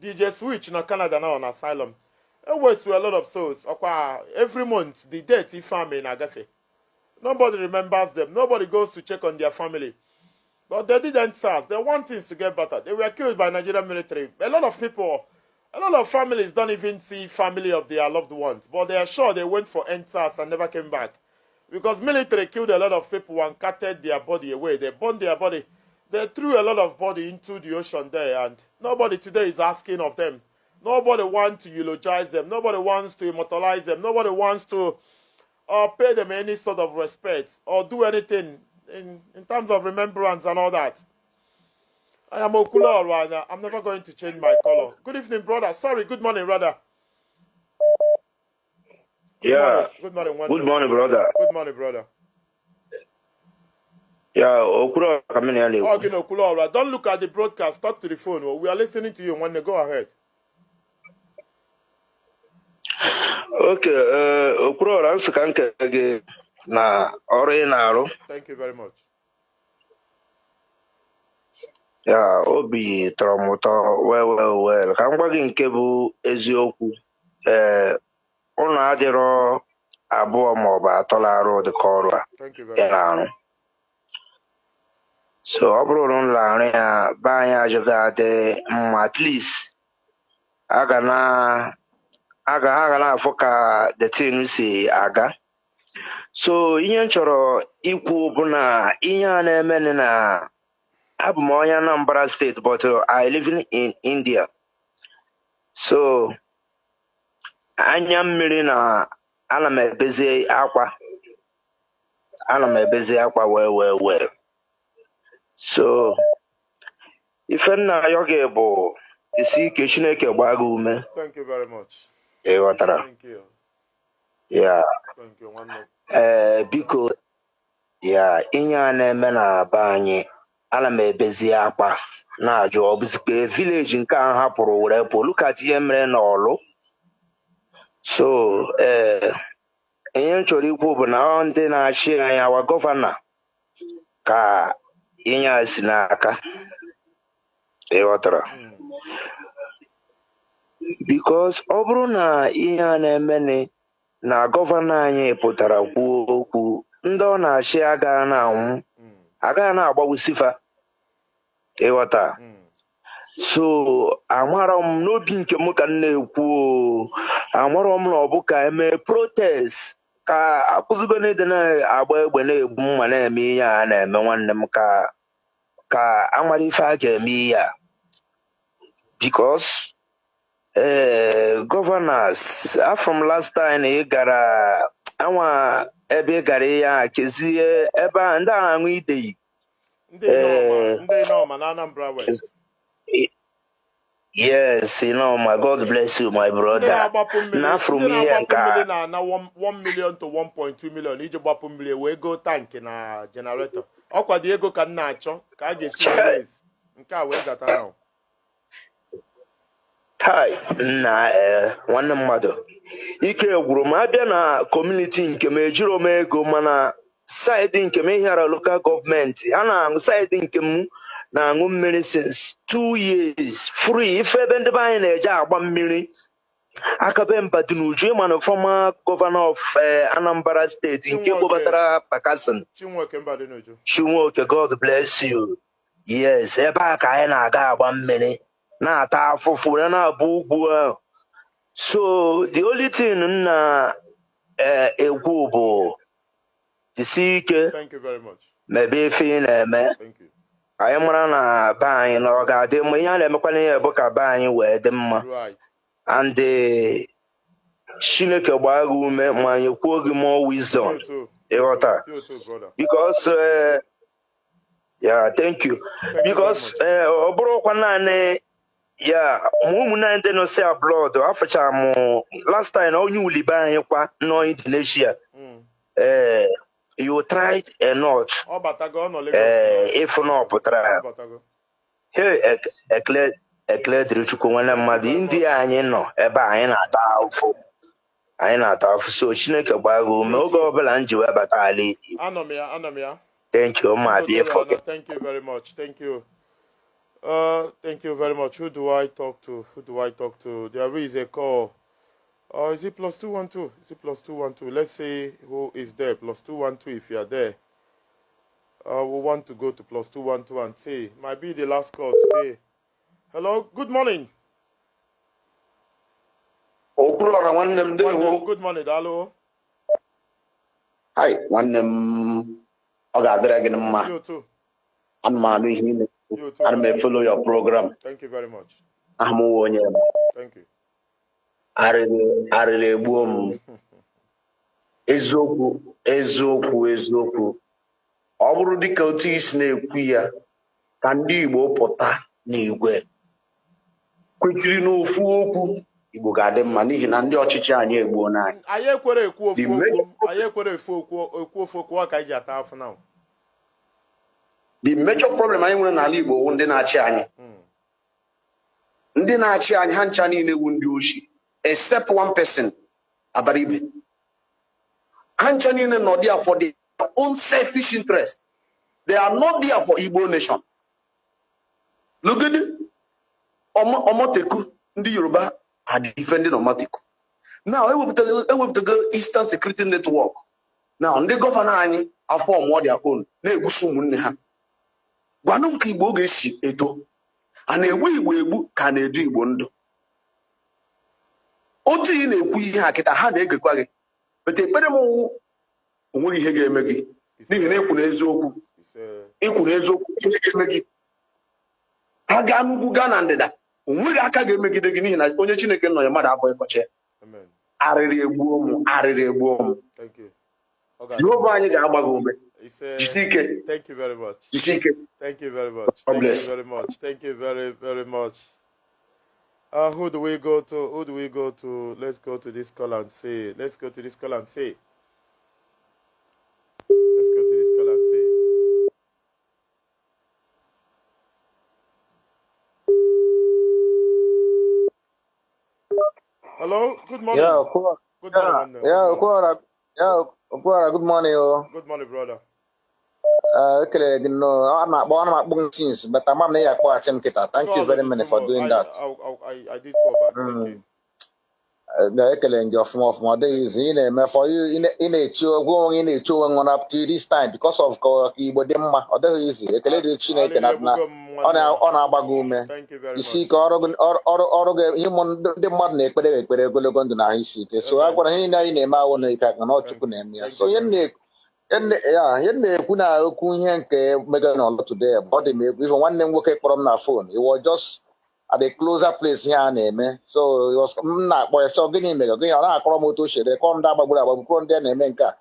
DJ Switch in Canada now on asylum. Always to a lot of souls. Every month, the death he found in Agafe. Nobody remembers them. Nobody goes to check on their family. But they didn't SARS. They want things to get better. They were killed by Nigerian military. A lot of people, a lot of families don't even see family of their loved ones. But they are sure they went for NSAS and never came back. Because military killed a lot of people and carted their body away. They burned their body. They threw a lot of body into the ocean there. And nobody today is asking of them. Nobody wants to eulogize them. Nobody wants to immortalize them. Nobody wants to pay them any sort of respect or do anything in terms of remembrance and all that. I am Okwuluọra and I'm never going to change my color. Good evening, brother. Sorry, good morning, rather. Good morning, brother. Good morning, brother. Yeah, Okwuluọra coming early. Okay, Okwuluọra. Don't look at the broadcast. Talk to the phone. We are listening to you. When they go ahead. Okay, Okwuluọra, nsị ka nke gị na ọrụ ị na-arụ. Thank you very much. Ya, obi tọrọ m ụtọ well. Ka m gwa gị nke bụ eziokwu. Ụnụ adịrọ abụọ ma ọ bụ atọ na-arụ ụdịka ọrụ a ị na-arụ. So ọ bụrụ na ụlọ arụ ya be anyị ajụghị adị mma, at least a ga na-afụ ka the thing si aga. So ihe m chọrọ ikwu bụ na ihe a na-eme na abụ m onye Anambra State, but I live in India. So anya mmiri na ana m ebezi akwa well. So ife nna ayọ gị bụ isi ike Chineke gbaa gị ume. Thank you very much. Ịghọtara? Thank you. Ya. Thank you, nwanne. Biko ya ihe a na-eme na be anyị ana m ebezi akpa na-ajụ ọ bụzikwa vileji nke a hapụrụ were pụ lukat ihe mere n'Ọlụ. So ihe m chọrọ ikwu bụ na ndị na-achị anyị awa gọvanọ ka ihe a si n'aka. Ịghọtara? Bikos ọ bụrụ na ihe a na-eme na gọvanọ anyị pụtara kwuo okwu, ndị ọ na-achị agaghị na-anwụ, agaghị na-agbawusifa. Ịghọta? So amarọ m n'obi nke m ka m na-ekwu, amarọ m na ọ bụ ka eme protest ka akụzigo n'ide na-agba egbe na-egbu mma na-eme ihe a na-eme nwanne m ka amara ife a ga-eme ihe a. Because governors from last time ị gara anwa ebe ị gara ihe a kezie ebe a ndị a aṅụ ideyi ndị nọma na Anambra West. Yes, my God bless you, my brother. Na from here ka na 1 million to 1.2 million iji gbapụ mmiri wee go tank na generator. Ọkwa dị ego ka m na-achọ ka a ga-esi raise nke a wee gata now. Hi, na nwanne mmadụ ike gwuru m abịa na community nke m ejiro m ego mana side nke m hịara local government a na-aṅụ side nke m na-aṅụ mmiri since 2 years free ife ebe ndị be anyị na-eje agba mmiri akabe mbadị n'uju ịma na former governor of Anambra State nke kpọbatara Pakasin Chinwoke, God bless you. Yes, ebe a ka anyị na-aga agba mmiri na-ata afụfụ na-abụ ugwu ahụ. So the only thing na egwu bụ isi ike mebe ife ị na-eme anyị mara na be anyị na ọ ga-adị mma ihe a na-emekwana ihe bụ ka be anyị wee dị mma and Chineke gbaa gị ume ma anyị kwuo gị more wisdom. Ịghọta? Because yeah, thank you. Because ọ bụrụkwa naanị ya ụmụnne ndị nọ si abroad afọchara m last time onye ulibe anyị kwa nọ Indonesia. You tried a lot. If not pụtara hey ekele dịrị Chukwu nwanne mmadụ India anyị nọ ebe anyị na-ata afụ so Chineke gbaa gị ume oge ọbụla m ji wee bata ala Igbo. Anọ m ya. Thank you, my dear. Thank you very much. Thank you. Thank you very much. Who do I talk to? There is a call. Is it +212? Is it +212? Let's see who is there. +212 if you are there. We want to go to +212 and see. Might be the last call today. Hello. Good morning. Good morning. Hello. Hi. You too. I may follow your program. Thank you very much. Thank you. Eziokwu ọ bụrụ dịka otu isi na-ekwu ya ka ndị Igbo pụta n'igwe kwechiri n'ofu okwu Igbo ga-adị mma n'ihi na ndị ọchịchị anyị egbuo n'anyị. Anyị ekwere ekwu ofu okwu ka iji ata afọ now. The major problem anyị nwere n'ala Igbo bụ ndị na-achị anyị. Ndị na-achị anyị ha ncha niile wu ndị ochi except one person Abaribe. Ha ncha niile nọ there for their own selfish interest. They are not there for Igbo nation. Look at it. Omoteku, ndị Yoruba are defending Omoteku. Now, I will to go Eastern Security Network. Now, ndị gọvanọ anyị afọ more their own. Na-egbusu ụmụnne ha. Gwanụ m ka Igbo ga-esi eto. A na-egbu Igbo egbu ka na-edu Igbo ndụ. Otu ị na-ekwu ihe ha kịta ha na-egekwa gị. Bete ekpere m onweghị ihe ga-eme gị. N'ihi na ikwu n'eziokwu. Ikwu n'eziokwu ihe ga-eme gị. Ha gaa n'ugwu gaa na ndịda. Onweghị aka ga-emegide gị n'ihi na onye Chineke nọ ya mmadụ abụọ ịkọcha. Arịrị egbuo m. Thank you. Jehova anyị ga-agba gị ume. Thank you very much. Thank you very much. God bless. Thank you very much. Thank you very, very much. Who do we go to? Who do we go to? Let's go to this call and see. Let's go to this call and see. Let's go to this call and see. Hello. Good morning. Yeah, good morning. good morning. Good morning, brother. But thank you very much for doing that. I did call back. Thank you. Ekele nje ọfụma ọfụma ọ dịghị izi ị na-eme for you ị na-echi ogwe onwe ị na-echi onwe nọ up to this time because of ka Igbo dị mma ọ dịghị izi ekele dị Chineke na ọ na-agbago ume isi ike ọrụ gị ihe ndị mmadụ na-ekpere ekpere ogologo ndụ na ahụ isi ike so a gwara ihe niile anyị na-eme ahụ na ike aka na Chukwu na-eme ya so ihe na-ekwu na okwu ihe nke mega n'ọlụ today bụ ọ dị m egwu ife nwanne m nwoke kpọrọ m na phone it was just at the closer place here na-eme so m na-akpọ ya so gịnị mere gịnị ọ na-akọrọ m otu ochere kọrọ ndị agbagburu agbagbu ndị a na-eme nke a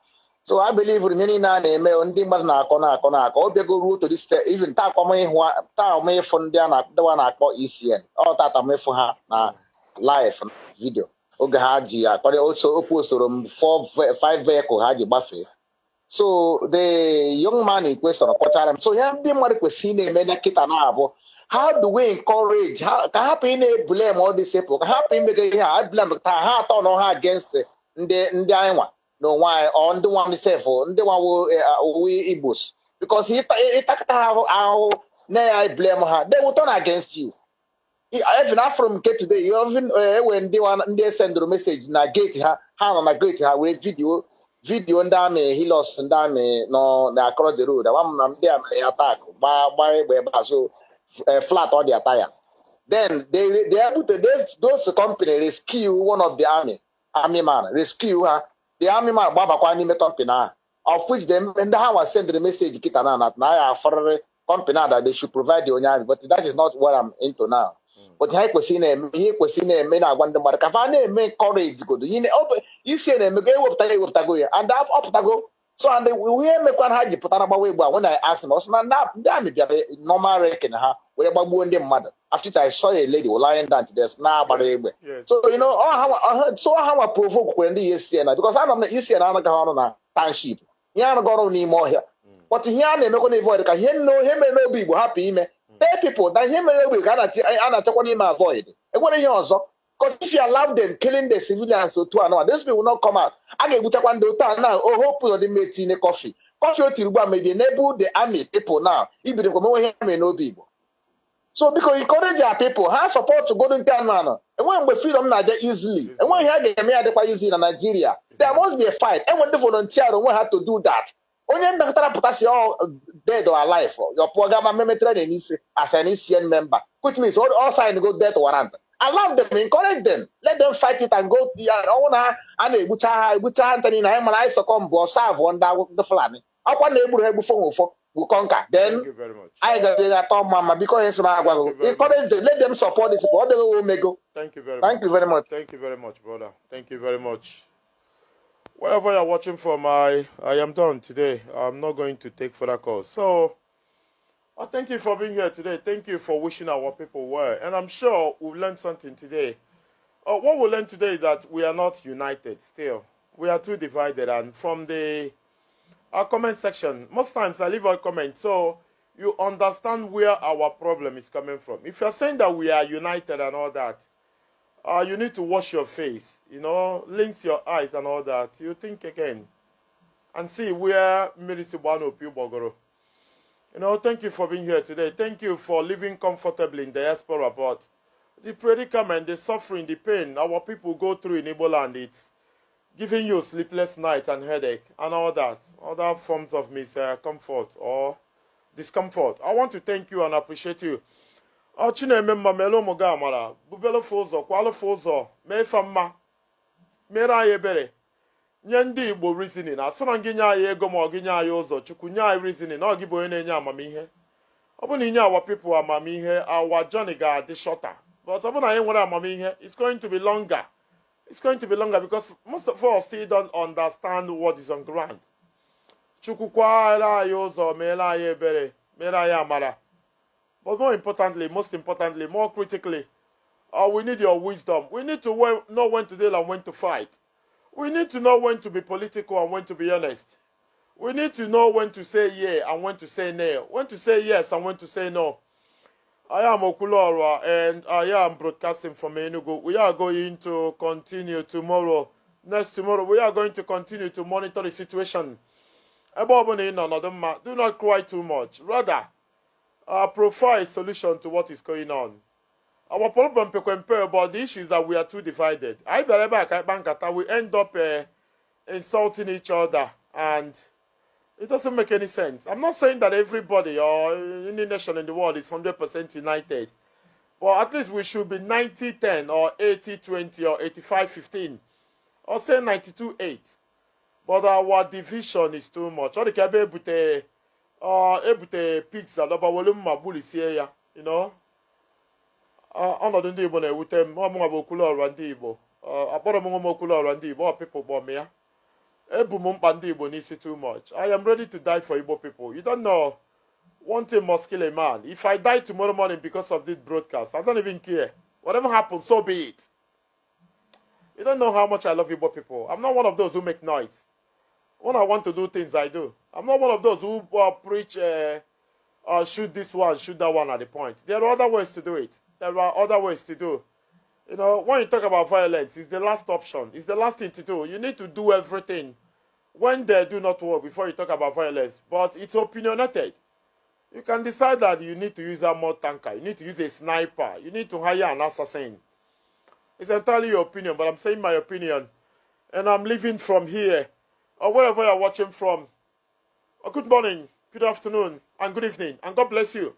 so I believe ihe niile a na-eme ndị mmadụ na-akọ ọ bịago ruo to this even taa ịfụ ndị a na-akpọ ECN ọ tata m ịfụ ha na live video oge ha ji akpọrọ okwu usoro m 5 vehicle ha ji gbafee so the young man in question kọchara m so ya ndị mmadụ kwesịrị na-eme na kịta na-abụ how do we encourage ka hapụ ị na-blame all these people ka hapụ imege ihe a blame ka ha atọ nọ ha against ndị anyị nwa n'onwe anyị ọ ndị nwa sef ndị nwawo Igbos because ịtakịta ha ahụ na ya blame ha they will turn against you even after m nke today even ewe ndị sendụrụ message na gate ha nọ na gate ha wee vidio ndị amị hilos ndị amị nọ na across the road agwa m na ndị amị attack gbaa egbe ebe a so flat all their tires. Then they able to those company rescue one of the army man rescue her. The army man babakwa ni company of which them and how was send the message kita na I for company that they should provide the onye but that is not what I'm into now. But ihe kwesị na-eme na agwa ndị mmadụ ka fa na-eme encourage godo you see na-eme ga ewepụtago ya and ọpụtago so and we emekwa ha ji pụtara gbawa egbe a when I asked them ọsị na ndị amị bịara normal reckon ha were gbagbuo ndị mmadụ after I saw a lady lying down to this na agbara egbe so you know so ha nwa provoke kwere ndị ECN because anọ m na ECN anaghị ọrụ na township ihe anaghị ọrụ n'ime ọhịa but ihe a na-emekwa na avoid ka ihe mere n'obi Igbo hapụ ime tell people na ihe mere n'obi ka a na-achọkwa n'ime avoid enwere ihe ọzọ because if you allow them killing the civilians otu anọ those people will not come out a ga-egbuchakwa ndị otu a now hope your dị tinye coffee o tiri ugbu a maybe enable the army people now ibidokwa menwe ihe mere n'obi Igbo so because encourage our people ha support go ndị anụ enweghị mgbe freedom na-aja easily enweghị ihe a ga-eme ya dịkwa easy na Nigeria there must be a fight enwe ndị volunteer onwe ha to do that onye ndakọtara pụtasị dead or alive your poor gama memetere na n'isi as an ECN member which means all sign go death warrant allow them encourage them let them fight it and go ọnwụ na a na-egbucha ha ntani na anyị mara anyị sọkọ mbụ serve ndị Fulani ọkwa na-egburu ha egbufe ụfọ will conquer then I got atọ mama because it's my encourage them let them support this people all mego thank you very much brother thank you very much. Wherever you're watching from, I am done today. I'm not going to take further calls. So, thank you for being here today. Thank you for wishing our people well. And I'm sure we've learned something today. What we learned today is that we are not united still. We are too divided. And from our comment section, most times I leave a comment so you understand where our problem is coming from. If you're saying that we are united and all that, you need to wash your face, rinse your eyes and all that. You think again and see where Mirisibano Pubogoro. Thank you for being here today. Thank you for living comfortably in diaspora, but the predicament, the suffering, the pain our people go through in Igbo land, it's giving you sleepless nights and headache and all that, other forms of miscomfort or discomfort. I want to thank you and appreciate you. Chinememma melo mogamara bubelo fozo kwalo fozo mefa mma mere anyị ebere nye ndị Igbo reasoning asọrọ gị nye anyị ego ma ọ gị nye anyị ụzọ Chukwu nye anyị reasoning ọ gị bụ onye na-enye amamihe ọ bụ na inye our people amamihe our journey ga-adị shorter but ọ bụ na anyị nwere amamihe it's going to be longer because most of us still don't understand what is on ground Chukukwa yozo mela yebere mela yamara. But more importantly, most importantly, more critically, we need your wisdom. We need to know when to deal and when to fight. We need to know when to be political and when to be honest. We need to know when to say yeah and when to say no. When to say yes and when to say no. I am Okulora and I am broadcasting from Enugu. We are going to continue tomorrow. Next tomorrow, we are going to continue to monitor the situation. Do not cry too much. Rather, provide a solution to what is going on. Our problem about the issue is that we are too divided. We end up insulting each other, and it doesn't make any sense. I'm not saying that everybody or any nation in the world is 100% united, but at least we should be 90-10 or 80-20 or 85-15 or say 92-8. But our division is too much. Pigs you know. Ọnọdụ ndị Igbo na-ewute m ọmụnwa bụ Okwuluọra ndị Igbo akpọrọ m nwa m Okwuluọra ndị Igbo people bomb ya ebu m mkpa ndị Igbo n'isi too much. I am ready to die for Igbo people. You don't know, one thing must kill a man. If I die tomorrow morning because of this broadcast, I don't even care. Whatever happens, so be it. You don't know how much I love Igbo people. I'm not one of those who make noise. When I want to do things, I do. I'm not one of those who preach shoot this one, shoot that one at the point. There are other ways to do it. There are other ways to do. You know, when you talk about violence, it's the last option. It's the last thing to do. You need to do everything when they do not work before you talk about violence. But it's opinionated. You can decide that you need to use a more tanker. You need to use a sniper. You need to hire an assassin. It's entirely your opinion, but I'm saying my opinion. And I'm leaving from here, or wherever you're watching from. Good morning, good afternoon, and good evening. And God bless you.